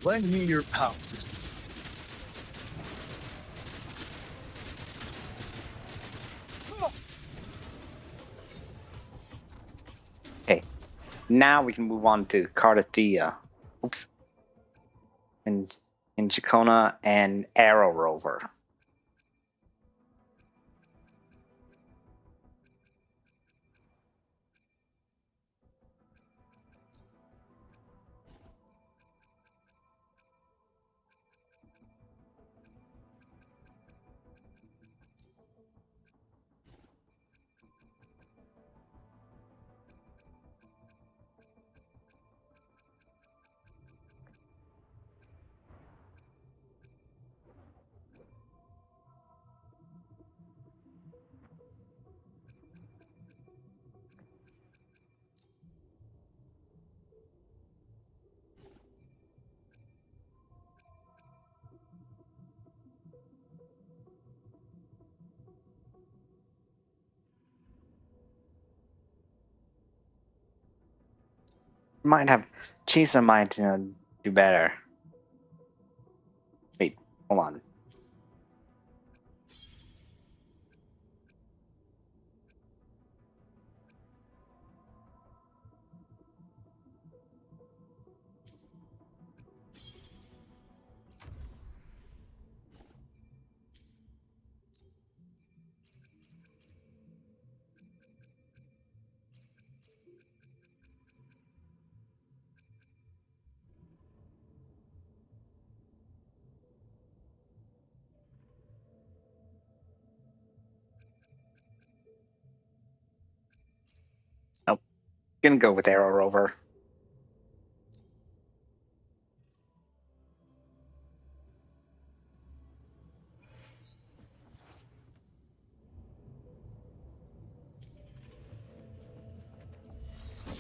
Lend me your power. Okay. Now we can move on to Cardathea. Oops. And Chicona and Arrow Rover. Might have changed their mind to do better. Wait, hold on. Nope. Gonna go with Arrow Rover.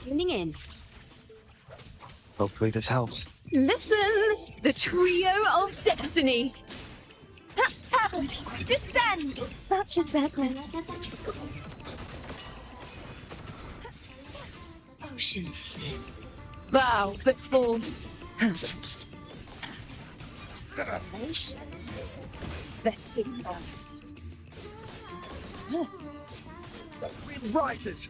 Tuning in. Hopefully this helps. Listen, the trio of destiny. Descend. Such a sadness. Oceans. Bow before Salvation. vesting us. Wind rises.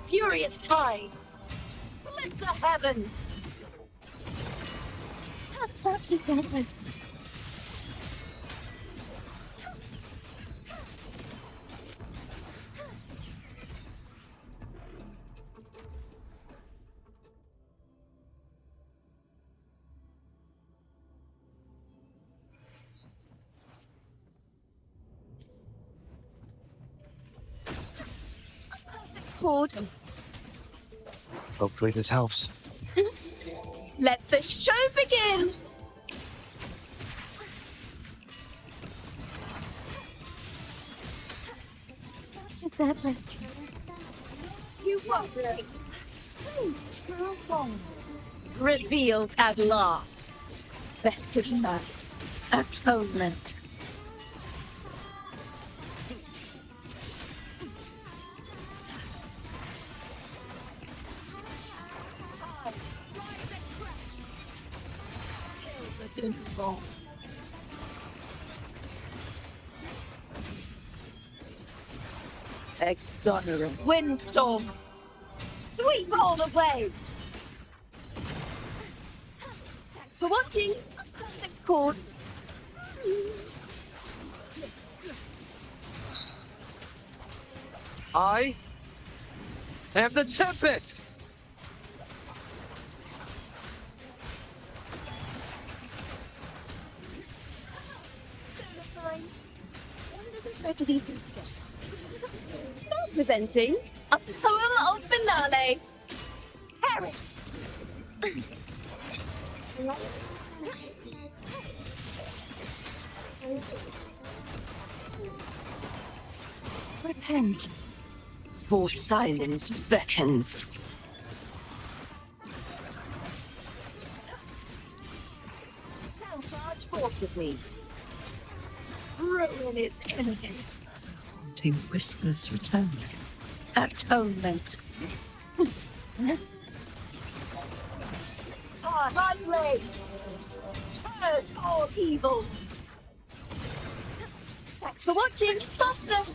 Furious tides. Split the heavens. Such a sadness. Chord. Hopefully this helps. Let the show begin. Such a sadness. You wonder. True form. Revealed at last. Vesting us. Atonement. Exonerant windstorm. Sweep all away. Thanks for watching. Perfect chord. I am the Tempest. Wonders and tragedies go together. Now presenting a poem of finale. Paris. Repent, for silence beckons. Shall charge forth with me. Ruin is imminent. Haunting whispers return. Atonement. My blade. Purge all evil. Thanks for watching. Faster.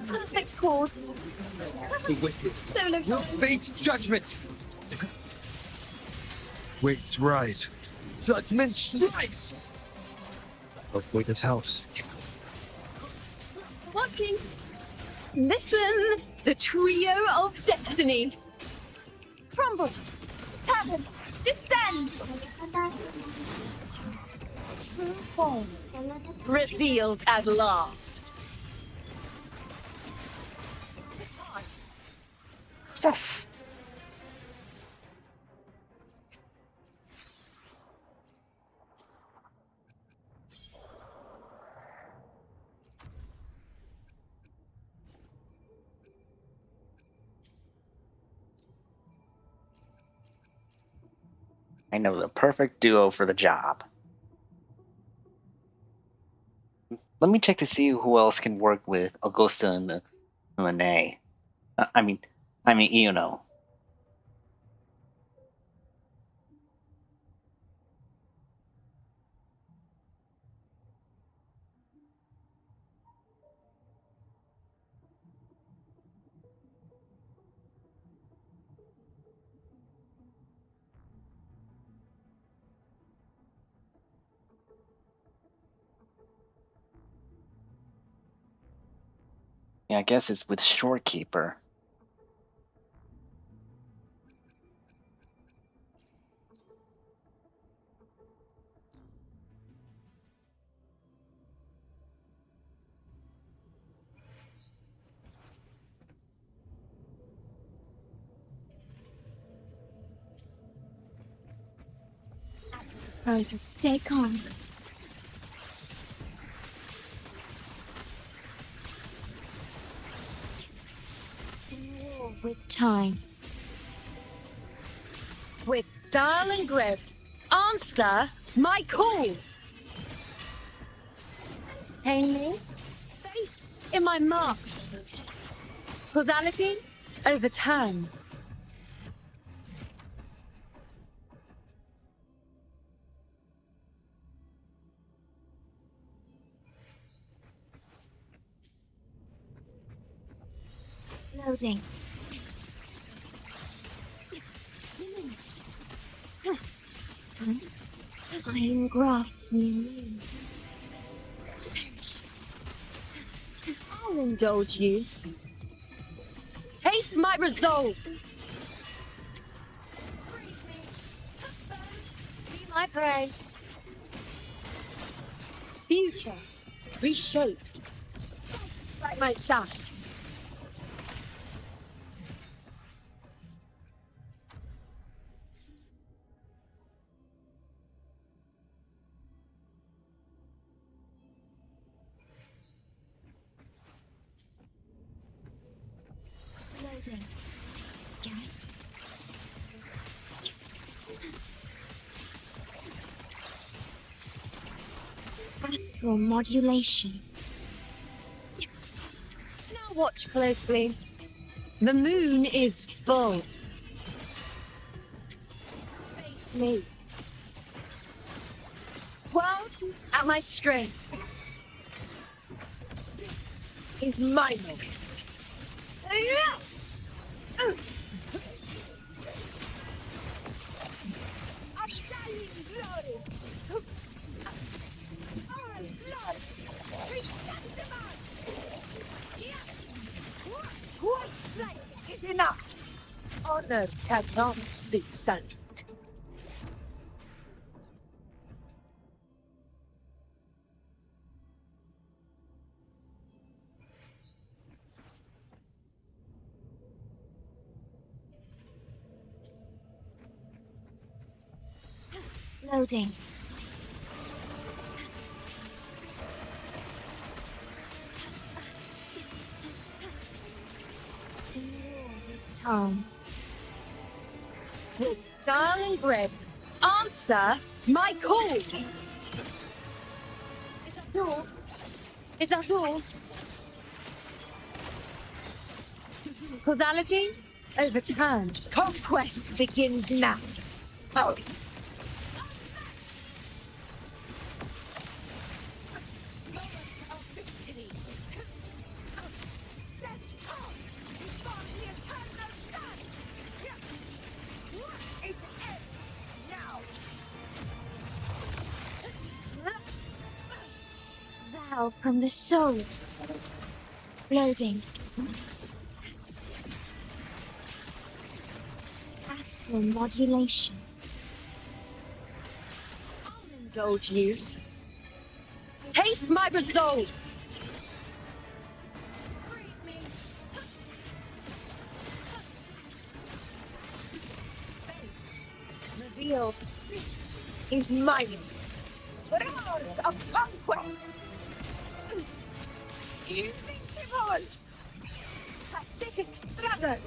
Perfect chord. The wicked Solo will face judgment. Waves rise. Judgment strikes. Hopefully this helps. Watching. Listen, the trio of destiny. Crumble. Heaven. Descend. True form. Revealed at last. Yes. I know the perfect duo for the job. Let me check to see who else can work with Augusta and Lene. I mean, Iono. Yeah, I guess it's with Shorekeeper. At your disposal. Stay calm. In war with time. With darling grip. Answer my call. Entertain me. Fate in my mark. Causality overturned. Loading. Iron graft new. I'll indulge you. Taste my resolve. Be my prey. Future reshaped like myself. Loading. Astral modulation. Now watch closely. The moon is full. Face me. World at my strength. Is my moment. What sight is enough? Honor cannot be sullied. Loading. In war with time. With darling grip. Answer my call. Is that all? Is that all? Causality overturned. Conquest begins now. Oh. Vow from the soul. Loading. Astral modulation. I'll indulge you. Taste my resolve. Revealed is mine. Roar of conquest. Invincible. Pathetic struggle.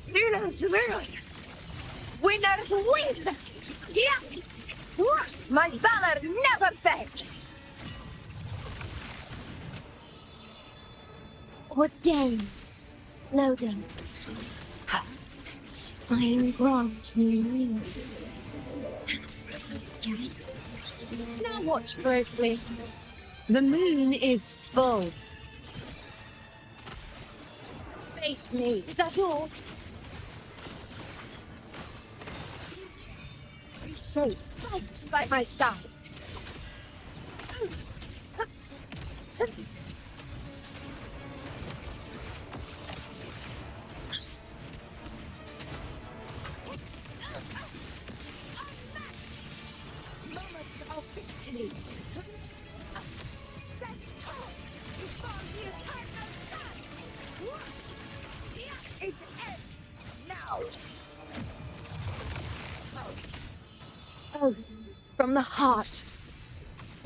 Villain's will. Winners win! Yeah! My valor never fails! Ordained. Loading. I am grant new. Now watch closely. The moon is full. Face me, is that all? So, fight by my side. Moments of victory. It ends now. Oh, From the heart.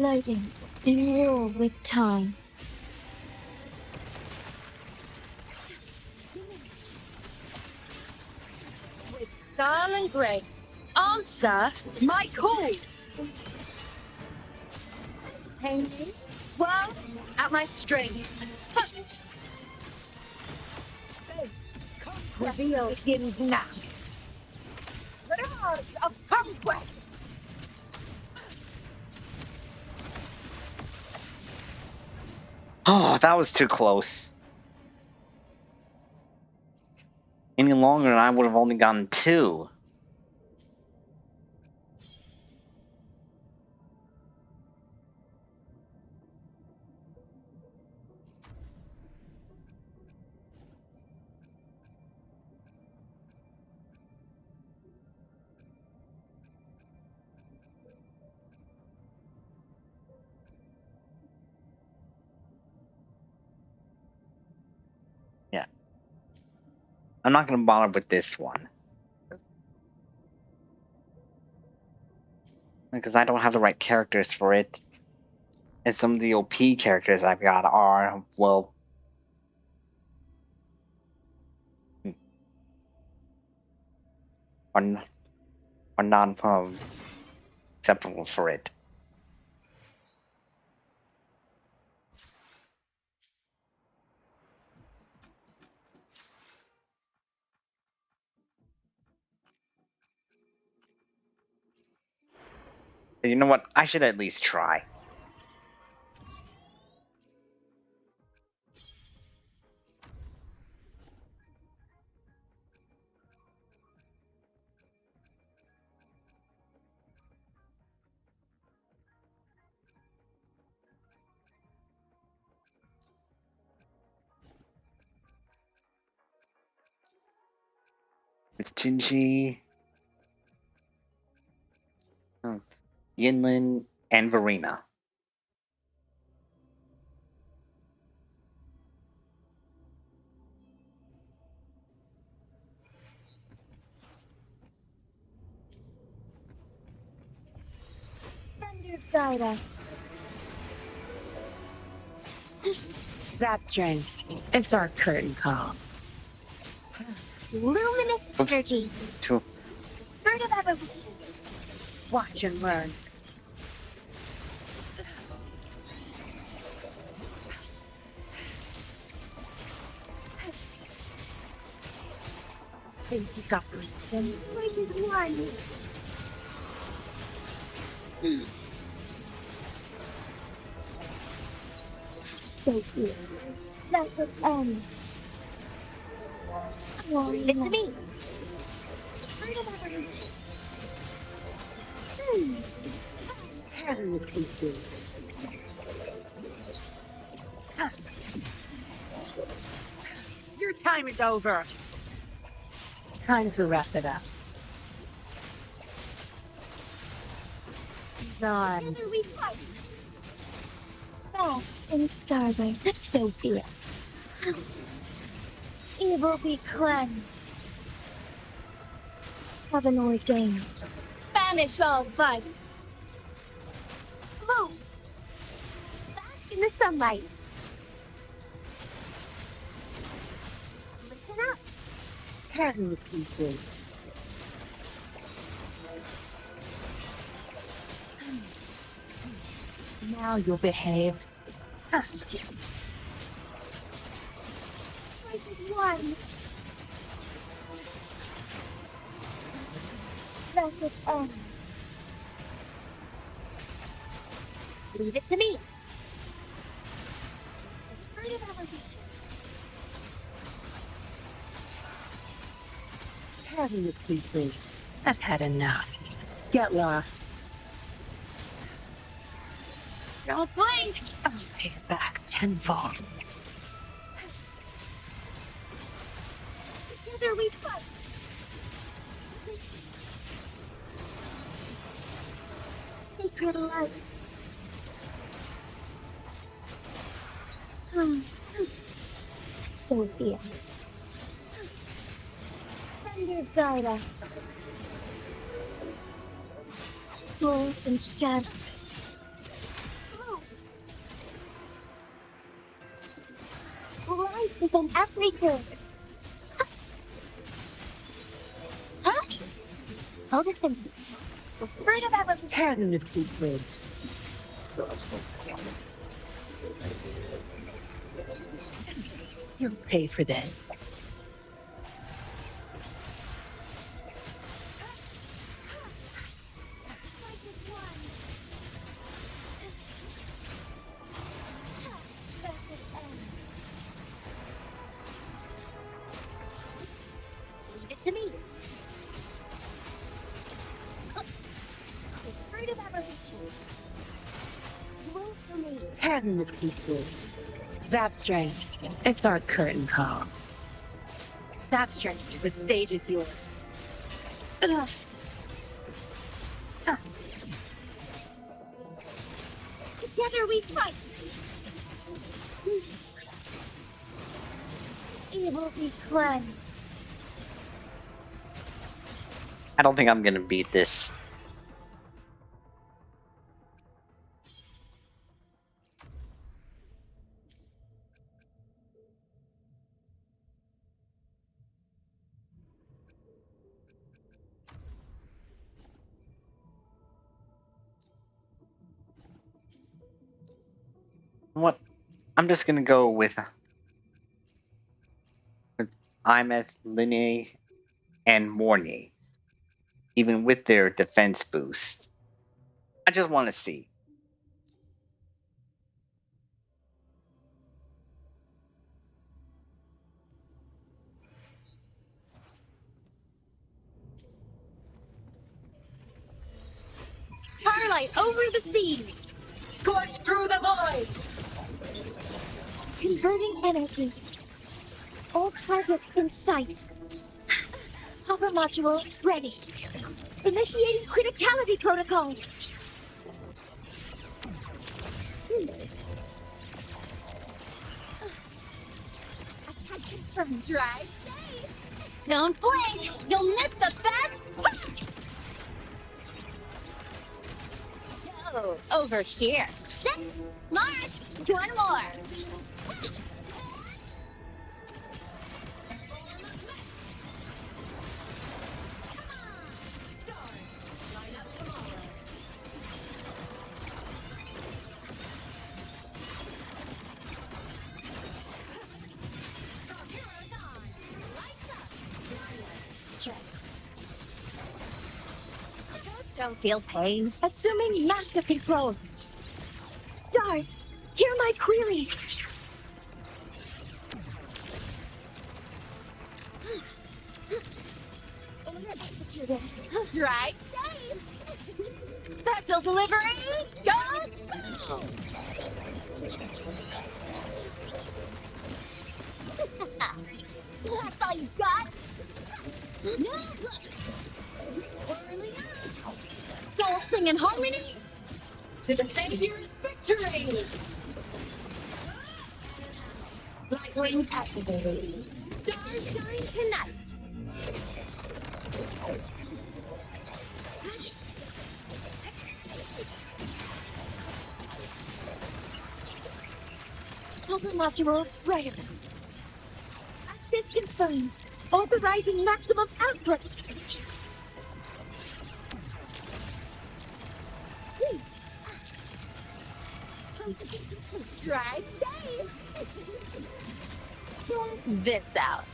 loading. In war with time. With style and grace. Answer my call. Entertain me? Well, at my strength. Fate, reveal begins now. Mirage of conquest. Oh, that was too close. Any longer and I would have only gotten 2. Yeah. I'm not going to bother with this one. Because I don't have the right characters for it. And some of the OP characters I've got are, well... are not acceptable for it. You know what? I should at least try. With Jinji, Yinlin, and Verena. Thunder guide us. That's strange. It's our curtain call. Luminous energy. Two. Spirit of evolution. Watch and learn. Thank you, Doctor. Spring is one. Thank you. Let us end. Leave it to me. Spirit of evolution. Tear them to pieces. Your time is over. Time to wrap it up. Done. Together we fight. Fair and starlight associate. Evil be cleansed. Heaven ordains. Banish all vice. Move. Bask in the sunlight. Listen up. Tear them to pieces. Now you'll behave. One. Let it end. Leave it to me. The fruit of evolution. Having it, please. I've had enough. Get lost. Don't blink. I'll pay it back tenfold. Together we fight. Sacred light. Sophia. Thunder guide us. Full and shadow. Life is in everything. Huh? All the senses. The fruit of evolution. Having it, please. You'll pay for that. Leave it to me. The fruit of evolution. Grow for me. Having it, please. Zap strength. It's our curtain call. Zap strength. The stage is yours. Together we fight. Evil be cleansed. I don't think I'm gonna beat this. What? I'm just gonna go with Imeth, Linne, and Mornay, even with their defense boost. I just want to see. Starlight over the seas. Scorch through the void. Converting energy. All targets in sight. Hopper module ready. Initiating criticality protocol. Attack confirmed. Drive safe. Don't blink. You'll miss the best part. Go over here. Check. Marked. One more. Don't feel pain. Assuming master control. Stars, hear my queries. Order executed. Drive safe. Special delivery. Go. That's all you got? No. Soul sing in harmony to the Savior's victory! Light wings activated. Stars shine tonight! Hopper modules ready. Access confirmed. Authorizing maximum output. Try safe. Check this out.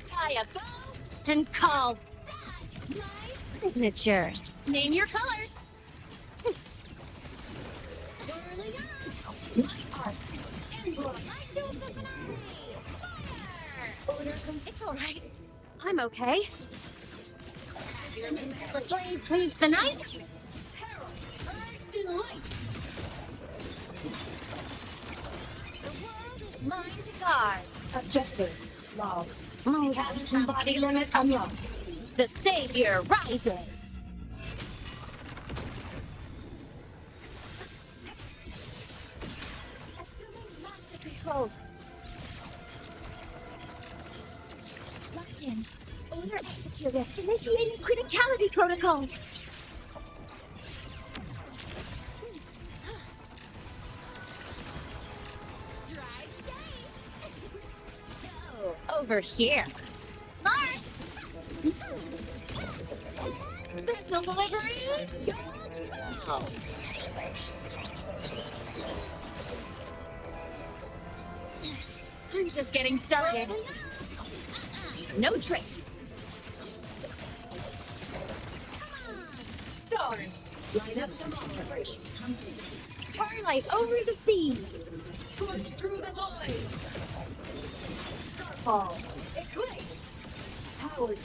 Tie a bow and call that my signature. Name your color. Whirling up. My art. Emblem. Light to a symphony. Fire. Order. It's all right. I'm okay. Flame cleaves the night. Peril. Urged in light. The world is mine to guard. Objective. Love. My captain body limit unlocked. The savior rises. Assuming master control. Locked in. Order executed. Initiating criticality protocol. Drive safe. Go over here. Marked. Special delivery. Go. I'm just getting started. No trace. Stars. Line us to operation. Starlight over the seas. Scorch through the void. Starfall. Eclipse. Powered.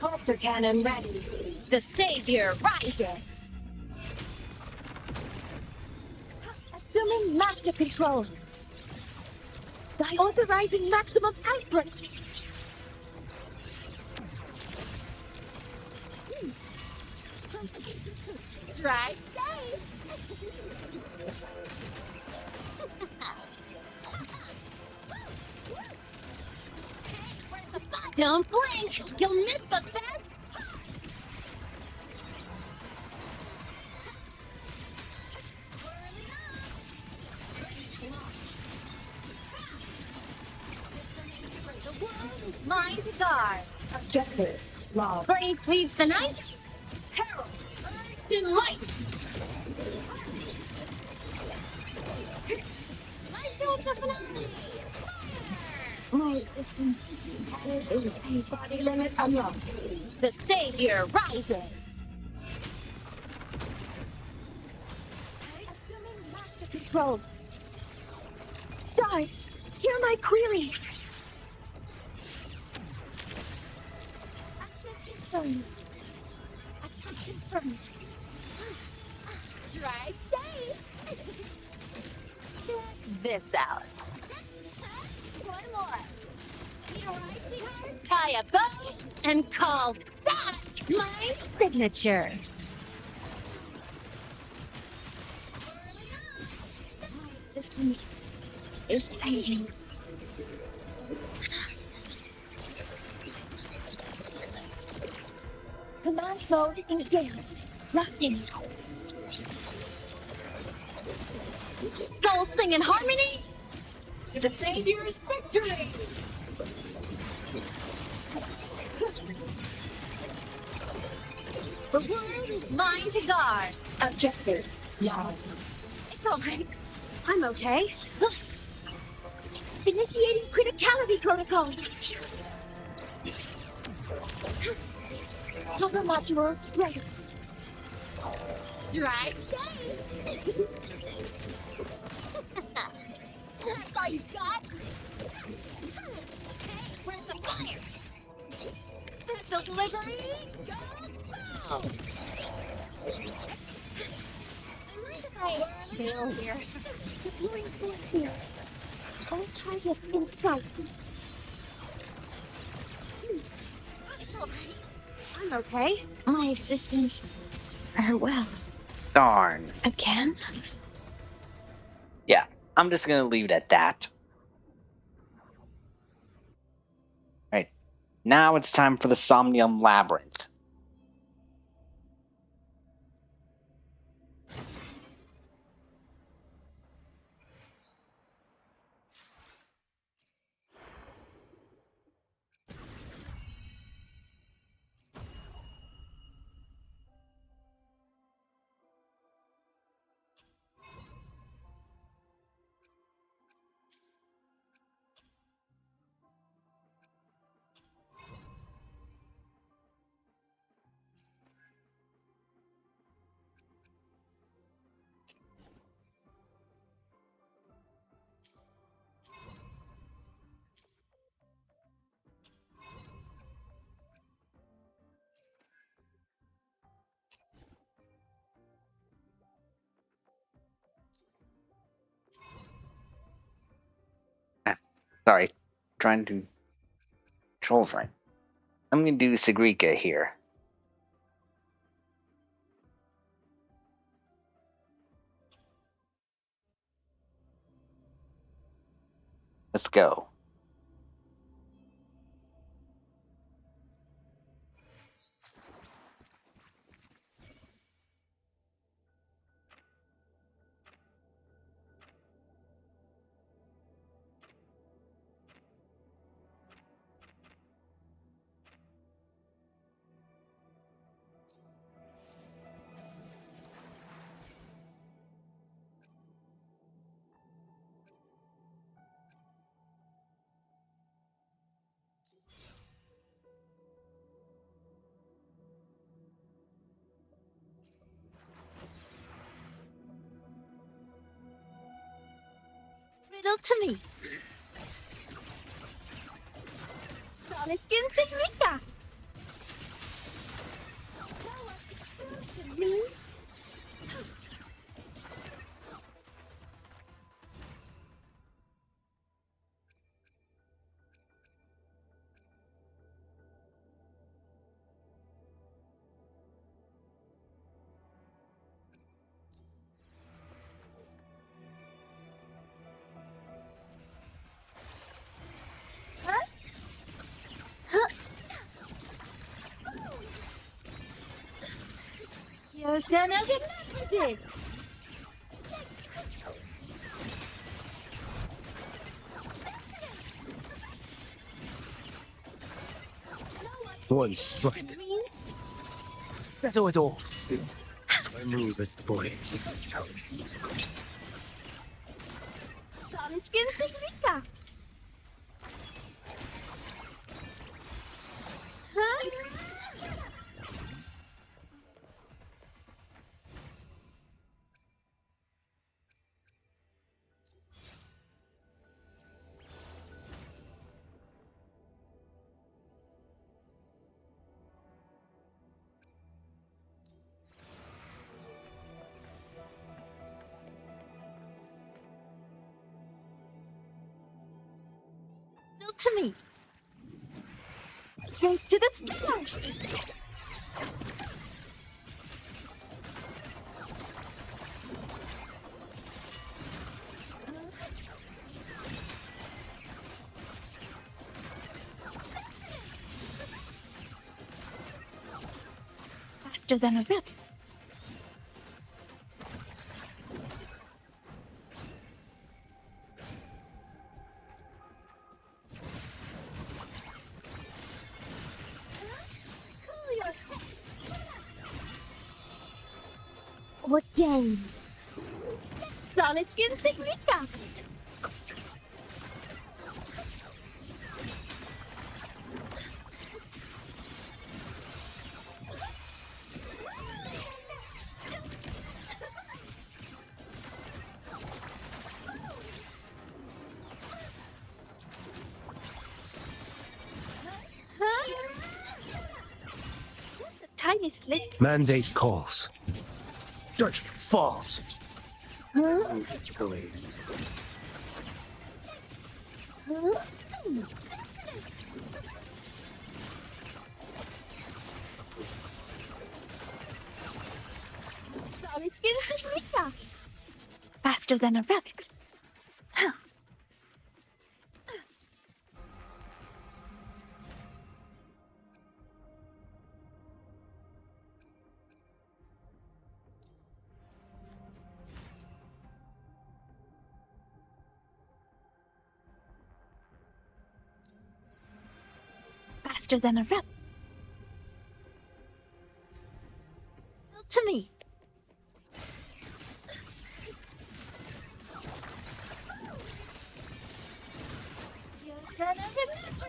Cluster cannon ready. The savior rises. Assuming master control. By authorizing maximum output. Drive safe. Don't blink. You'll miss the best. The world is mine to guard. Objective. Love. Flame cleaves the night. Peril. Urged in light. Light to the finale. My existence is page body limit unlocked. The savior rises. Assuming master control. Stars, hear my query. Access confirmed. Attack confirmed. Drive safe. Check this out. One more. Need a ride, sweetheart? Tie a bow and call that my signature. My existence is fading. Command mode engaged. Locked in. Souls sing in harmony. To the Savior's victory! The world is mine to guard. Objective. Love. It's all right. I'm okay. Initiating criticality protocol. Cover modules ready. Drive safe. That's all you got? Hey, where's the fire? Special delivery, go! Bill here. Deploying force field. All targets in sight. It's all right. I'm okay. My existence. Farewell. Darn. Again? Yeah, I'm just gonna leave it at that. Right. Now it's time for the Somnium Labrynth. Sorry, trying to controls right. I'm gonna do Sigrika here. Let's go. Riddle to me. Sonic Insignica. Know what explosion means? Huh? Huh? You're gonna remember this. One strike. Means Settle it all. My move is the boy. Sonic Insignica. Huh? Riddle to me. Straight to the stars. Faster than a rip. Cool your head. Ordained. Sonic Insignica. Huh? Just a tiny slit. Mandate calls. Judgment falls. Huh? Escalate. Huh? Sonic Insignica. Faster than a rabbit. Huh. Faster than a rabbit. To me. You're gonna remember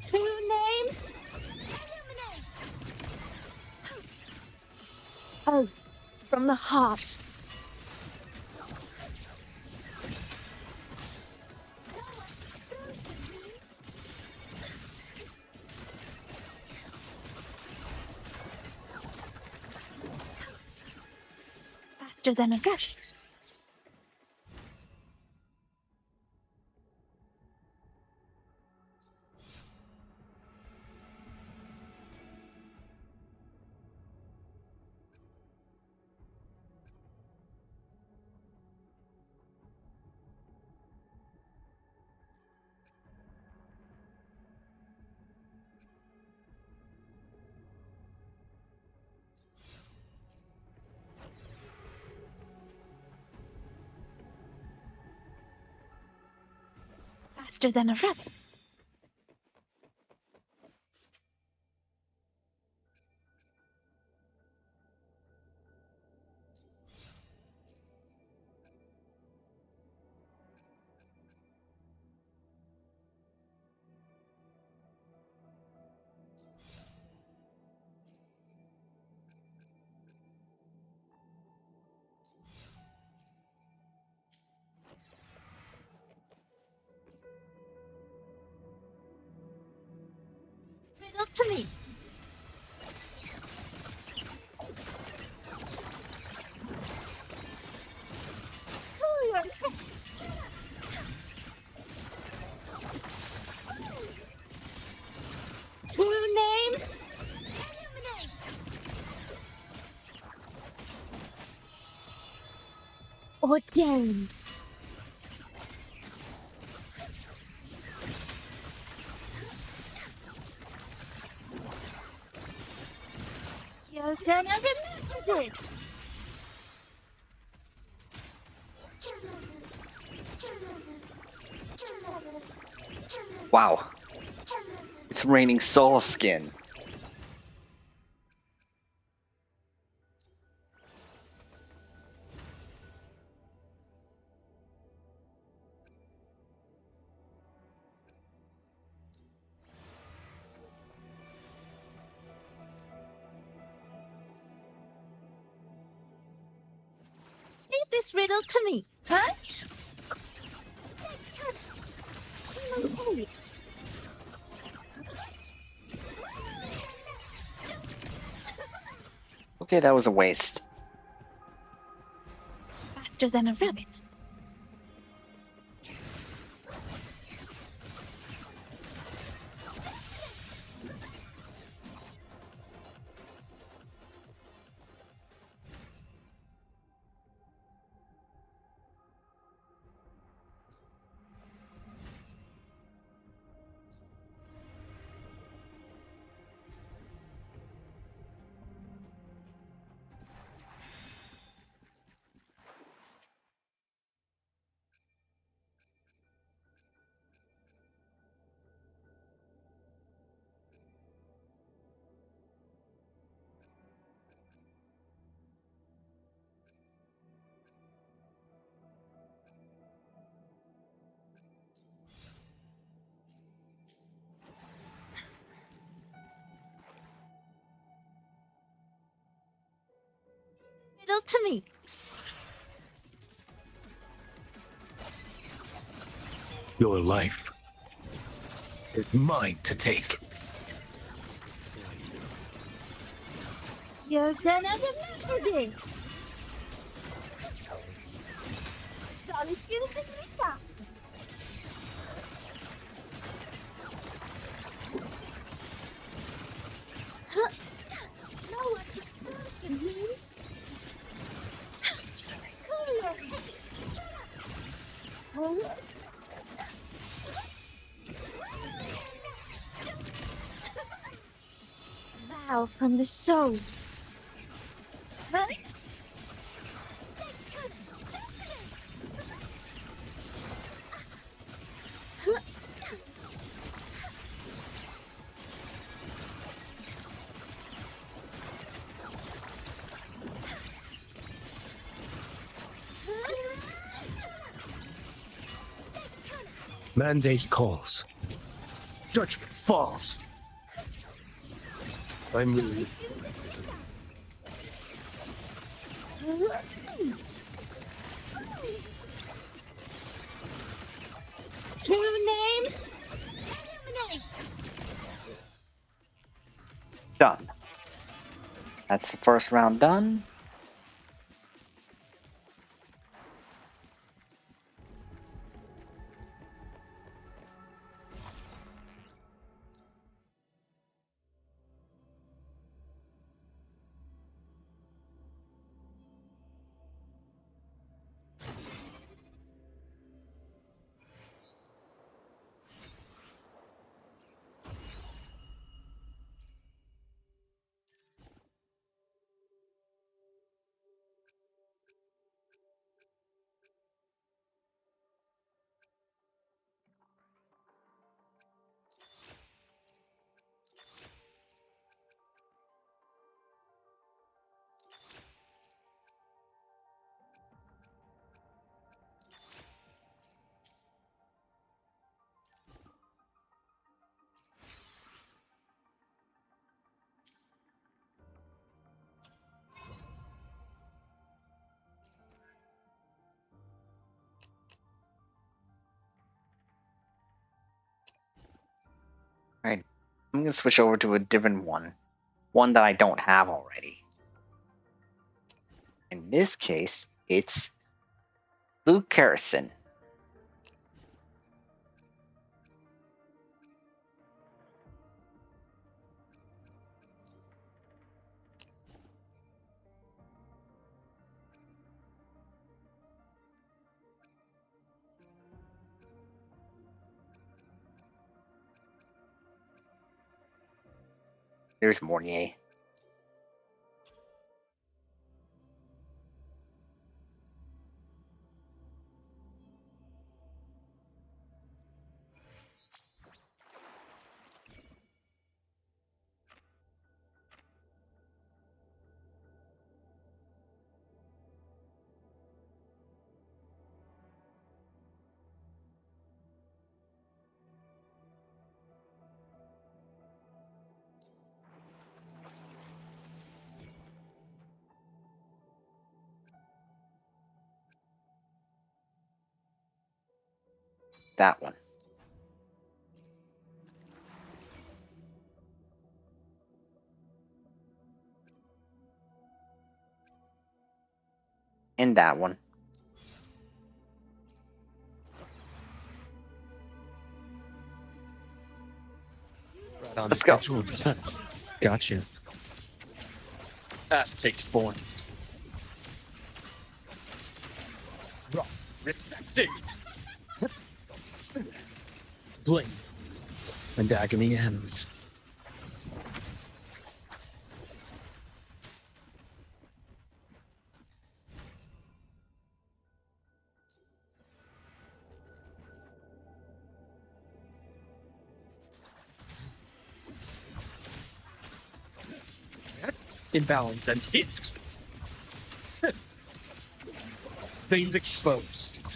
this. True name? Illuminate. Oh, from the heart. Faster than a gush. Faster than a rabbit. Riddle to me. True name? Ordained. You're gonna remember this. Wow. It's raining soul skin. Leave this riddle to me. Huh? Okay, that was a waste. Faster than a rabbit. Riddle to me. Your life is mine to take. You're gonna remember this. Solitude is Lisa. Know what expansion means? Cooler. Vow from the soul. Huh? Mandate calls. Judgment falls. I'm leaving. True name? Done. That's the first round done. I'm going to switch over to a different one. One that I don't have already. In this case, it's Luke Harrison. There's Mornier. That one. And that one. Right on Let's go. schedule. Gotcha. That takes form. Rock, respect it. Blink. And agony ends. Imbalance and hit. Veins exposed.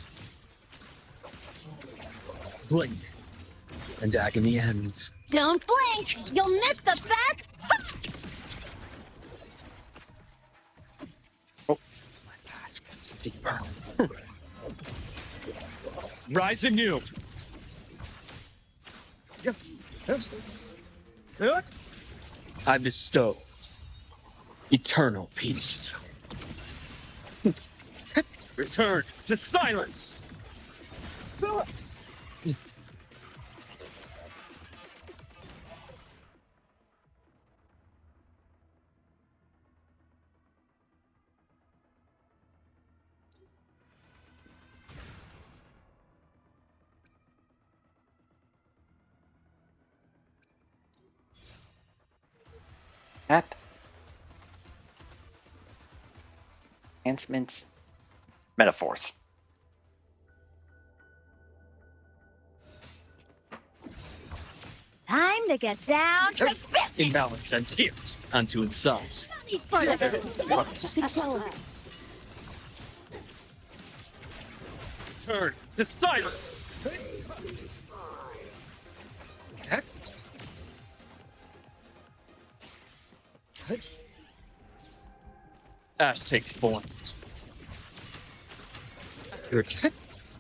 Blink. And agony ends. Don't blink! You'll miss the best! Oh, my pass gets deeper. Rise anew. I bestow eternal peace. Return to silence. That. Enhancements. Metaphors. Time to get down to business! Imbalance ends here. Unto themselves. Turn to silence. Ash takes form.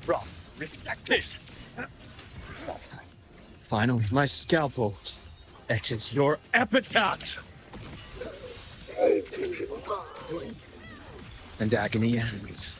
Rock, respect it. Finally, my scalpel etches your epitaph. And agony ends.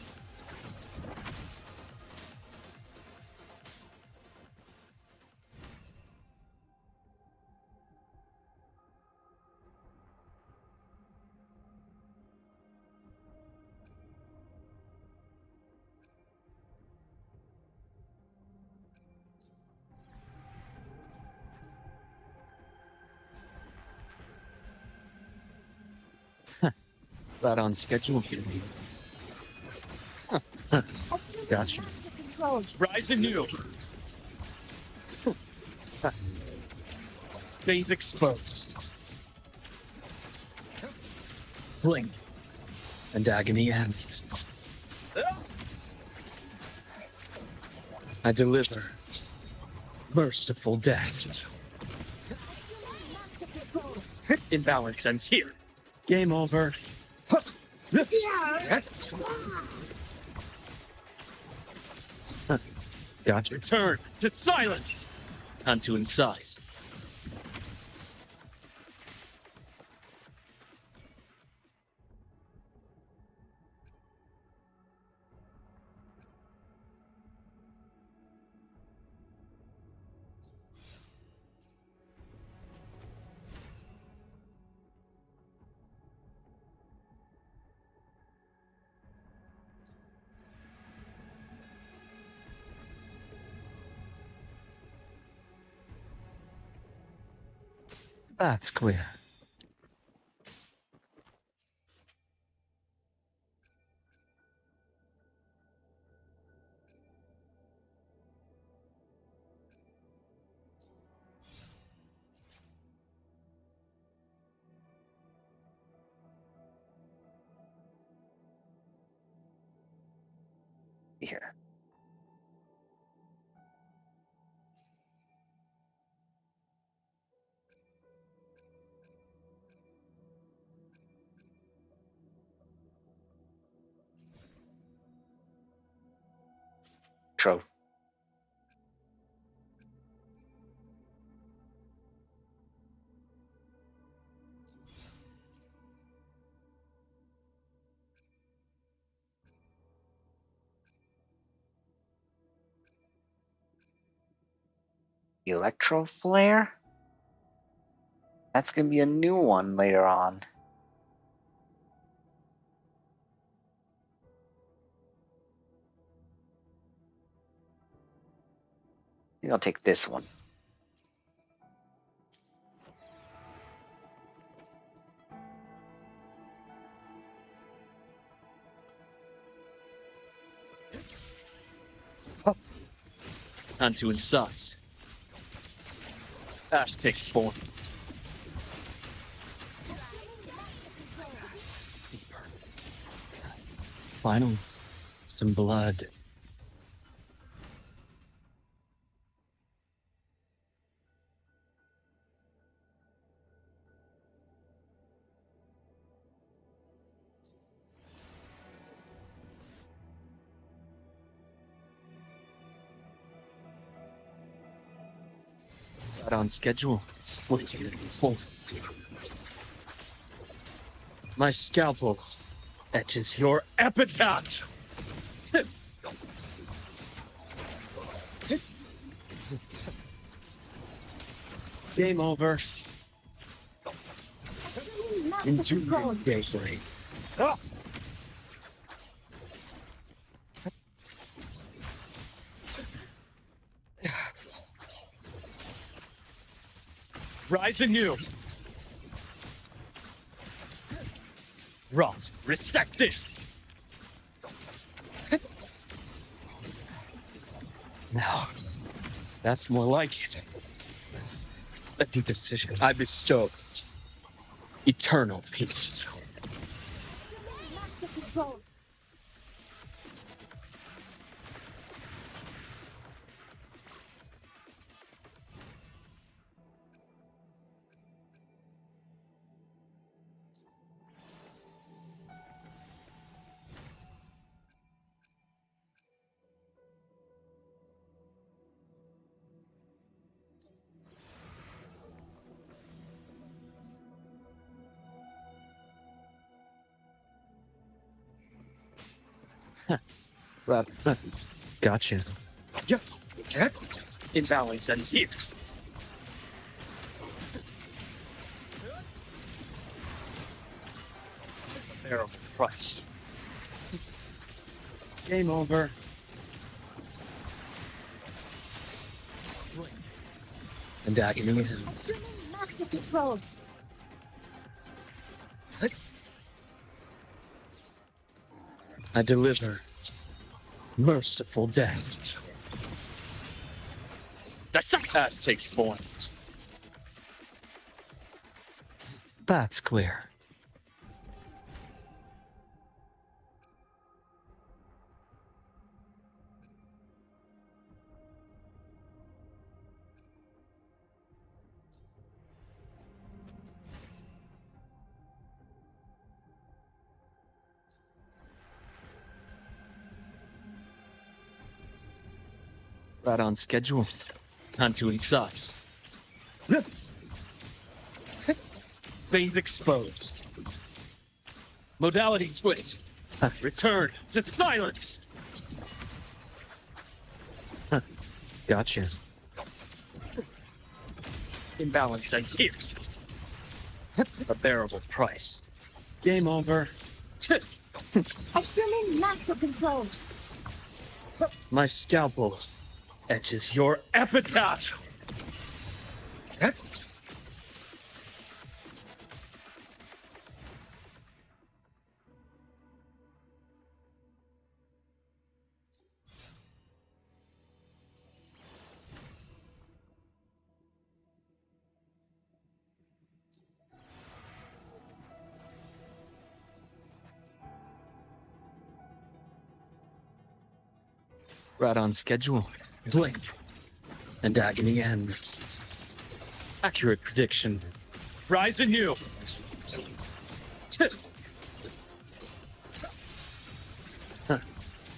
That on schedule for me. Gotcha. Rise anew. Veins exposed. Blink. And agony ends. I deliver merciful death. Imbalance ends here. Game over. Gotcha. Return to silence. Unto incise. That's clear. Here. Trove. Electro flare? That's gonna be a new one later on. I think I'll take this one. Onto insides. Ash takes 4. Deeper. Finally, some blood. Right on schedule. Splitting it in 4. My scalpel etches your epitaph. Game over. Into daybreak. Rise anew. Rot, resect this. Now, that's more like it. A deep decision. I bestow eternal peace. Master control. Gotcha. Yep. Imbalance ends here. Bearable price. Game over. And agony. Assuming master control. I deliver merciful death. The sacrifice takes 4. That's clear. Right on schedule. Onto insides. Veins exposed. Modality switch. Return to silence. Gotcha. Imbalance ends here. A bearable price. Game over. Assuming master control. My scalpel etches your epitaph. Right on schedule. Blink, and agony ends. Accurate prediction. Rise anew.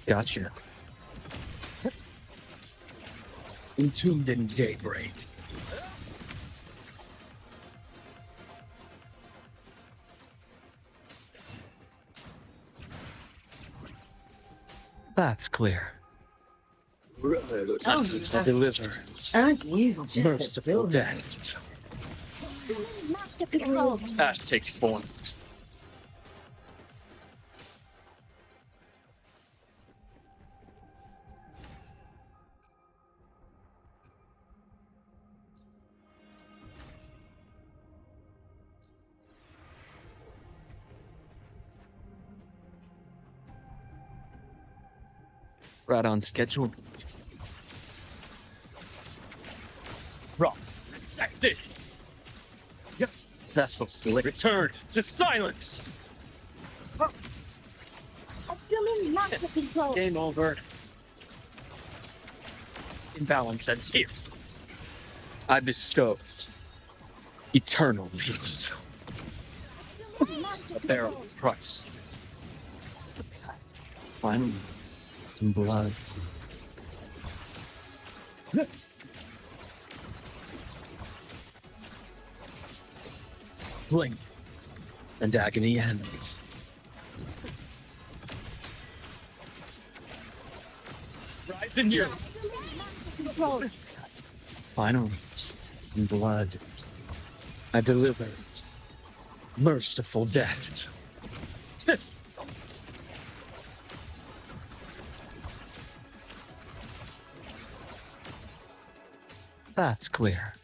Gotcha. Entombed in daybreak. That's clear. I deliver. Aren't you just a Merciful builder? death. Master control. Ash takes form. Right on schedule. Rock. Resected. Yep. Vessel select. Returned to silence. Assuming master control. Game over. Imbalance ends here. I bestow eternal peace. A bearable price. Finally, some blood. Blink, and agony ends. Rise in you. Control. Finally, some blood. I deliver merciful death. That's clear.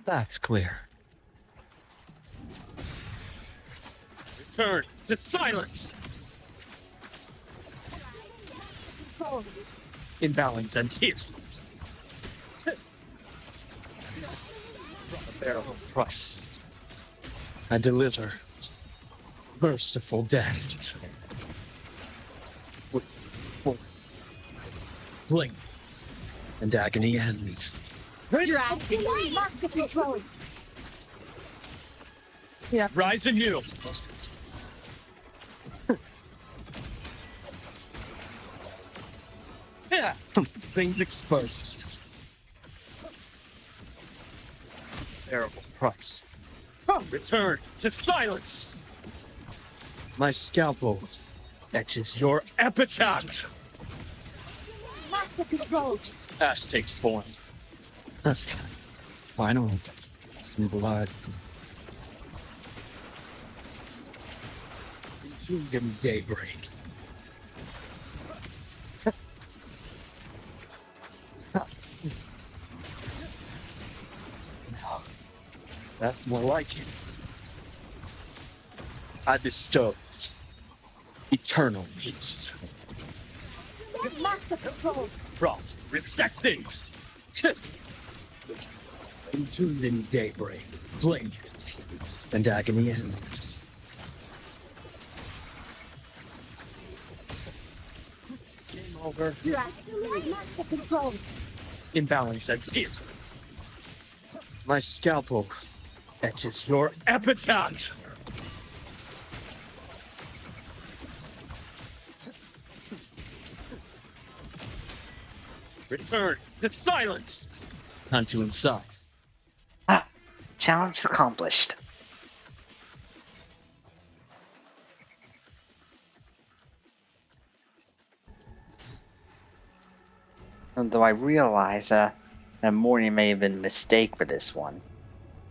That's clear. Return to silence. Control. Imbalance ends here. A bearable price. I deliver merciful death. Blink, and agony ends. Assuming master control. Yeah. Rise anew. Yeah. Things exposed. Bearable price. Return to silence. My scalpel etches your epitaph. Master control. Ash takes form. Finally, some blood. Entombed in daybreak. No, that's more like it. I bestow eternal peace. Master control. Brought resecting. Entombed in daybreak. Blink, and agony ends. Game over. Assuming master control. Imbalance at teeth. My scalpel etches your epitaph. Return to silence. Time to incise. Challenge accomplished. Though I realize that Morty may have been a mistake for this one.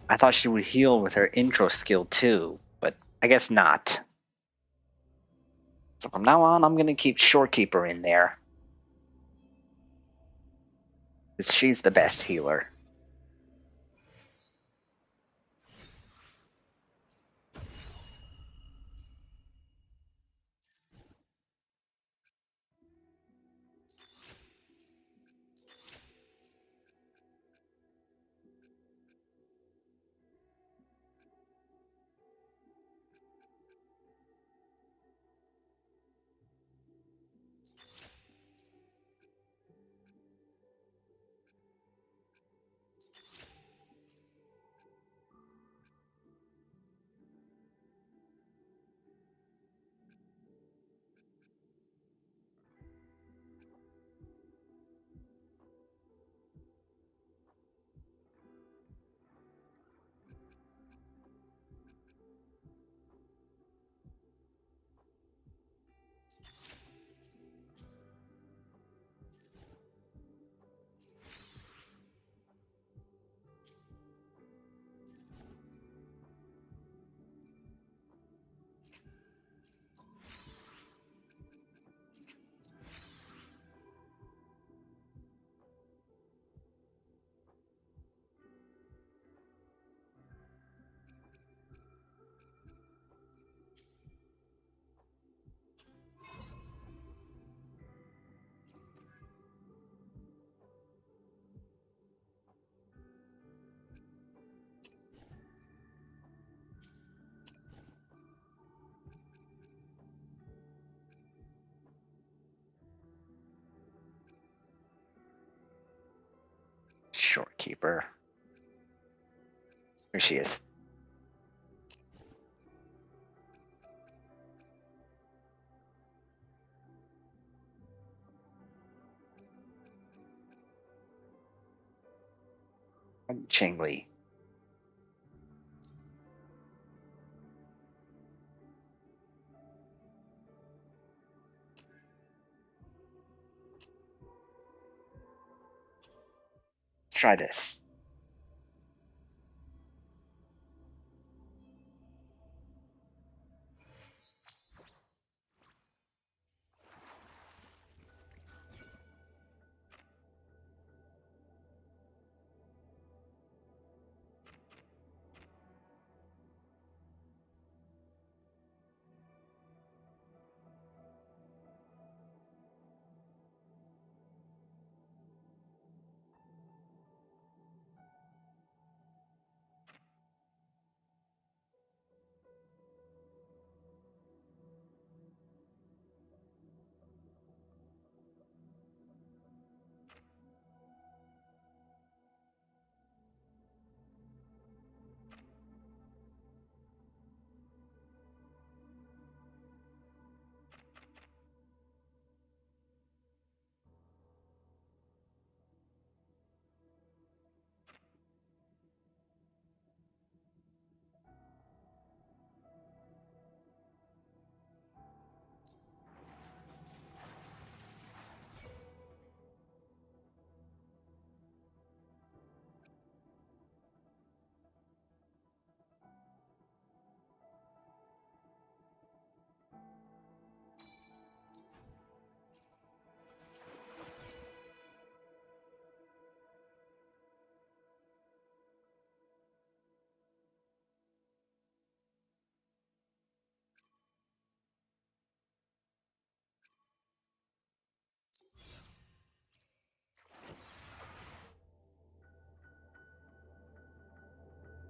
I thought she would heal with her intro skill too, but I guess not. So from now on, I'm going to keep Shorekeeper in there. Because she's the best healer. Shorekeeper. Here she is. Chingli. Let's try this.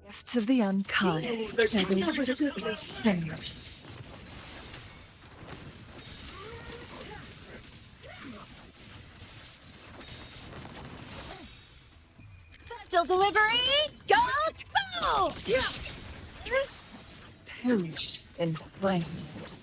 Guests of the unkind. Sinners. Special delivery! Go! Go! Perish in flames.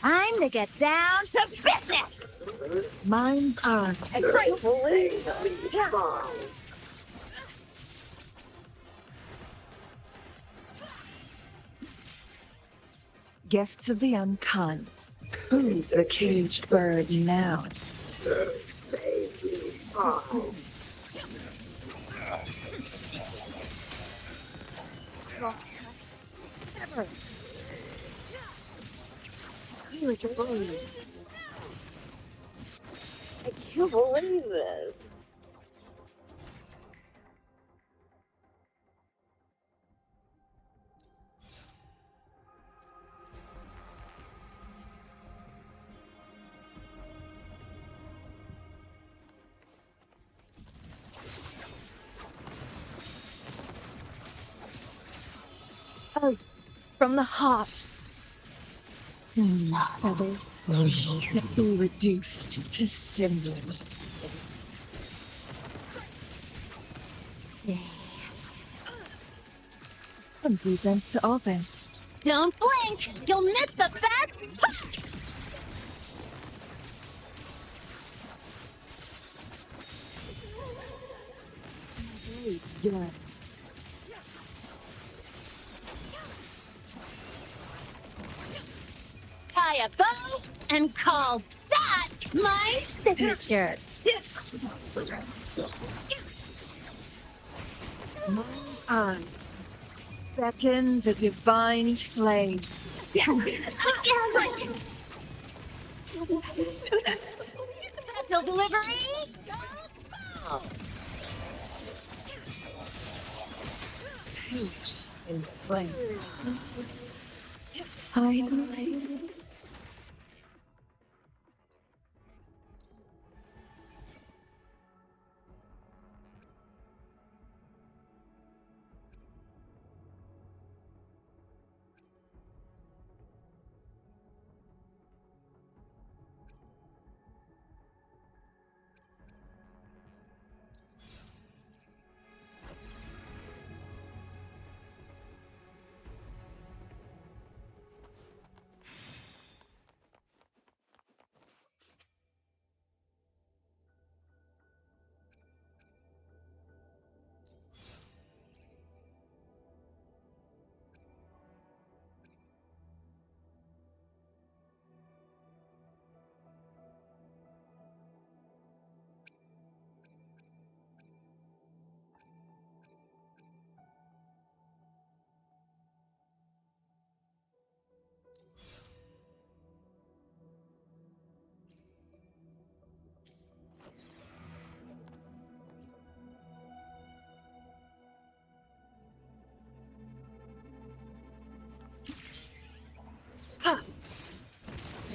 Time to get down to business! Mine on. Guests of the unkind, who's the caged bird now? Never. He was bullied. I can't believe this. Oh, from the heart. Feathers that be reduced to cinders. Stay. From defense to offense. Don't blink! You'll miss the best part! Yeah. Tie a bow and call that my signature. Mine on. Beckon the divine flame. Special delivery! Go! In flames. Finally.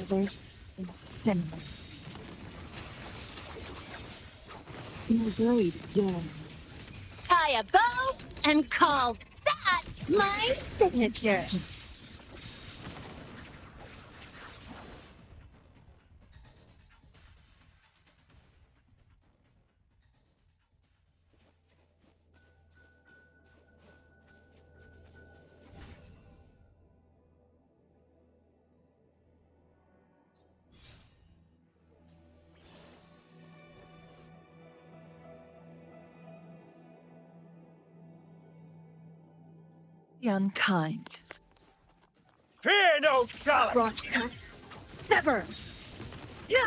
Feathers and cinders. Your blade yearns. Tie a bow and call that my signature. The unkind. Fear no God! Broadcast. Sever.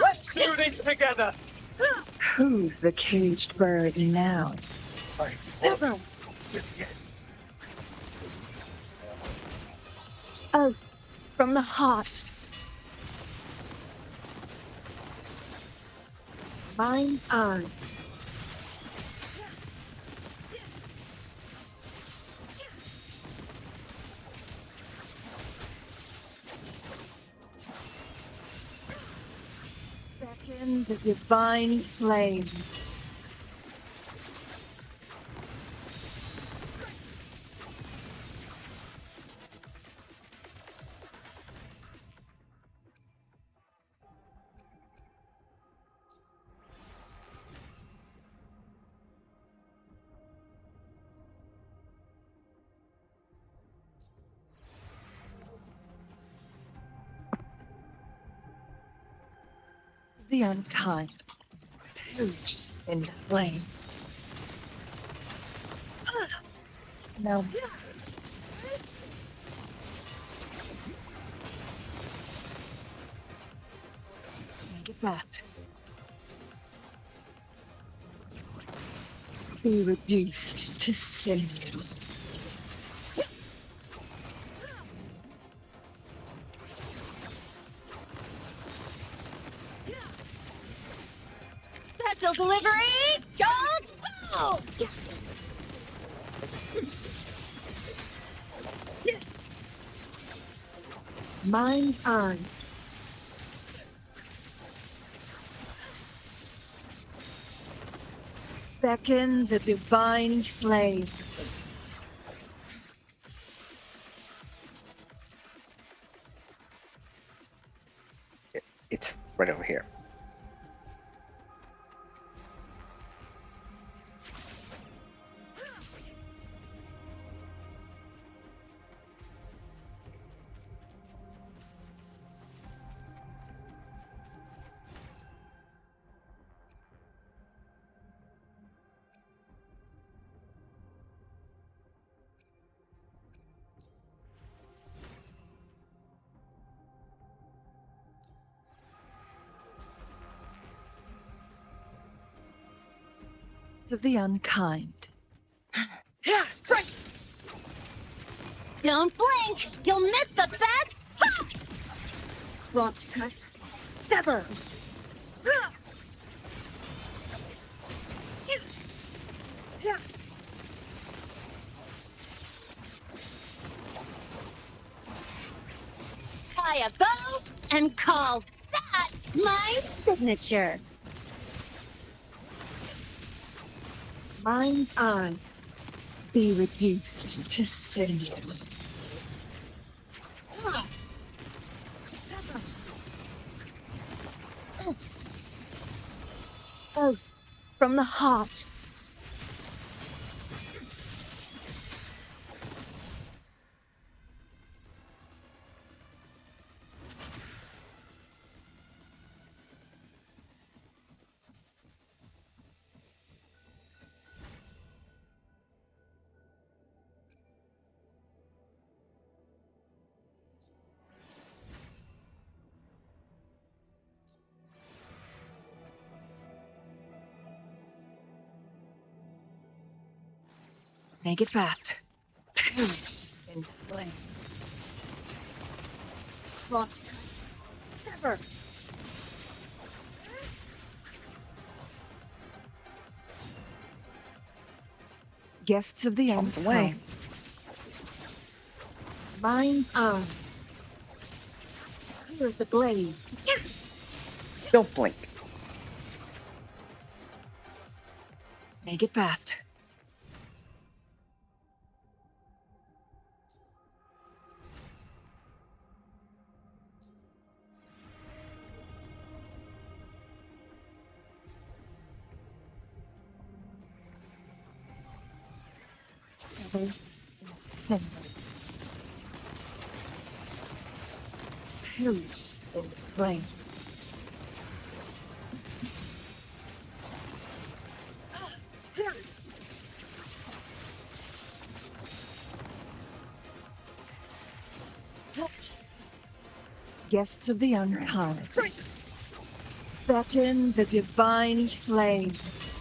Let's do this together! Who's the caged bird now? Sever. Oh, from the heart. Mine on. Beckon the divine flame. The unkind. Perish in the flame. Now make it fast. Be reduced to cinders. Special delivery! Go! Mind on. Beckon the divine flame. It's right over here. Of the unkind. Don't blink! You'll miss the best part! Cross cut. Sever. Tie a bow and call that my signature. Mind on. Be reduced to cinders. Oh, from the heart. Make it fast. In flame. Cross. Sever. Guests of the end away. Mind on. Here's the blaze. Don't blink. Make it fast. Feathers and cinders. Perish in the flame. Guests of the unkind. Beckon the divine flames.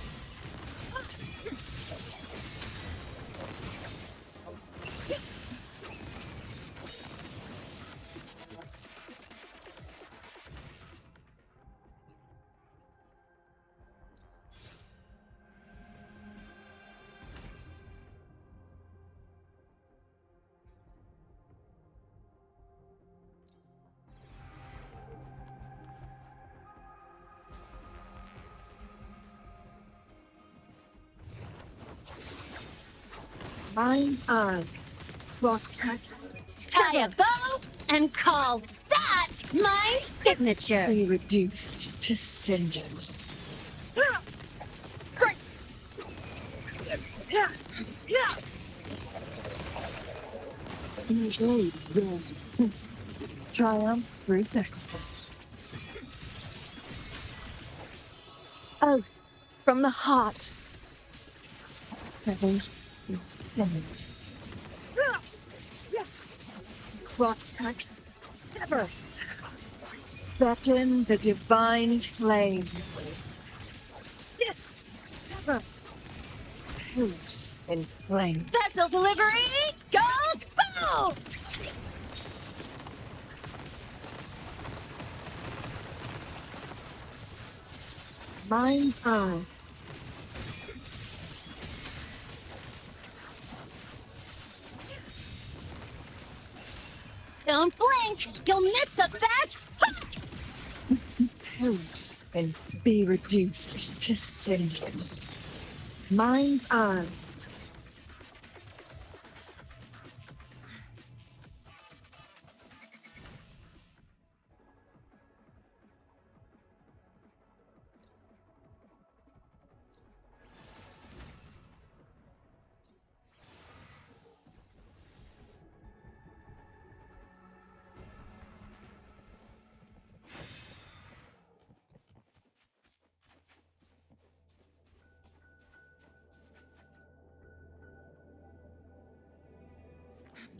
Mind on. Cross cut. Tie a bow and call that my signature. Be reduced to cinders. Enjoy your triumph through sacrifice. Oh, from the heart. Feathers and cinders. Cross tracks. Sever. Beckon the divine flame. Sever. Perish in flame. Special delivery! Go boost! Mind's eye. Don't blink! You'll miss the best! Perish and be reduced to cinders. Mind's eye.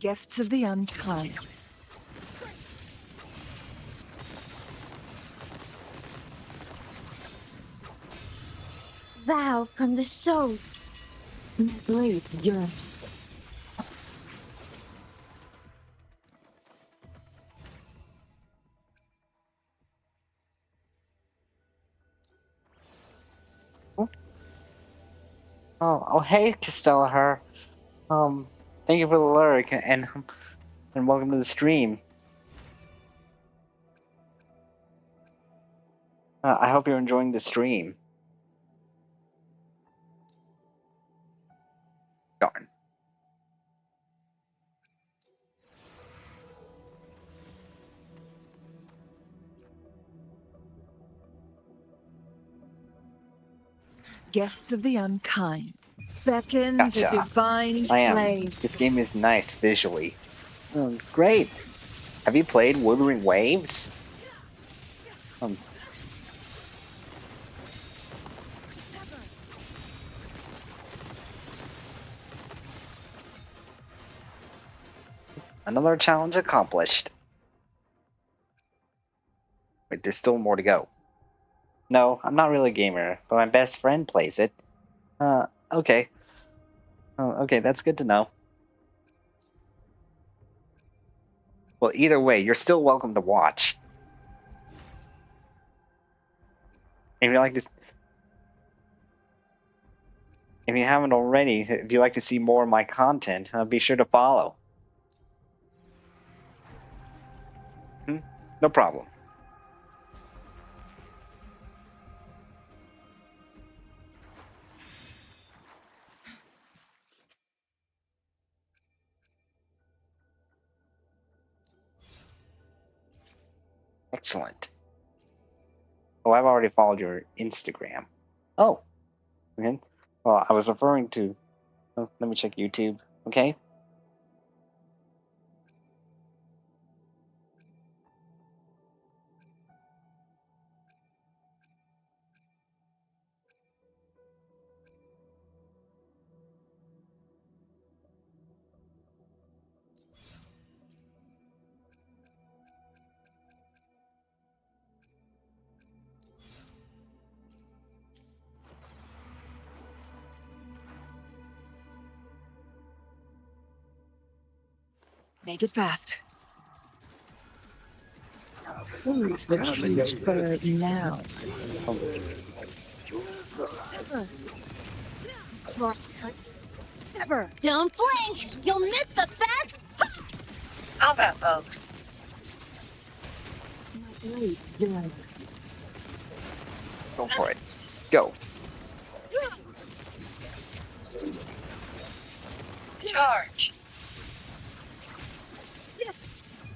Guests of the unkind. Vow from the soul. Blade yearns. Oh, hey, Castella, her. Thank you for the lyric, and welcome to the stream. I hope you're enjoying the stream. Darn. Guests of the unkind. Beckon Gotcha. the divine I am. flame. This game is nice visually. Great. Have you played Wuthering Waves? Another challenge accomplished. Wait, there's still more to go. No, I'm not really a gamer, but my best friend plays it. Okay. Okay, that's good to know. Well, either way, you're still welcome to watch. If you like to, if you haven't already, if you like to see more of my content, be sure to follow. No problem. Excellent. Oh, I've already followed your Instagram. Oh, okay. Well, I was referring to. Let me check YouTube. Okay. Make it fast. Who's the huge bird now? Sever. Cross cut. Sever. Don't blink! You'll miss the best! How about both? My blade yearns. Go for it. Go. Charge.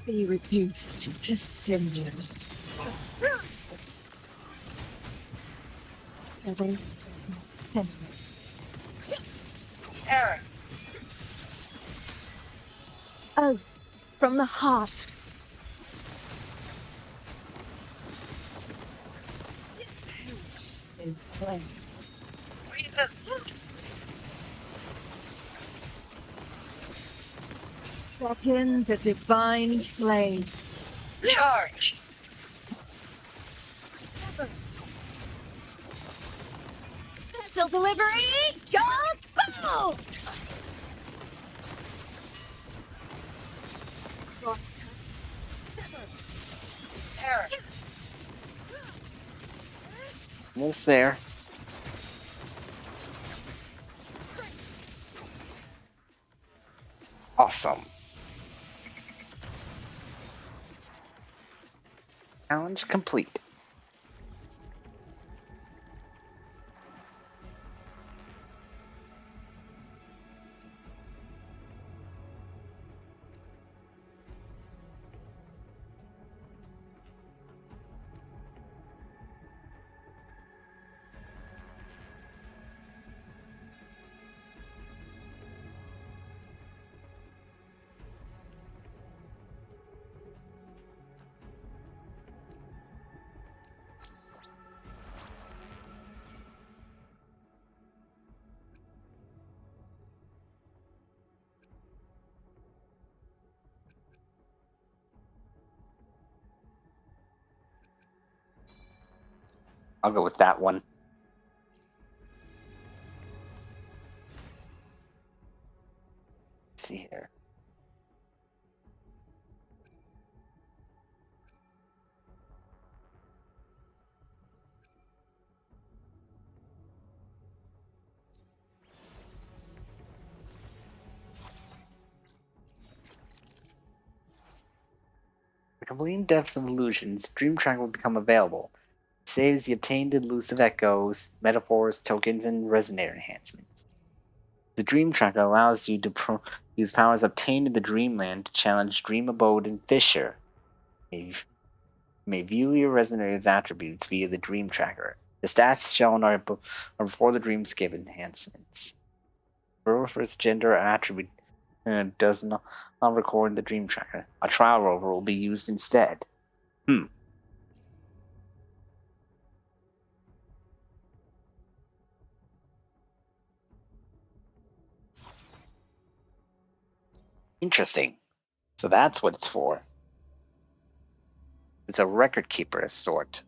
Be reduced to cinders. Feathers and cinders. Error. Oh, from the heart. in flames. Second the divine flame. Charge! Special delivery! Go Bulls! Almost there. Awesome. Challenge complete. I'll go with that one. Let's see here. For completing Depth of Illusions, Dream Track will become available. Saves the obtained elusive echoes, metaphors, tokens, and resonator enhancements. The Dream Tracker allows you to use powers obtained in the Dreamland to challenge Dream Abode and Fissure. You may view your resonator's attributes via the Dream Tracker. The stats shown are before the Dreamscape enhancements. Rover's gender attribute does not record in the Dream Tracker. A trial rover will be used instead. Interesting. So that's what it's for. It's a record keeper of sort.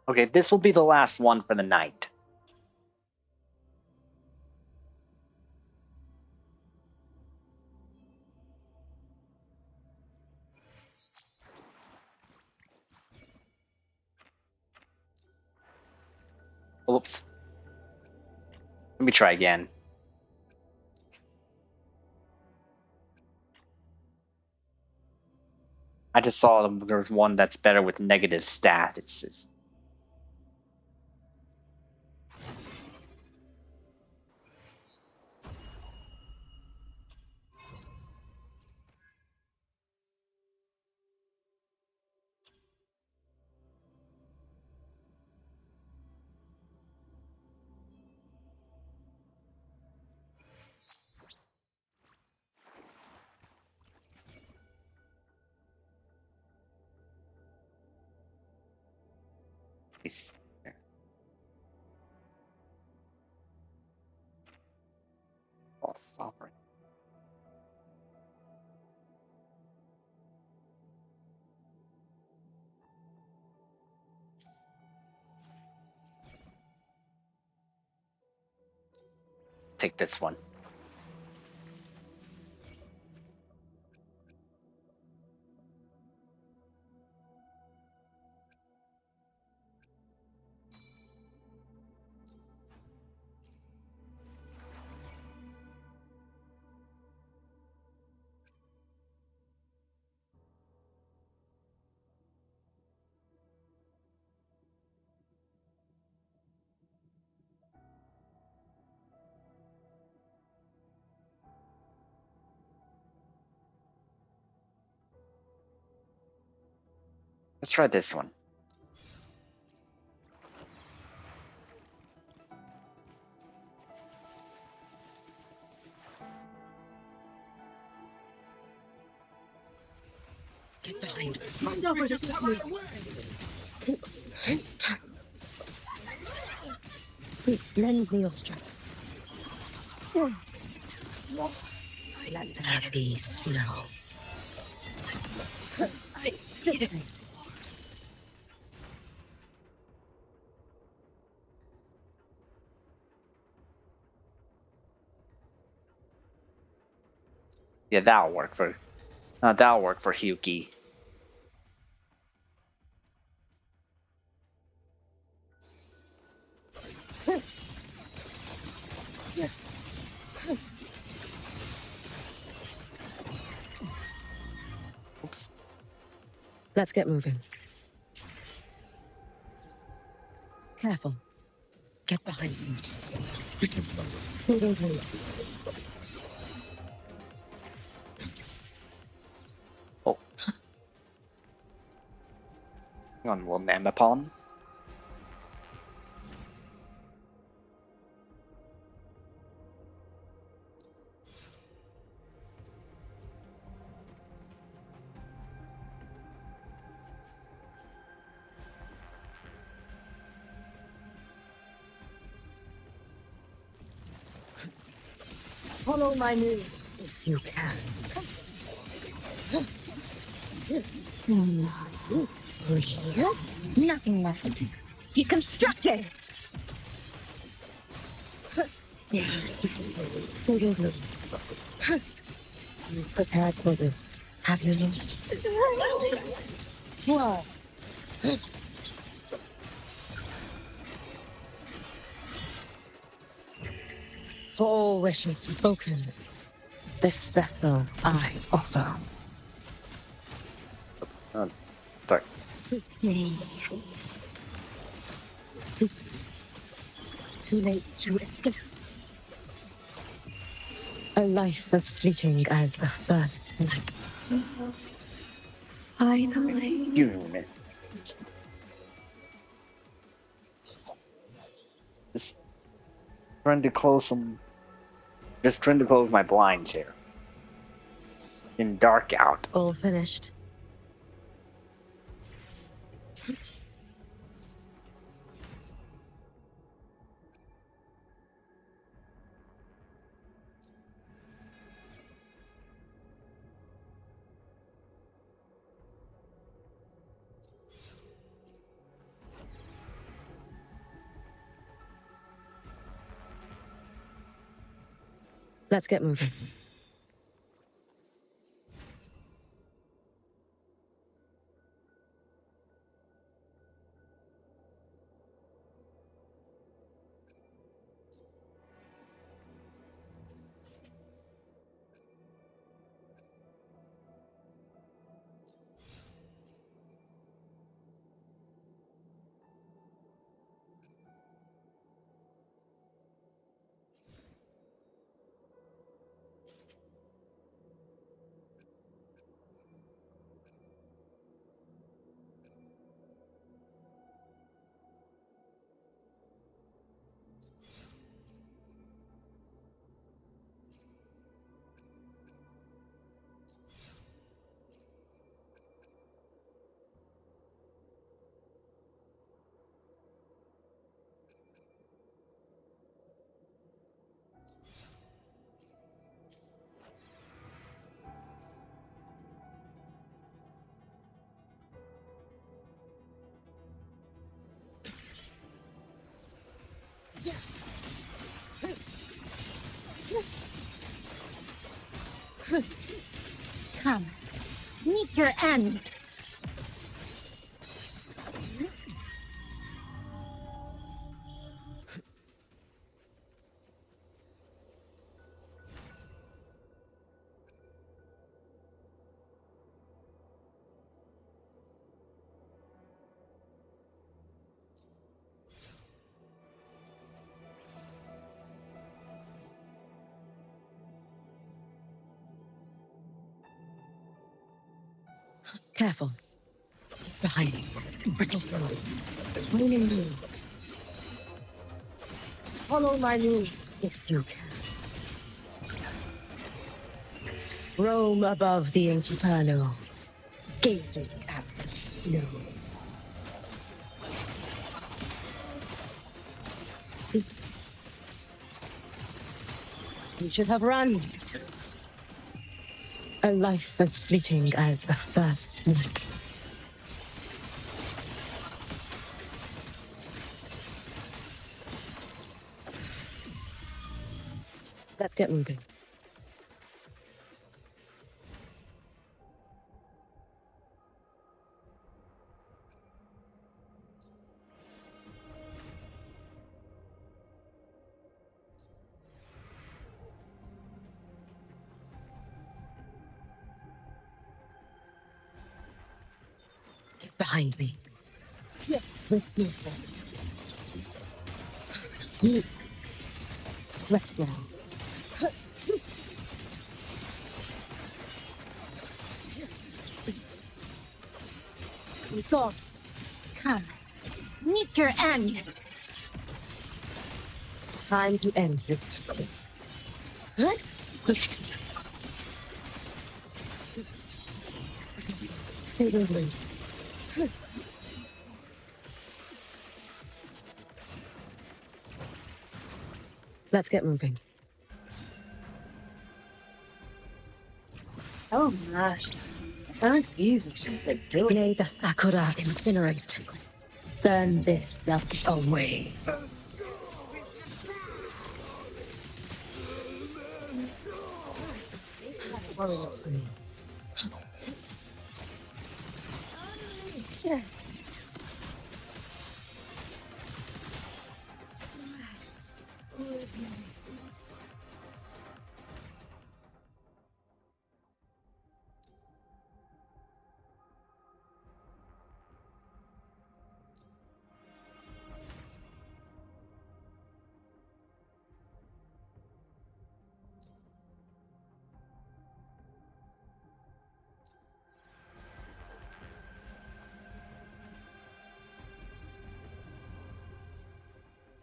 Okay, this will be the last one for the night. Oops. Let me try again. I just saw there was one that's better with negative stat. Offering. Take this one. Let's try this one. Get behind. Please lend me your strength. Let there be snow. Yeah, that'll work for Hyuki. Oops. Let's get moving. Careful. Get behind me. Oh. Hang on, will Namapon? Follow my move if you can. Nothing less. Deconstructed! You prepared for this, have you not? Whoa. For all wishes spoken, this vessel I offer. Sorry. Too late to escape. A life as fleeting as the first night. Finally. Human. Just trying to close some. Just trying to close my blinds here. In dark out. All finished. Let's get moving. Come, meet your end. Careful. Behind me. Brittle sword. Raining moon. Follow my moon if you can. Roam above the inferno, gazing at the snow. You should have run. A life as fleeting as the first night. Let's get moving. Get behind me. Let's move on. Left now. Go. Come, meet your end. Time to end this. Let's push. Stay with. Let's get moving. Oh my. Aren't you something doing? May the Sakura incinerate. Burn this self away. Worry not for me. Yeah.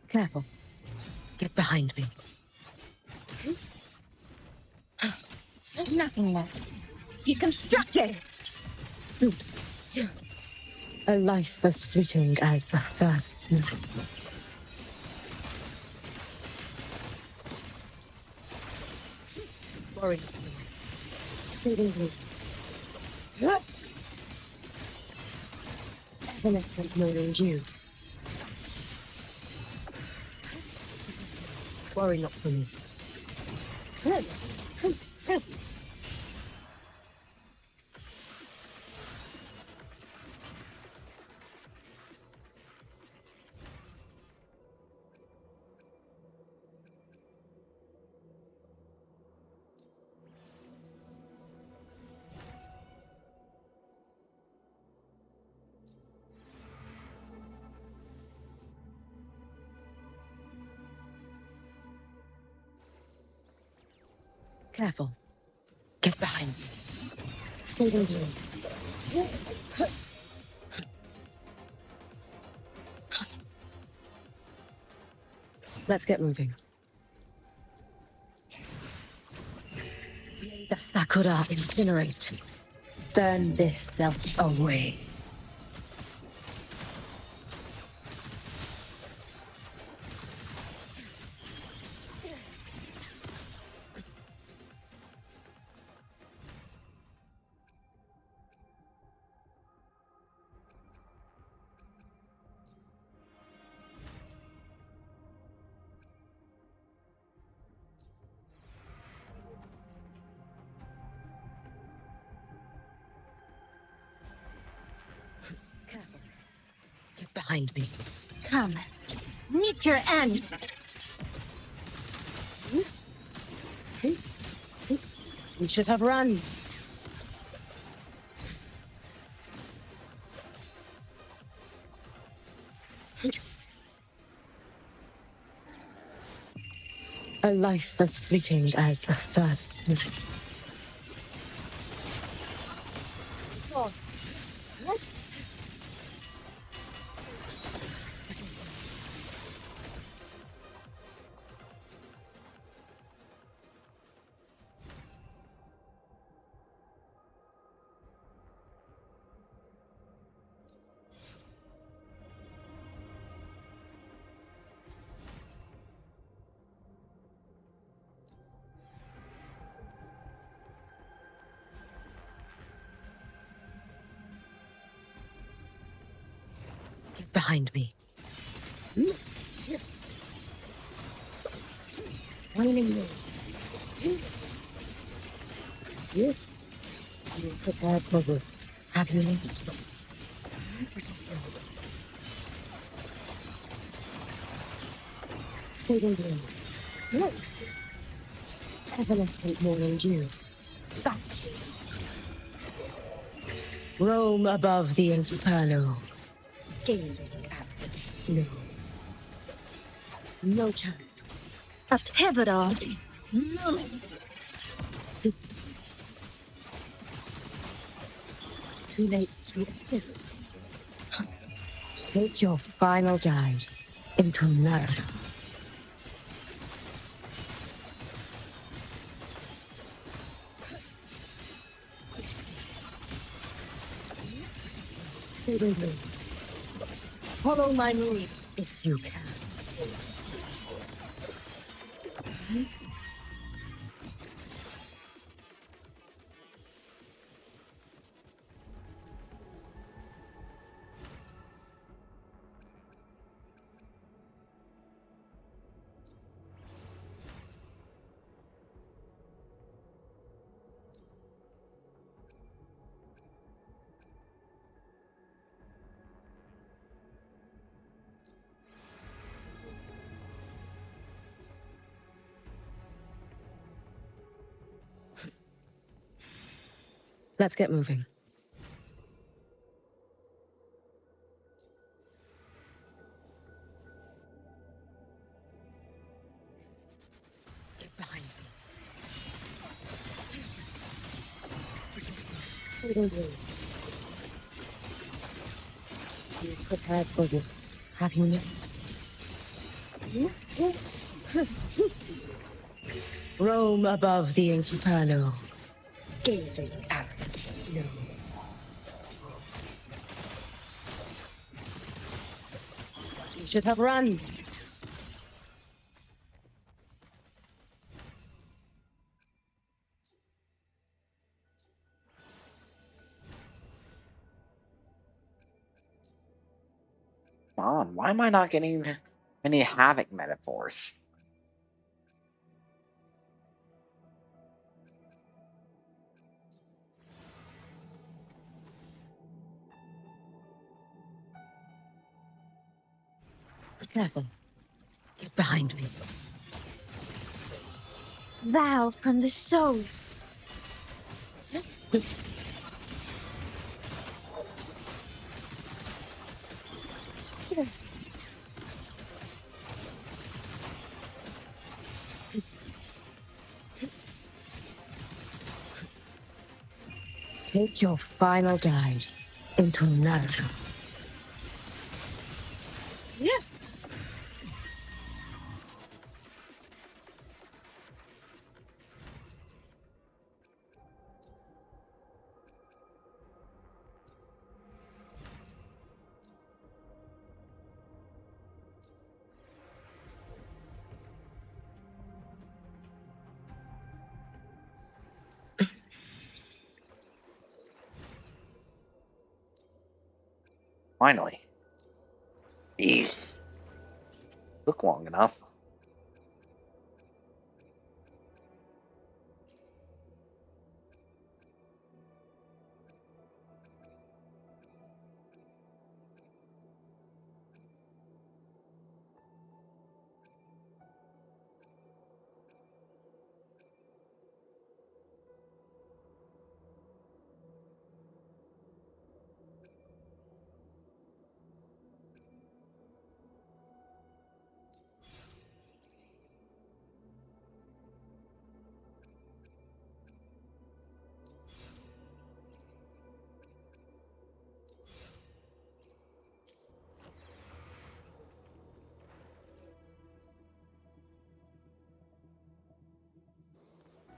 Careful. Get behind me. Nothingness. Deconstructed. A life as fleeting as the first night. Worry not for me. Stay with me. Evanescent murders you. Worry not for me. Careful. Get behind me. Hold on to me. Let's get moving. The Sakura incinerate. Burn this self away. Careful. Get behind me. Come, meet your end. We should have run. A life as fleeting as the first. Oh, what? Get behind me. You prepared for this. Have you noticed? Hold on. Look. Evanescent morning dew. Back. Roam above the inferno. Gazing at the snow. No chance. A pivotal. No. Too late to escape. Take your final dive into murder. Follow my lead if you can. Let's get moving. Get behind me. You prepared for this. Have you listened? Roam above the inferno. Gazing at the snow. You should have run. On, why am I not getting any Havoc metaphors? Careful. Get behind me. Vow from the soul. Take your final dive into Naruto. Finally. Jeez. Took long enough.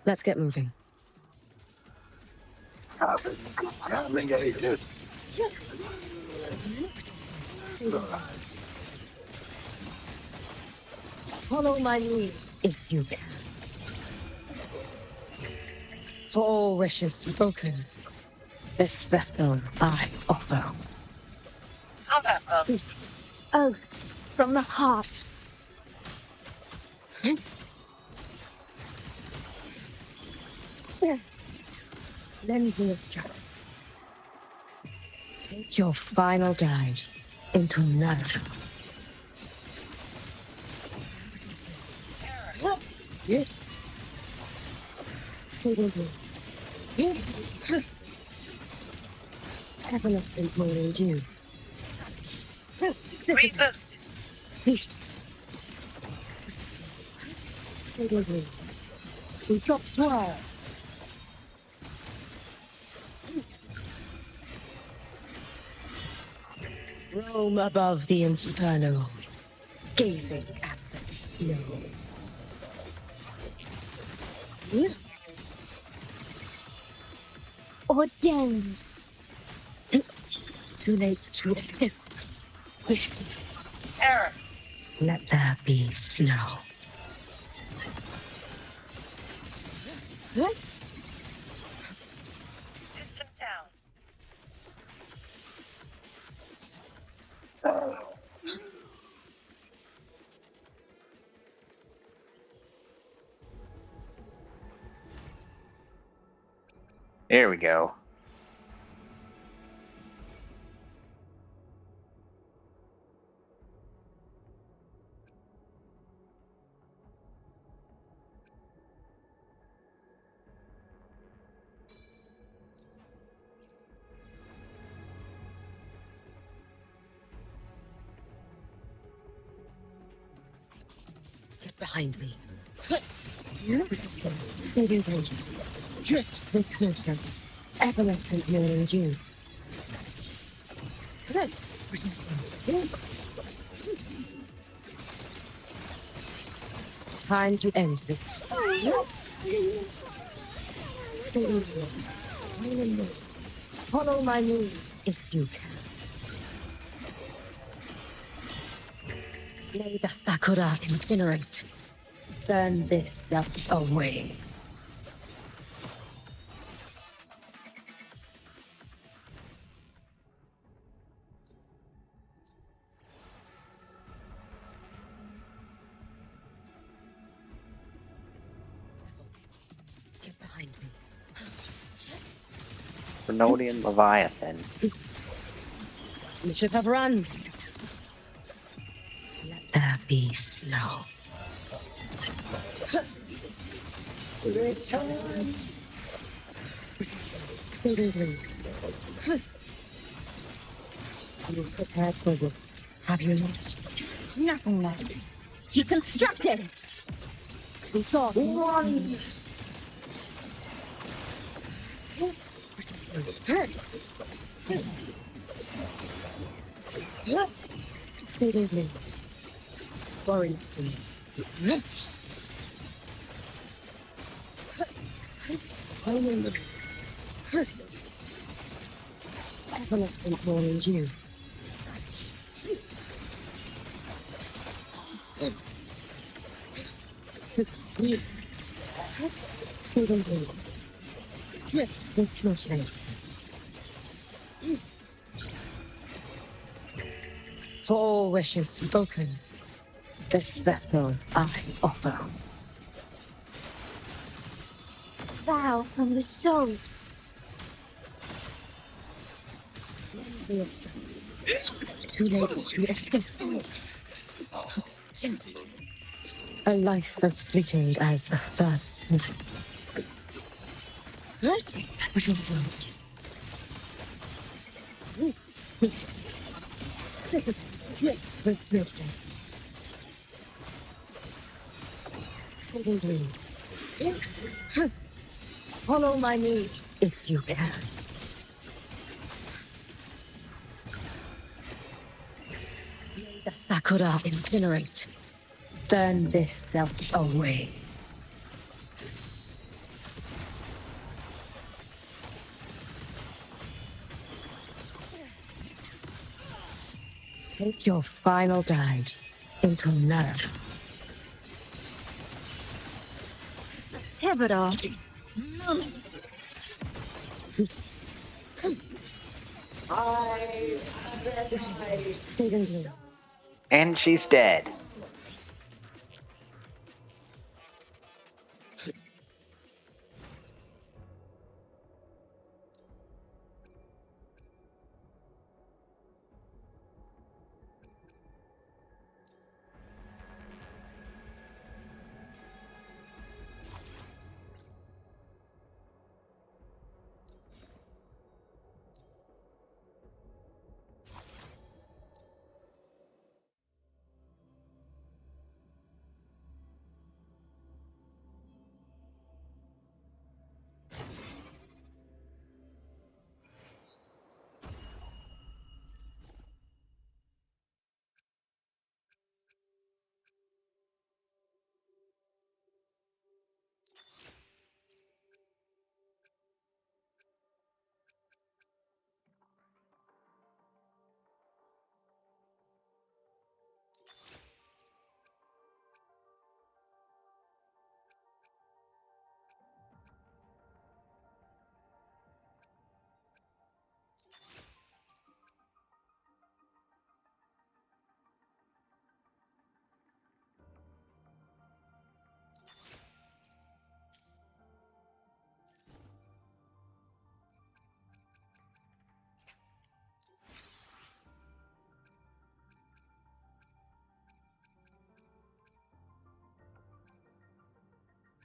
Let's get moving. Follow my lead if you can. For all wishes spoken, this vessel I offer. Oh, from the heart. Lend me a strength. Take your final dive into Naruto. Yes. Yes. Everlasting morning dew. Read this. We stop swear. Roam above the inferno, gazing at the snow. Ordained. Too late to escape. Error. Let there be snow. System down. There we go. Get behind me. Drift with serpents. Everlasting morning dew. Time to end this. Follow my moves if you can. May the sakura incinerate. Burn this self away. Get behind me. Renodian Leviathan. You should have run. Let be slow. Return. You prepared for this, have you not? Nothing left. Deconstructed! We thought Once. fading limbs. Foreign things. Everlasting morning dew. Fading limbs. It's no chance. For all wishes spoken, this vessel I offer. Vow from the soul. Be extracted. Too late to escape. A life as fleeting as the first night. What is it? This is the snowflake. Follow my needs if you can. The sakura incinerate. Burn this self away. Take your final dive into nerve. Pivotal. And she's dead.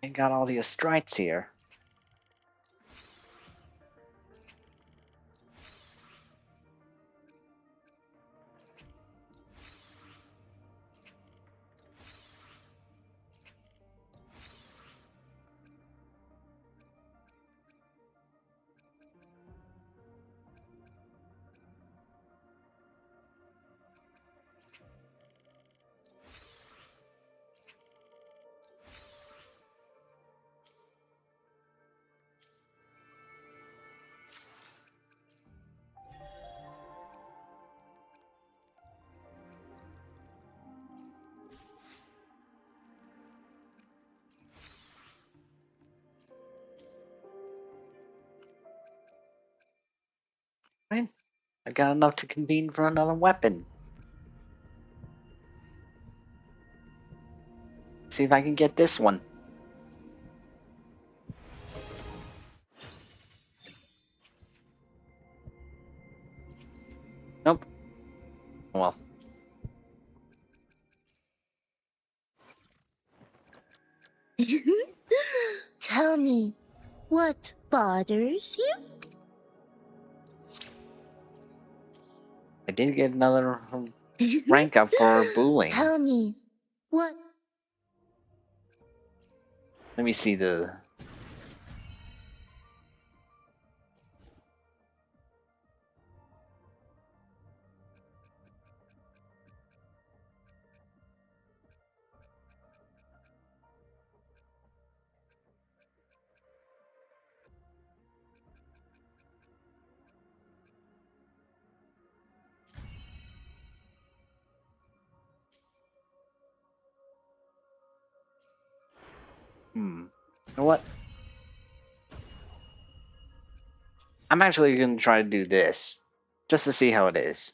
And got all the Astrites here. Fine. I got enough to convene for another weapon. See if I can get this one. Nope. Well. Tell me, what bothers you? I did get another rank up for bullying. Tell me, what? Let me see the... You know what? I'm actually going to try to do this, just to see how it is.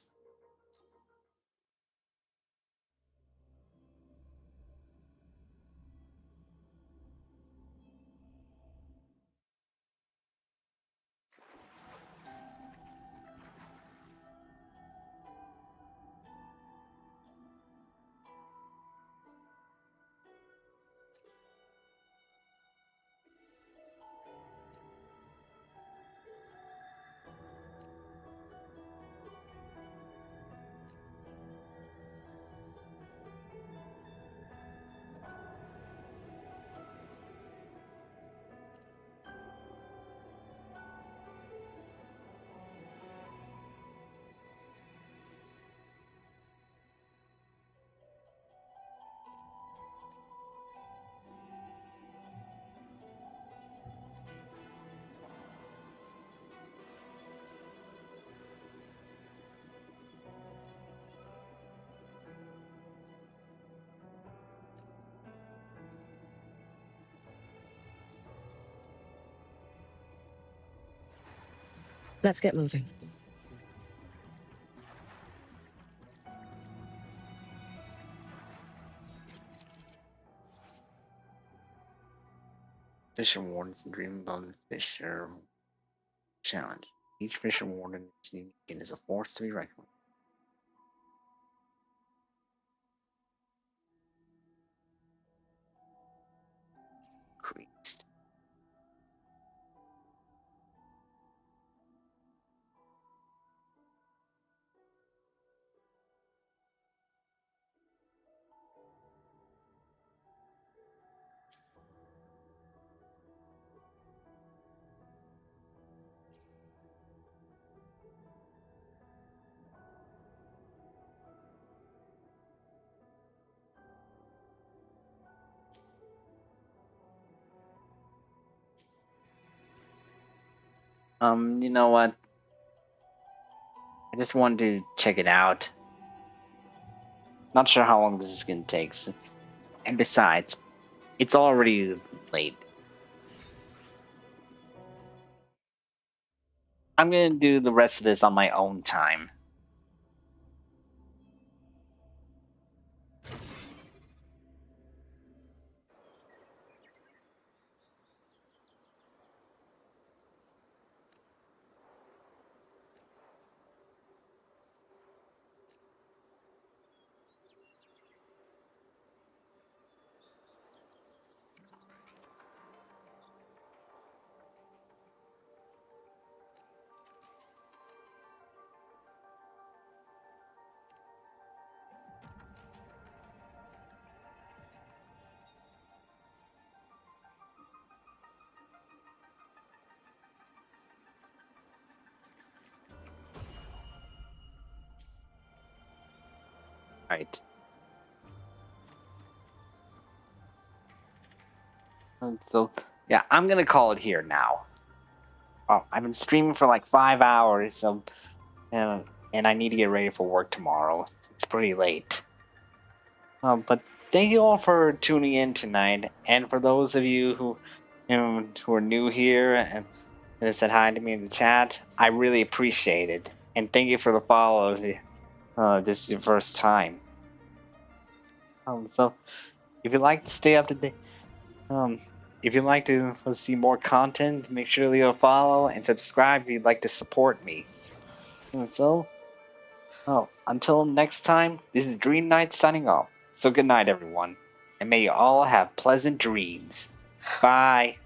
Let's get moving. Fisher Warden's Dream Bone Fisher Challenge. Each Fisher Warden is unique and is a force to be reckoned with. Increased. You know what? I just wanted to check it out. Not sure how long this is gonna take. And besides, it's already late. I'm gonna do the rest of this on my own time. Right. So, yeah, I'm gonna call it here now. I've been streaming for like 5 hours, and I need to get ready for work tomorrow. It's pretty late. But thank you all for tuning in tonight, and for those of you who are new here and said hi to me in the chat, I really appreciate it, and thank you for the follow. This is your first time. So if you'd like to stay up to date, if you'd like to see more content, make sure to leave a follow and subscribe if you'd like to support me. And so, until next time, this is Dream Knight signing off. So good night, everyone. and may you all have pleasant dreams. Bye.